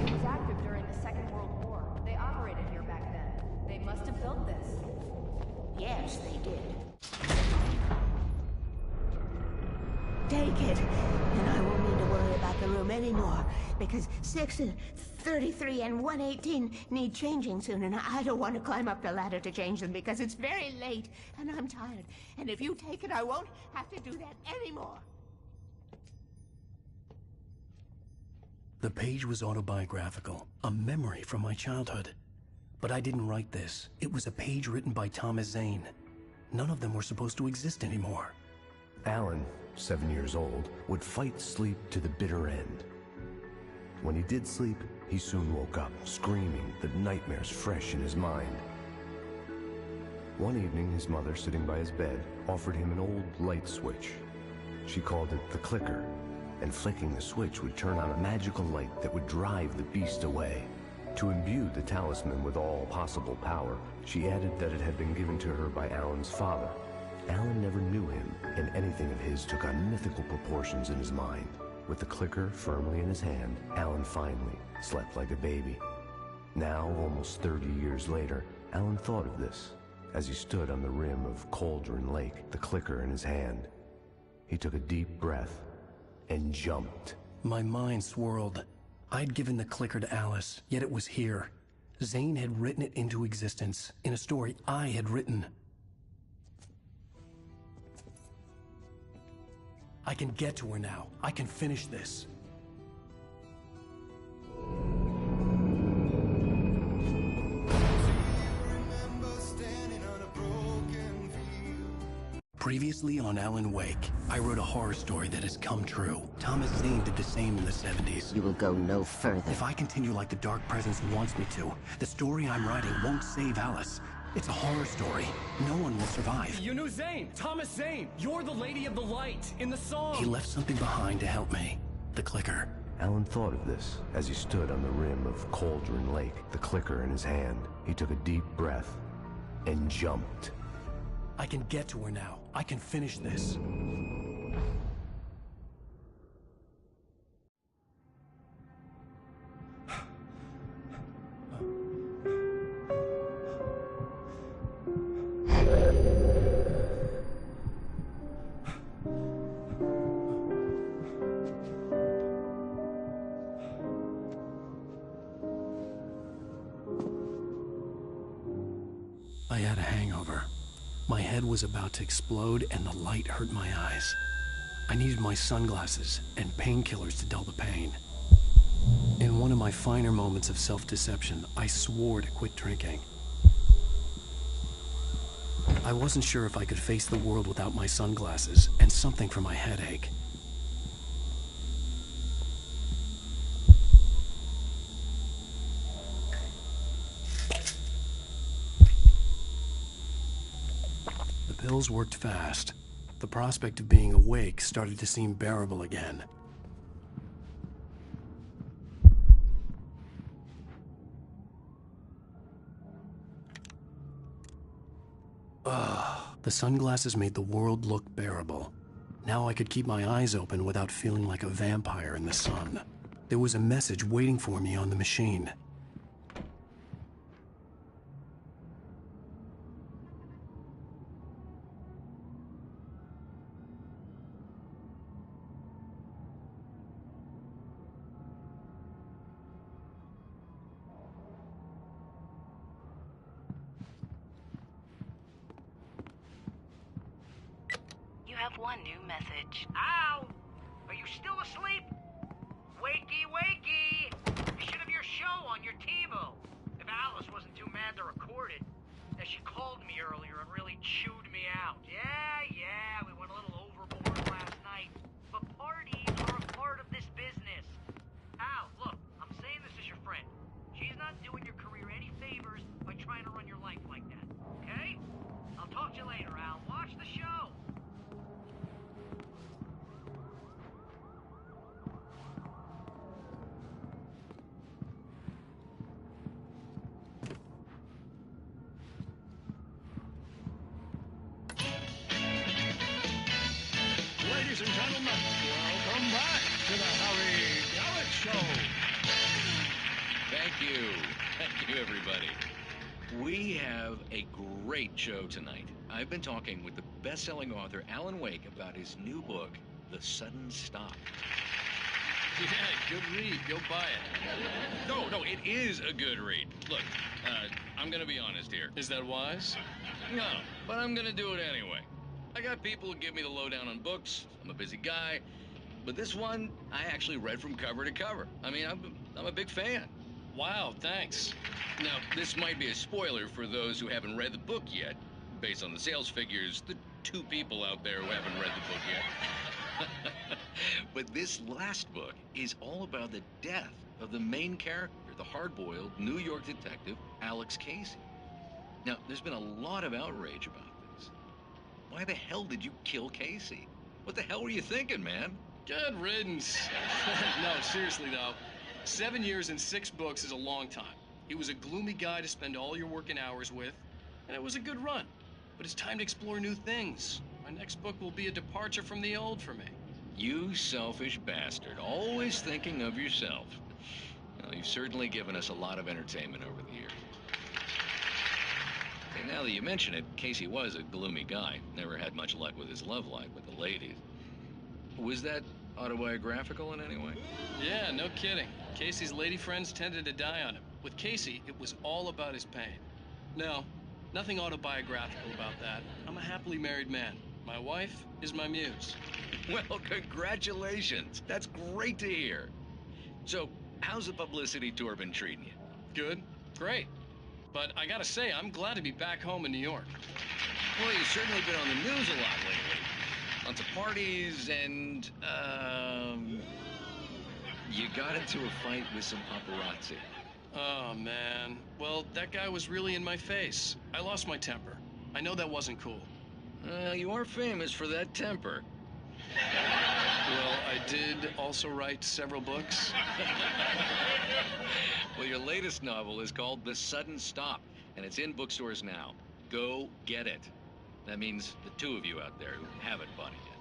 It was active during the Second World War. They operated here back then. They must have built this. Yes, they did. Take it, and I won't need to worry about the room anymore, because 6 and 33 and 118 need changing soon, and I don't want to climb up the ladder to change them because it's very late, and I'm tired. And if you take it, I won't have to do that anymore. The page was autobiographical, a memory from my childhood. But I didn't write this. It was a page written by Thomas Zane. None of them were supposed to exist anymore. Alan, 7 years old, would fight sleep to the bitter end. When he did sleep, he soon woke up, screaming, the nightmares fresh in his mind. One evening, his mother, sitting by his bed, offered him an old light switch. She called it the clicker, and flicking the switch would turn on a magical light that would drive the beast away. To imbue the talisman with all possible power, she added that it had been given to her by Alan's father. Alan never knew him, and anything of his took on mythical proportions in his mind. With the clicker firmly in his hand, Alan finally slept like a baby. Now, almost 30 years later, Alan thought of this as he stood on the rim of Cauldron Lake, the clicker in his hand. He took a deep breath and jumped. My mind swirled. I'd given the clicker to Alice, yet it was here. Zane had written it into existence, in a story I had written. I can get to her now. I can finish this. Previously on Alan Wake, I wrote a horror story that has come true. Thomas Zane did the same in the 70s. You will go no further. If I continue like the Dark Presence wants me to, the story I'm writing won't save Alice. It's a horror story. No one will survive. You knew Zane! Thomas Zane! You're the Lady of the Light in the song! He left something behind to help me. The clicker. Alan thought of this as he stood on the rim of Cauldron Lake, the clicker in his hand. He took a deep breath and jumped. I can get to her now. I can finish this. I had a hangover. My head was about to explode and the light hurt my eyes. I needed my sunglasses and painkillers to dull the pain. In one of my finer moments of self-deception, I swore to quit drinking. I wasn't sure if I could face the world without my sunglasses and something for my headache. The pills worked fast. The prospect of being awake started to seem bearable again. The sunglasses made the world look bearable. Now I could keep my eyes open without feeling like a vampire in the sun. There was a message waiting for me on the machine. One new message. Ow! Are you still asleep? Wakey, wakey! You should have your show on your TiVo. If Alice wasn't too mad to record it. As she called me earlier and really chewed me out. Yeah, we went a little overboard last night. But parties are a part of this business. Al, look, I'm saying this as your friend. She's not you. Thank you, everybody. We have a great show tonight. I've been talking with the best-selling author Alan Wake about his new book, The Sudden Stop. Yeah, good read. Go buy it. No, it is a good read. Look, I'm gonna be honest here. Is that wise? No, but I'm gonna do it anyway. I got people who give me the lowdown on books. I'm a busy guy. But this one, I actually read from cover to cover. I mean, I'm a big fan. Wow, thanks. Now, this might be a spoiler for those who haven't read the book yet. Based on the sales figures, the 2 people out there who haven't read the book yet. But this last book is all about the death of the main character, the hard-boiled New York detective, Alex Casey. Now, there's been a lot of outrage about this. Why the hell did you kill Casey? What the hell were you thinking, man? Good riddance. No, seriously, though. 7 years and 6 books is a long time. He was a gloomy guy to spend all your working hours with, and it was a good run. But it's time to explore new things. My next book will be a departure from the old for me. You selfish bastard, always thinking of yourself. Well, you've certainly given us a lot of entertainment over the years. And now that you mention it, Casey was a gloomy guy. Never had much luck with his love life with the ladies. Was that autobiographical in any way? Yeah, no kidding. Casey's lady friends tended to die on him. With Casey, it was all about his pain. No, nothing autobiographical about that. I'm a happily married man. My wife is my muse. Well, congratulations. That's great to hear. So, how's the publicity tour been treating you? Good. Great. But I gotta say, I'm glad to be back home in New York. Well, you've certainly been on the news a lot lately. Lots of parties and, you got into a fight with some paparazzi. Oh, man. Well, that guy was really in my face. I lost my temper. I know that wasn't cool. Well, you are famous for that temper. Well, I did also write several books. Well, your latest novel is called The Sudden Stop, and it's in bookstores now. Go get it. That means the 2 of you out there who haven't bought it yet.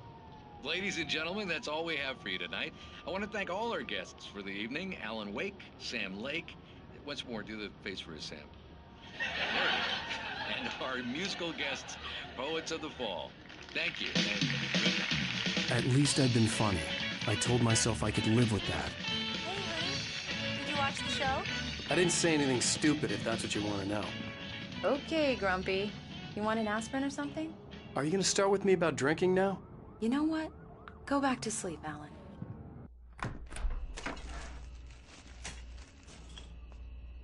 Ladies and gentlemen, that's all we have for you tonight. I want to thank all our guests for the evening. Alan Wake, Sam Lake. Once more, do the face for his Sam. There it is. And our musical guests, Poets of the Fall. Thank you, and good night. At least I'd been funny. I told myself I could live with that. Hey, Lee. Did you watch the show? I didn't say anything stupid, if that's what you want to know. Okay, Grumpy. You want an aspirin or something? Are you going to start with me about drinking now? You know what? Go back to sleep, Alan.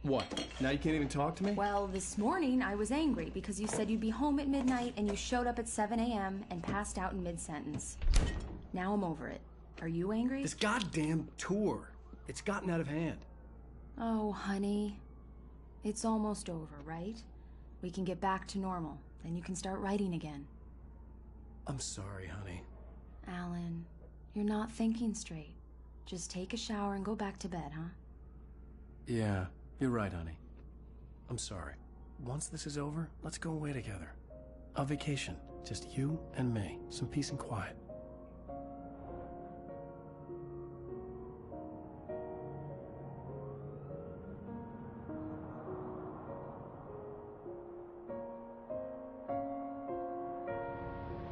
What? Now you can't even talk to me? Well, this morning I was angry because you said you'd be home at midnight and you showed up at 7 a.m. and passed out in mid-sentence. Now I'm over it. Are you angry? This goddamn tour. It's gotten out of hand. Oh, honey. It's almost over, right? We can get back to normal. Then you can start writing again. I'm sorry, honey. Alan, you're not thinking straight. Just take a shower and go back to bed, huh? Yeah, you're right, honey. I'm sorry. Once this is over, let's go away together. A vacation. Just you and me. Some peace and quiet.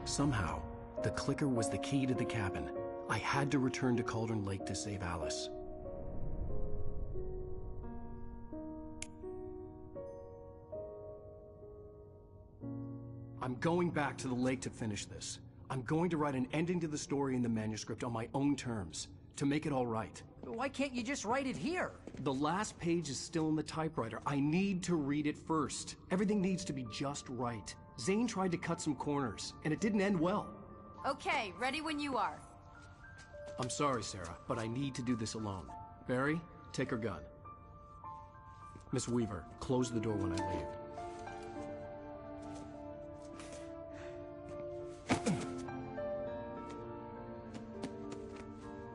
Somehow, the clicker was the key to the cabin. I had to return to Cauldron Lake to save Alice. I'm going back to the lake to finish this. I'm going to write an ending to the story in the manuscript on my own terms, to make it all right. Why can't you just write it here? The last page is still in the typewriter. I need to read it first. Everything needs to be just right. Zane tried to cut some corners, and it didn't end well. Okay, ready when you are. I'm sorry, Sarah, but I need to do this alone. Barry, take her gun. Miss Weaver, close the door when I leave.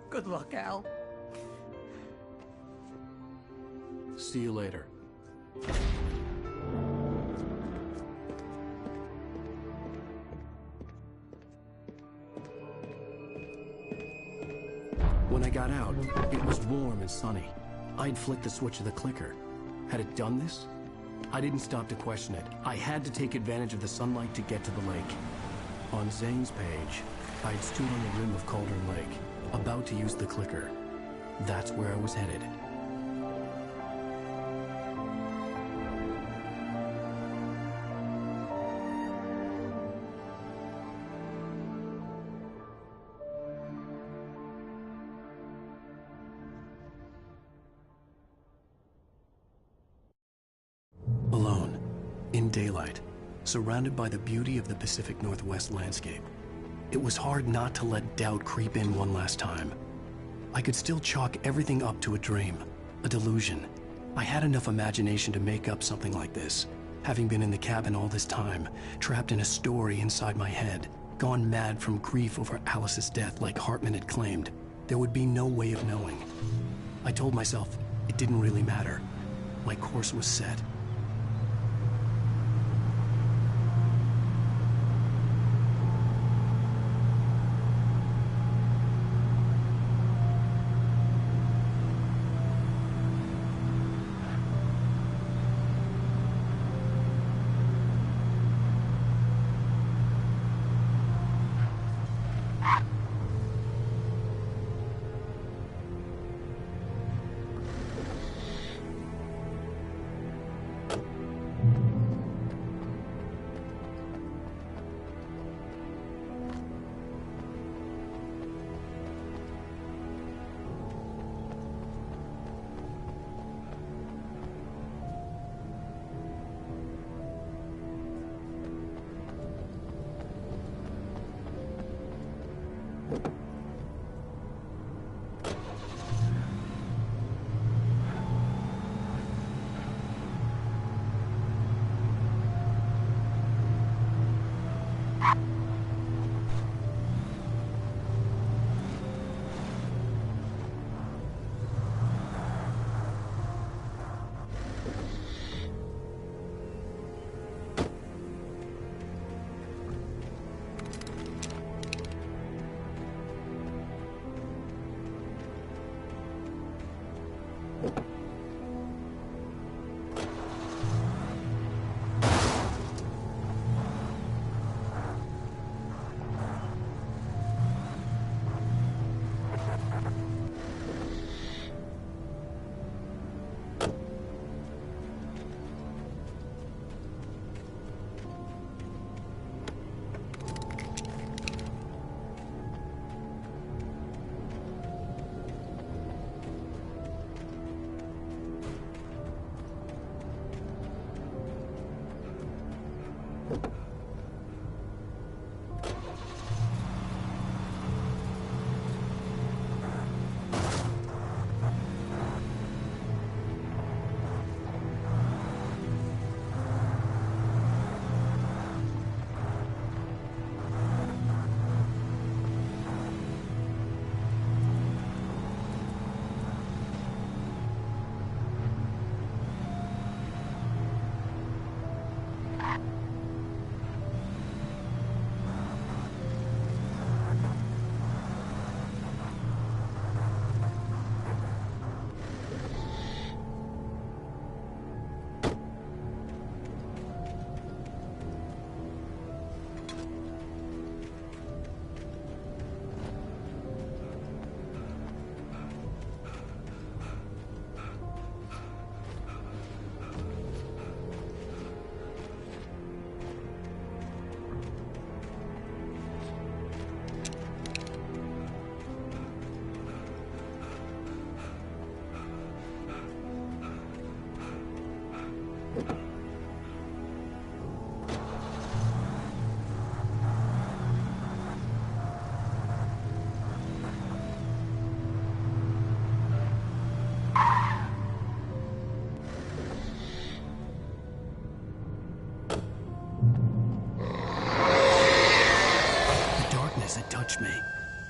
Good luck, Al. See you later. When I got out, it was warm and sunny. I'd flicked the switch of the clicker. Had it done this? I didn't stop to question it. I had to take advantage of the sunlight to get to the lake. On Zane's page, I'd stood on the rim of Cauldron Lake, about to use the clicker. That's where I was headed. Alone, in daylight, surrounded by the beauty of the Pacific Northwest landscape, it was hard not to let doubt creep in one last time. I could still chalk everything up to a dream, a delusion. I had enough imagination to make up something like this, having been in the cabin all this time, trapped in a story inside my head, gone mad from grief over Alice's death like Hartman had claimed. There would be no way of knowing. I told myself it didn't really matter. My course was set.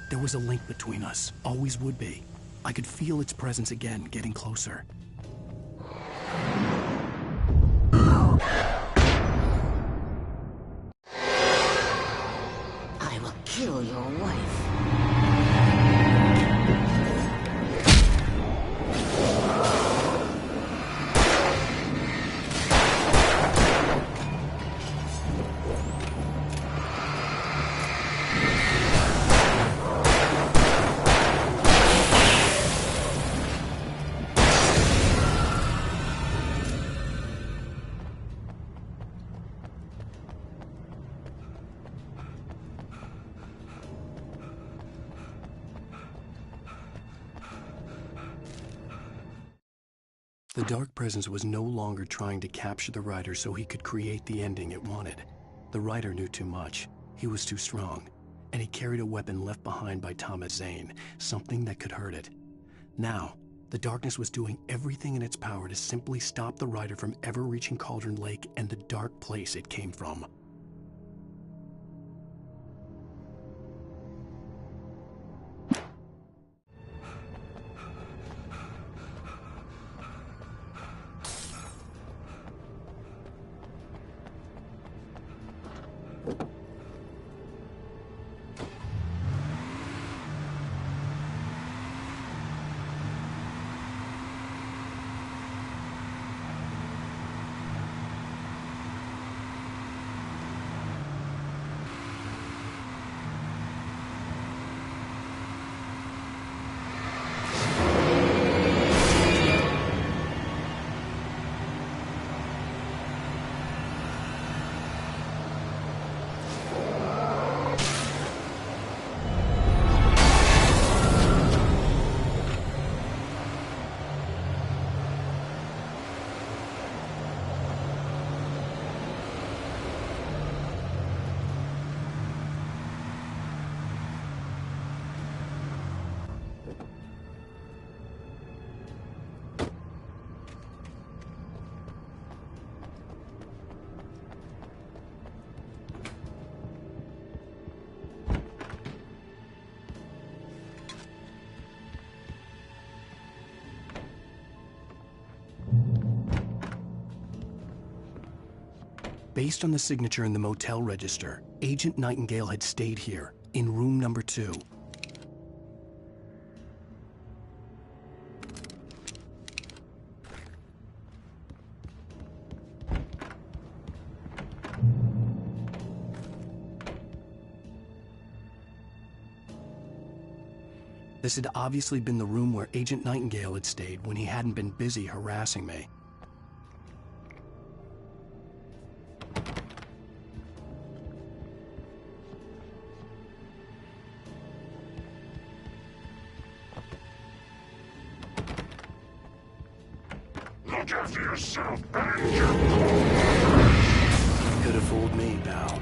There was a link between us, always would be. I could feel its presence again, getting closer. I will kill your wife. The Dark Presence was no longer trying to capture the writer so he could create the ending it wanted. The writer knew too much. He was too strong. And he carried a weapon left behind by Thomas Zane, something that could hurt it. Now, the darkness was doing everything in its power to simply stop the writer from ever reaching Cauldron Lake and the dark place it came from. Based on the signature in the motel register, Agent Nightingale had stayed here, in room number 2. This had obviously been the room where Agent Nightingale had stayed when he hadn't been busy harassing me. Look after yourself and your boy! Could have fooled me, pal.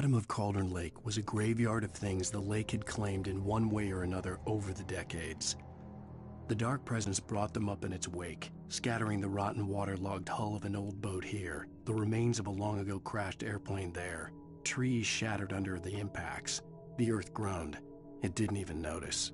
bottom of Cauldron Lake was a graveyard of things the lake had claimed in one way or another over the decades. The dark presence brought them up in its wake, scattering the rotten waterlogged hull of an old boat here, the remains of a long-ago crashed airplane there, trees shattered under the impacts. The earth groaned. It didn't even notice.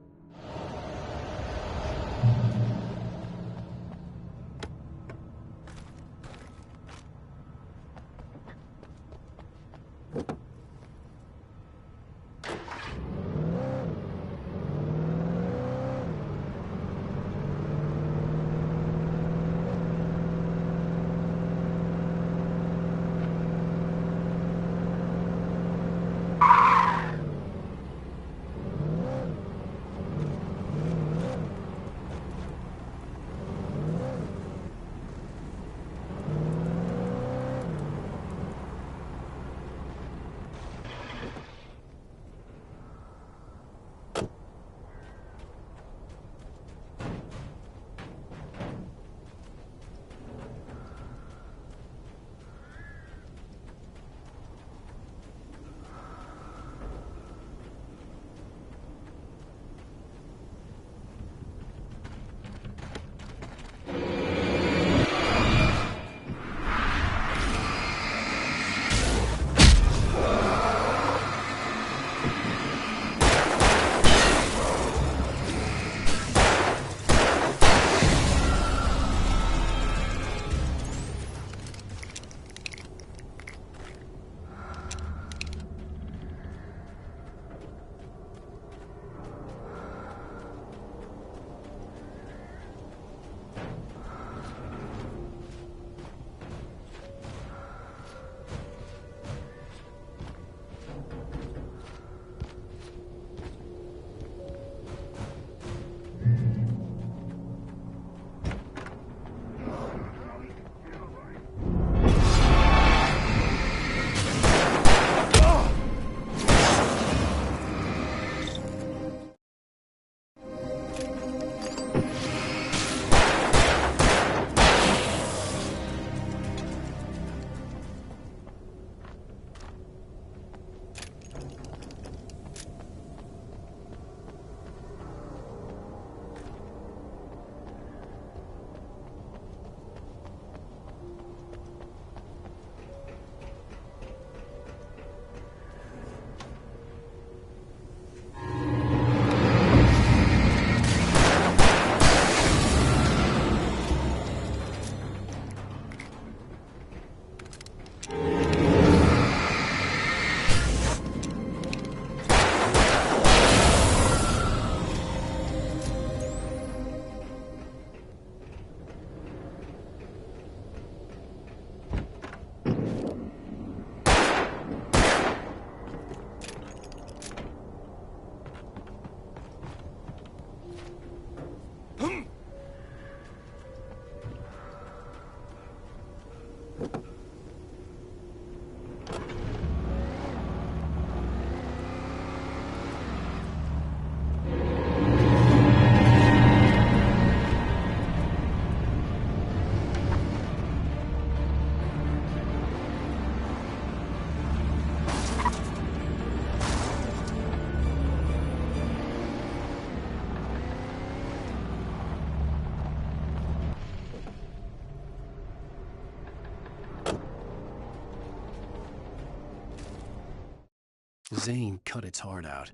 Zane cut its heart out,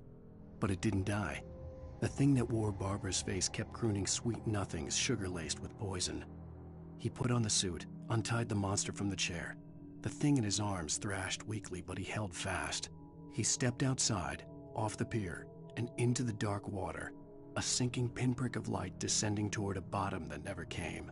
but it didn't die. The thing that wore Barbara's face kept crooning sweet nothings sugar-laced with poison. He put on the suit, untied the monster from the chair. The thing in his arms thrashed weakly, but he held fast. He stepped outside, off the pier, and into the dark water, a sinking pinprick of light descending toward a bottom that never came.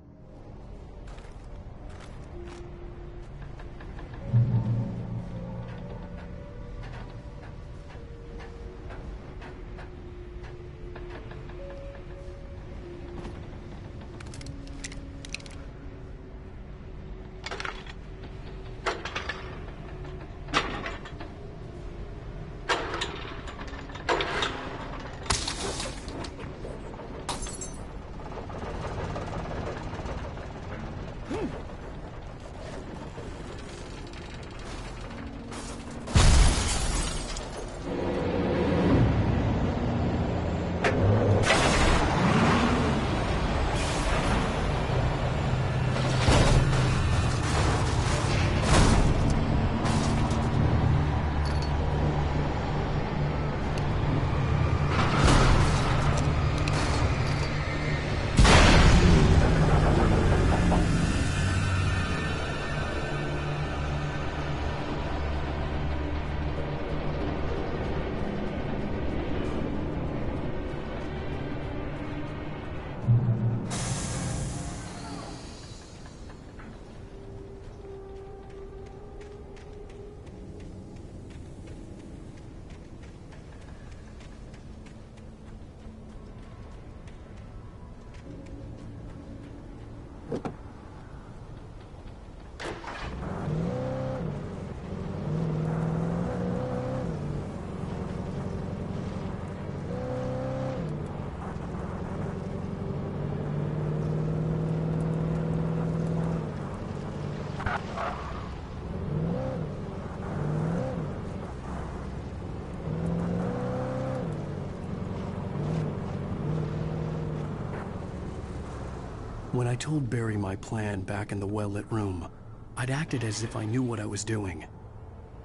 When I told Barry my plan back in the well-lit room, I'd acted as if I knew what I was doing.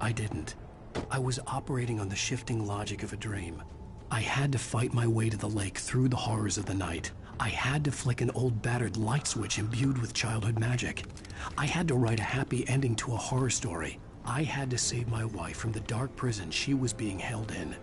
I didn't. I was operating on the shifting logic of a dream. I had to fight my way to the lake through the horrors of the night. I had to flick an old battered light switch imbued with childhood magic. I had to write a happy ending to a horror story. I had to save my wife from the dark prison she was being held in.